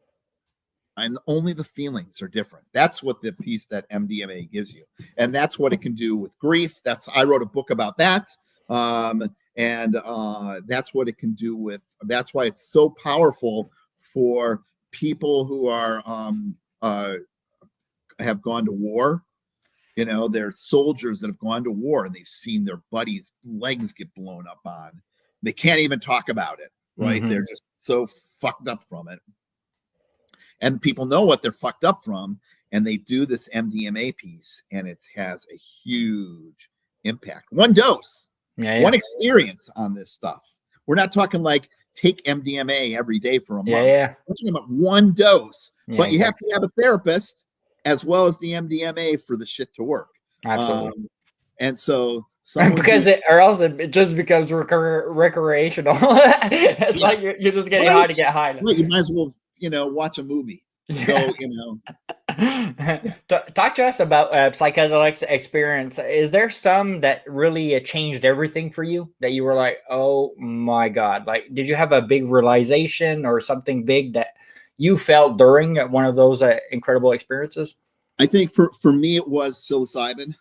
and only the feelings are different. That's what the piece that MDMA gives you. And that's what it can do with grief. I wrote a book about that. And that's what it can do with, that's why it's so powerful for people who are, have gone to war. You know, there's soldiers that have gone to war and they've seen their buddies' legs get blown up on. They can't even talk about it, right? They're just so fucked up from it. And people know what they're fucked up from, and they do this MDMA piece, and it has a huge impact. One dose, one experience on this stuff. We're not talking like take MDMA every day for a month. We're talking about one dose, but you have to have a therapist as well as the MDMA for the shit to work. Absolutely. And so or else it just becomes recreational. It's like you're just getting high to get high. Right, you might as well, watch a movie. Go, Talk to us about psychedelics experience. Is there some that really changed everything for you that you were like, oh my God, like, did you have a big realization or something big that you felt during one of those incredible experiences? I think for me, it was psilocybin,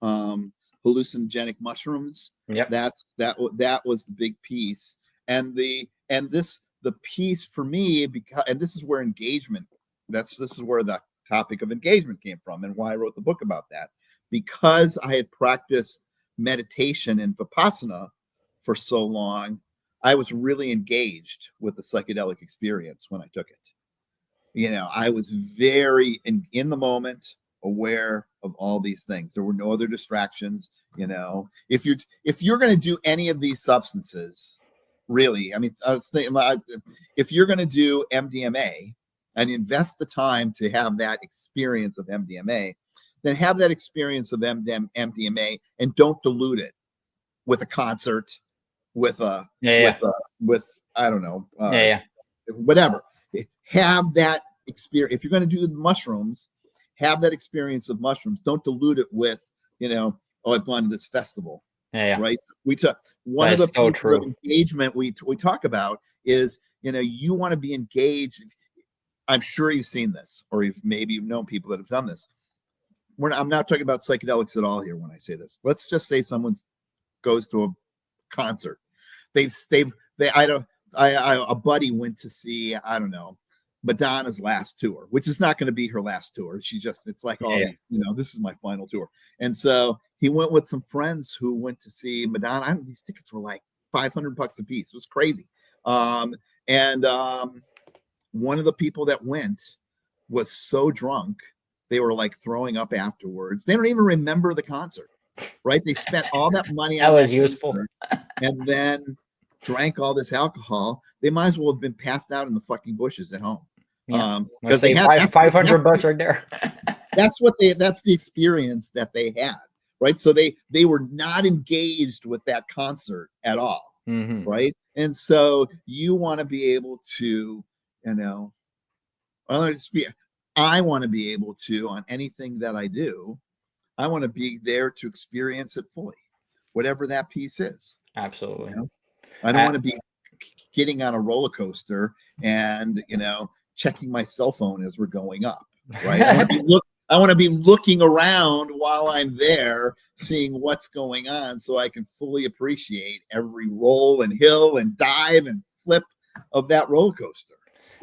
hallucinogenic mushrooms. Yep. That was the big piece. The piece for me, and this is where engagement, this is where the topic of engagement came from and why I wrote the book about that, because I had practiced meditation and Vipassana for so long, I was really engaged with the psychedelic experience when I took it. I was very in the moment, aware of all these things. There were no other distractions. If you're going to do any of these substances, really, I mean, if you're going to do MDMA and invest the time to have that experience of MDMA, then have that experience of MDMA and don't dilute it with a concert, with I don't know, whatever. Have that experience. If you're going to do mushrooms, have that experience of mushrooms. Don't dilute it with, I've gone to this festival. Right. We talk one of the pieces of engagement we talk about is, you want to be engaged. I'm sure you've seen this, or maybe you've known people that have done this. I'm not talking about psychedelics at all here when I say this. Let's just say someone goes to a concert. A buddy went to see, I don't know, Madonna's last tour, which is not going to be her last tour. It's like all these, this is my final tour. And so he went with some friends who went to see Madonna. These tickets were like $500 a piece. It was crazy. One of the people that went was so drunk, they were like throwing up afterwards. They don't even remember the concert, right? They spent all that money. That was useful. And then drank all this alcohol. They might as well have been passed out in the fucking bushes at home. Because they had $500 right there. That's the experience that they had, right? So they were not engaged with that concert at all, right? And so you want to be able to, I want to be able to, on anything that I do, I want to be there to experience it fully. whatever that piece is. Absolutely. You know? I don't want to be getting on a roller coaster and, you know, checking my cell phone as we're going up, right? I want to be looking around while I'm there, seeing what's going on so I can fully appreciate every roll and hill and dive and flip of that roller coaster.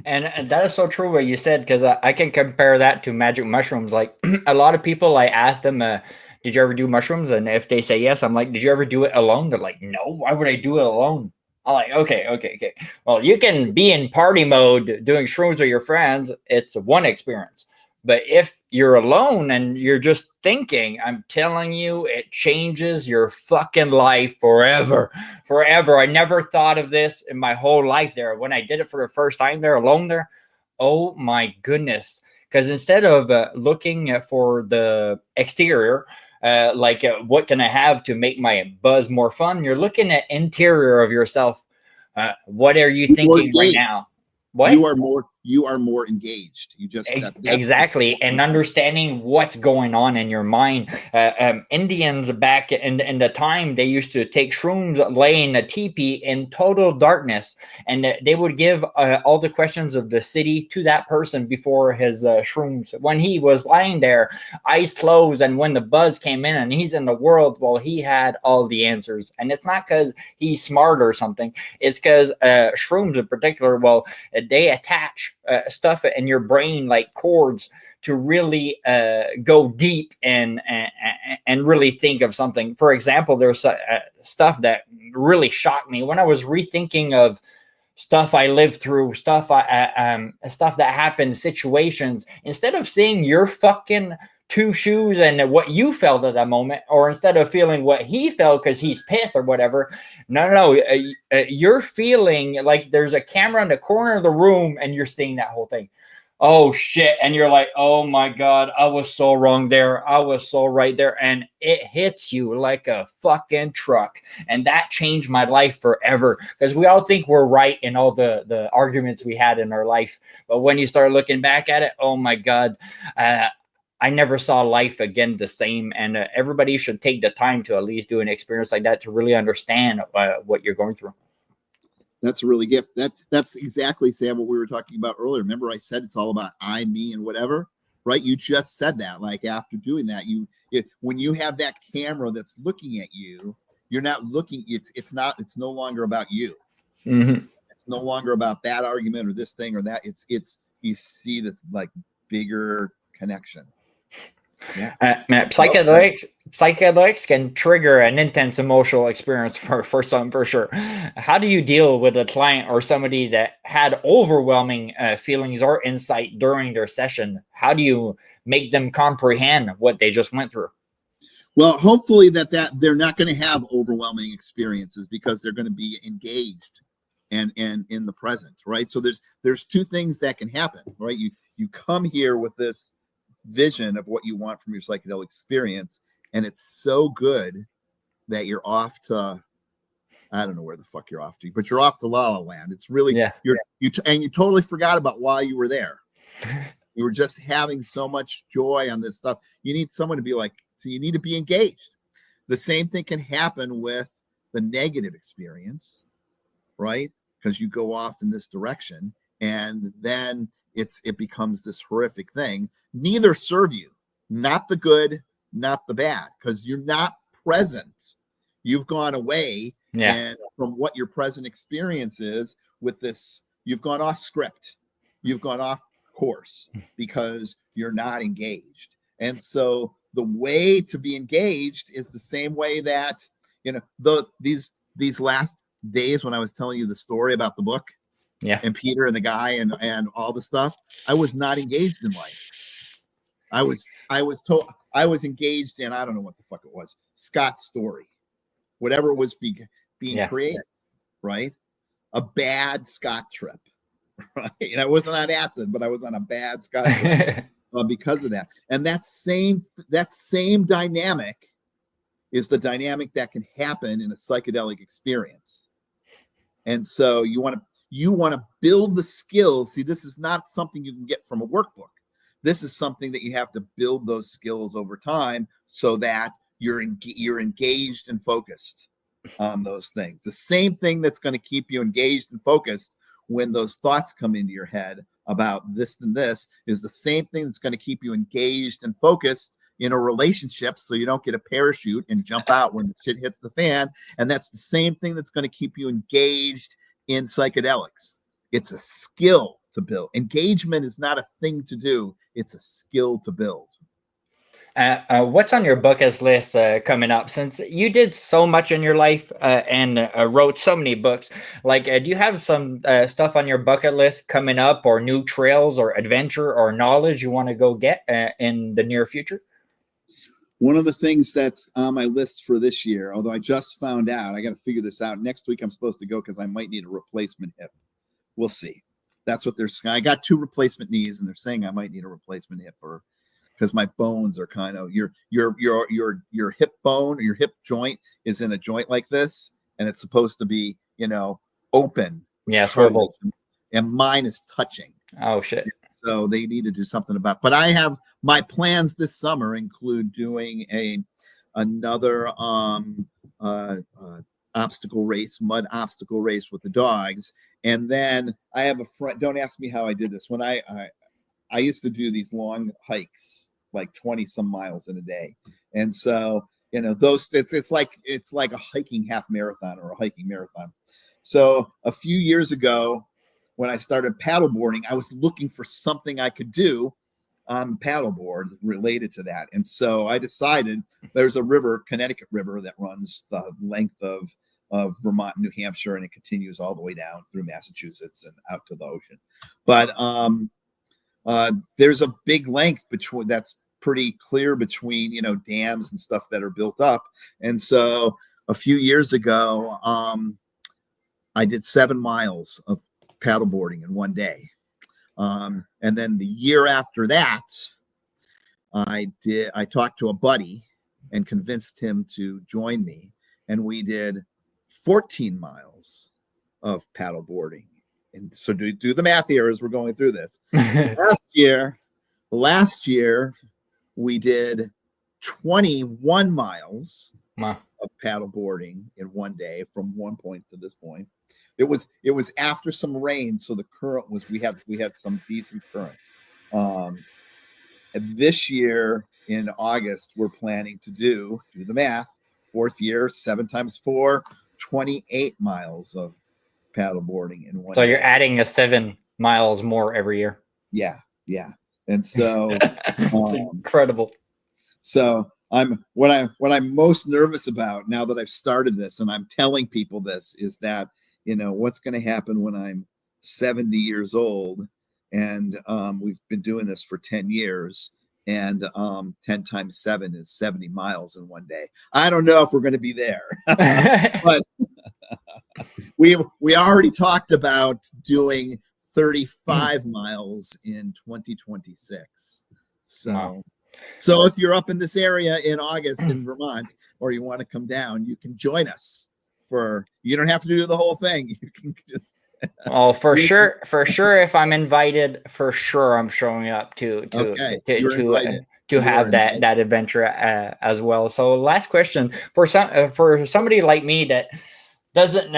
And that is so true what you said, because I can compare that to magic mushrooms. Like a lot of people, I ask them, did you ever do mushrooms? And if they say yes, I'm like, did you ever do it alone? They're like, no, why would I do it alone? I'm like, okay. Well, you can be in party mode doing shrooms with your friends. It's one experience. But if you're alone and you're just thinking, I'm telling you, it changes your fucking life forever. Forever. I never thought of this in my whole life there. When I did it for the first time there alone there, oh my goodness. Because instead of looking for the exterior, what can I have to make my buzz more fun? You're looking at interior of yourself. What are you thinking right now? What? You are more engaged. You just exactly, and understanding what's going on in your mind. Indians back in the time, they used to take shrooms, lay in a teepee in total darkness, and they would give all the questions of the city to that person before his shrooms. When he was lying there, eyes closed, and when the buzz came in and he's in the world, well, he had all the answers. And it's not because he's smart or something. It's because shrooms in particular, well, they attach stuff in your brain like cords to really go deep and really think of something. For example, there's stuff that really shocked me when I was rethinking of stuff I lived through, stuff that happened, situations. Instead of seeing your fucking two shoes and what you felt at that moment, or instead of feeling what he felt because he's pissed or whatever, no, you're feeling like there's a camera in the corner of the room and you're seeing that whole thing. Oh shit. And you're like, oh my God, I was so wrong there. I was so right there. And it hits you like a fucking truck. And that changed my life forever, because we all think we're right in all the arguments we had in our life. But when you start looking back at it, oh my God, I never saw life again the same. And everybody should take the time to at least do an experience like that to really understand what you're going through. That's a really gift. That's exactly, Sam, what we were talking about earlier. Remember I said it's all about I, me, and whatever, right? You just said that. Like after doing that, when you have that camera that's looking at you, you're not looking, it's no longer about you. Mm-hmm. It's no longer about that argument or this thing or that. It's you see this like bigger connection. Yeah. Psychedelics can trigger an intense emotional experience for some, for sure. How do you deal with a client or somebody that had overwhelming feelings or insight during their session? How do you make them comprehend what they just went through? Well, hopefully that they're not going to have overwhelming experiences, because they're going to be engaged and in the present, right? So there's two things that can happen, right? You come here with this vision of what you want from your psychedelic experience, and it's so good that you're off to, I don't know where the fuck you're off to, but you're off to La La Land. It's really, you totally forgot about why you were there. You were just having so much joy on this stuff. You need someone to be like, so you need to be engaged. The same thing can happen with the negative experience, right? Because you go off in this direction, and then it becomes this horrific thing. Neither serve you, not the good, not the bad, because you're not present. You've gone away, and from what your present experience is with this, you've gone off script, you've gone off course, because you're not engaged. And so the way to be engaged is the same way that, these last days when I was telling you the story about the book, and Peter and the guy and all the stuff, I was not engaged in life. I was engaged in, I don't know what the fuck it was, Scott's story, whatever was being created, right? A bad Scott trip, right? And I wasn't on acid, but I was on a bad Scott trip because of that. And that same dynamic is the dynamic that can happen in a psychedelic experience. And so you want to build the skills. See, this is not something you can get from a workbook. This is something that you have to build those skills over time, so that you're engaged and focused on those things. The same thing that's going to keep you engaged and focused when those thoughts come into your head about this and this is the same thing that's going to keep you engaged and focused in a relationship, so you don't get a parachute and jump out when the shit hits the fan. And that's the same thing that's going to keep you engaged in psychedelics. It's a skill to build. Engagement is not a thing to do, it's a skill to build. What's on your bucket list coming up? Since you did so much in your life and wrote so many books, like, do you have some stuff on your bucket list coming up, or new trails or adventure or knowledge you want to go get in the near future? One of the things that's on my list for this year, although I just found out, I got to figure this out. Next week I'm supposed to go because I might need a replacement hip. We'll see. That's what they're saying. I got 2 replacement knees, and they're saying I might need a replacement hip, or because my bones are kind of your hip bone or your hip joint is in a joint like this, and it's supposed to be, you know, open. Yeah, swivel. And mine is touching. Oh shit. So they need to do something about. But I have my plans this summer include doing another obstacle race, mud obstacle race with the dogs. And then I have a friend. Don't ask me how I did this. When I used to do these long hikes, like 20 some miles in a day. And so, you know, those it's like a hiking half marathon or a hiking marathon. So a few years ago, when I started paddleboarding, I was looking for something I could do on paddleboard related to that. And so I decided there's a river, Connecticut River, that runs the length of Vermont and New Hampshire, and it continues all the way down through Massachusetts and out to the ocean. But there's a big length between that's pretty clear between, you know, dams and stuff that are built up. And so a few years ago, I did 7 miles of paddleboarding in one day. And then the year after that, I talked to a buddy and convinced him to join me. And we did 14 miles of paddleboarding. And so do the math here as we're going through this. Last year, we did 21 miles of paddleboarding in one day from one point to this point. It was after some rain, so the current was we had some decent current. And this year in August, we're planning to do the math, 4th year, 7 times 4, 28 miles of paddleboarding in one. So day. you're adding 7 miles more every year. Yeah. And so incredible. So what I'm most nervous about now that I've started this, and I'm telling people this, is that, you know, what's going to happen when I'm 70 years old, and we've been doing this for 10 years, and 10 times 7 is 70 miles in one day. I don't know if we're going to be there, but we already talked about doing 35 miles in 2026. So. Wow. So if you're up in this area in August in Vermont, or you want to come down, you can join us. You don't have to do the whole thing. You can just. Oh, for sure. If I'm invited, for sure I'm showing up to have that adventure as well. So last question for somebody like me that doesn't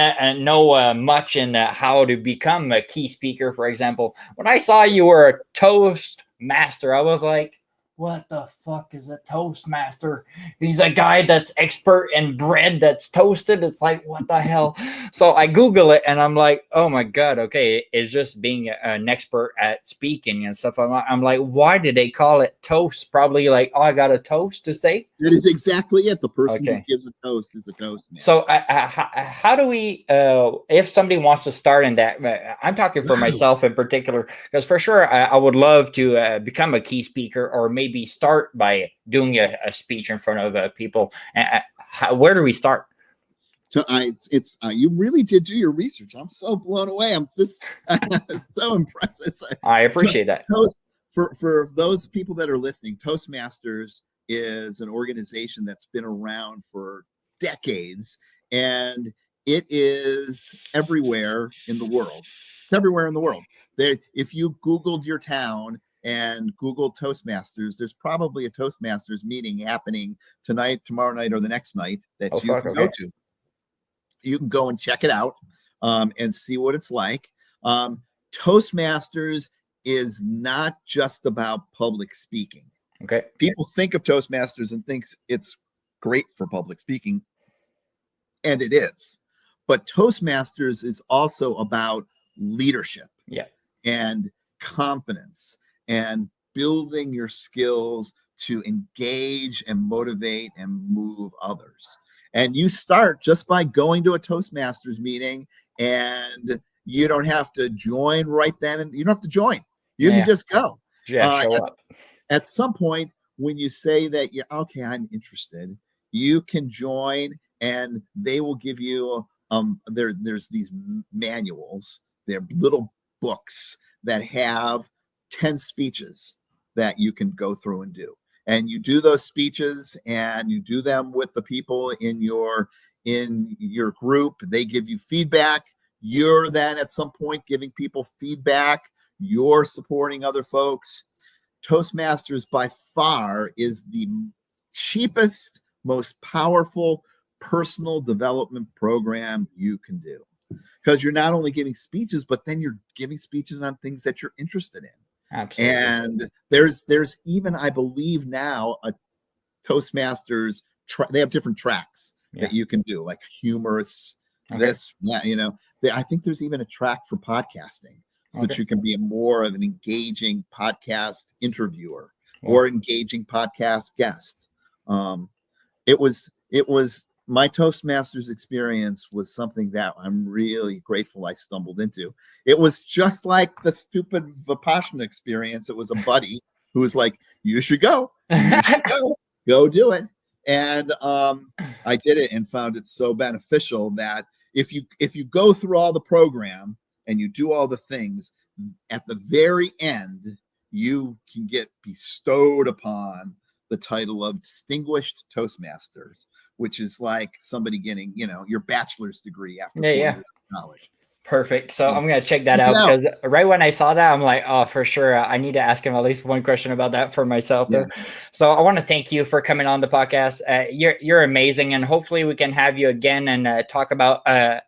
know much in how to become a key speaker. For example, when I saw you were a toast master, I was like, what the fuck is a Toastmaster? He's a guy that's expert in bread that's toasted. It's like, what the hell? So I Google it and I'm like, oh my God, okay, it's just being an expert at speaking and stuff. I'm like, why did they call it toast? Probably like, oh, I got a toast to say. That is exactly it. The person who gives a toast is a Toastmaster. So how do we, if somebody wants to start in that, I'm talking for myself in particular, because for sure I would love to become a key speaker, or maybe start by doing a speech in front of people. Where do we start? So you really did do your research. I'm so blown away. I'm just so impressed. I appreciate that. For those people that are listening, Toastmasters is an organization that's been around for decades, and it is everywhere in the world. It's everywhere in the world. If you Googled your town and Google Toastmasters. There's probably a Toastmasters meeting happening tonight, tomorrow night, or the next night that you can go to. You can go and check it out and see what it's like. Toastmasters is not just about public speaking. Okay. People think of Toastmasters and thinks it's great for public speaking, and it is. But Toastmasters is also about leadership, and confidence, and building your skills to engage and motivate and move others. And you start just by going to a Toastmasters meeting, and you don't have to join right then, and you don't have to join. You can just go. Show up. At some point, when you say that you're okay, I'm interested, you can join, and they will give you there's these manuals. They're little books that have 10 speeches that you can go through and do. And you do those speeches, and you do them with the people in your group. They give you feedback. You're then at some point giving people feedback. You're supporting other folks. Toastmasters by far is the cheapest, most powerful personal development program you can do, because you're not only giving speeches, but then you're giving speeches on things that you're interested in. Absolutely. And there's even, I believe now, a Toastmasters they have different tracks that you can do, like humorous, I think there's even a track for podcasting, so that you can be more of an engaging podcast interviewer or engaging podcast guest. It was my Toastmasters experience was something that I'm really grateful I stumbled into. It was just like the stupid Vipassana experience. It was a buddy who was like, you should go. You should go do it. And I did it and found it so beneficial that if you go through all the program and you do all the things, at the very end, you can get bestowed upon the title of Distinguished Toastmasters, which is like somebody getting, your bachelor's degree after 4 years of college. Perfect. So I'm going to check that out, because right when I saw that, I'm like, oh, for sure, I need to ask him at least one question about that for myself. Yeah. So I want to thank you for coming on the podcast. You're amazing. And hopefully we can have you again and talk about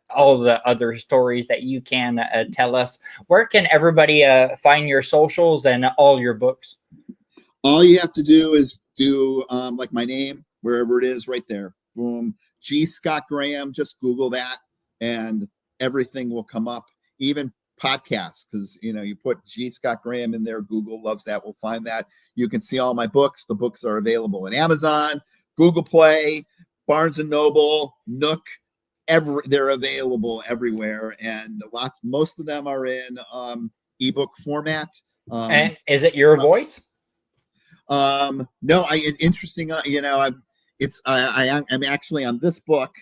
all the other stories that you can tell us. Where can everybody find your socials and all your books? All you have to do is do like my name, wherever it is, right there. Boom. G. Scott Graham. Just Google that, and everything will come up, even podcasts, because you put G. Scott Graham in there. Google loves that. We'll find that. You can see all my books. The books are available on Amazon, Google Play, Barnes and Noble, Nook. They're available everywhere, and most of them are in ebook format. And is it your voice? No, interesting. I'm actually on this book.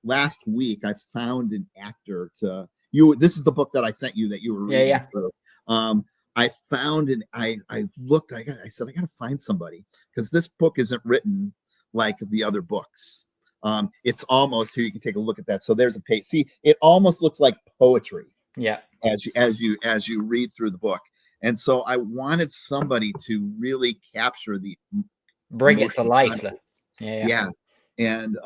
Last week, I found an actor to you. This is the book that I sent you that you were reading through. I found I looked. I said I got to find somebody, because this book isn't written like the other books. It's almost, here you can take a look at that. So there's a page. See, it almost looks like poetry. Yeah. As you read through the book, and so I wanted somebody to really capture bring it to life. Yeah. And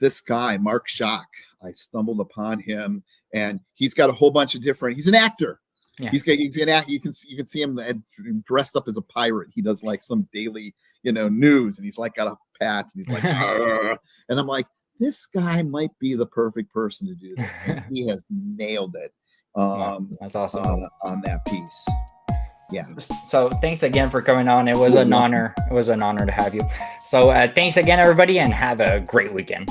this guy, Mark Schock, I stumbled upon him, and he's got a whole bunch of different. He's an actor. Yeah. He's an actor. You can see him dressed up as a pirate. He does like some daily, news, and he's like got a pat, and he's like, and I'm like, this guy might be the perfect person to do this. And he has nailed it. That's awesome on that piece. Yeah. So thanks again for coming on. It was an honor. It was an honor to have you. So thanks again, everybody, and have a great weekend.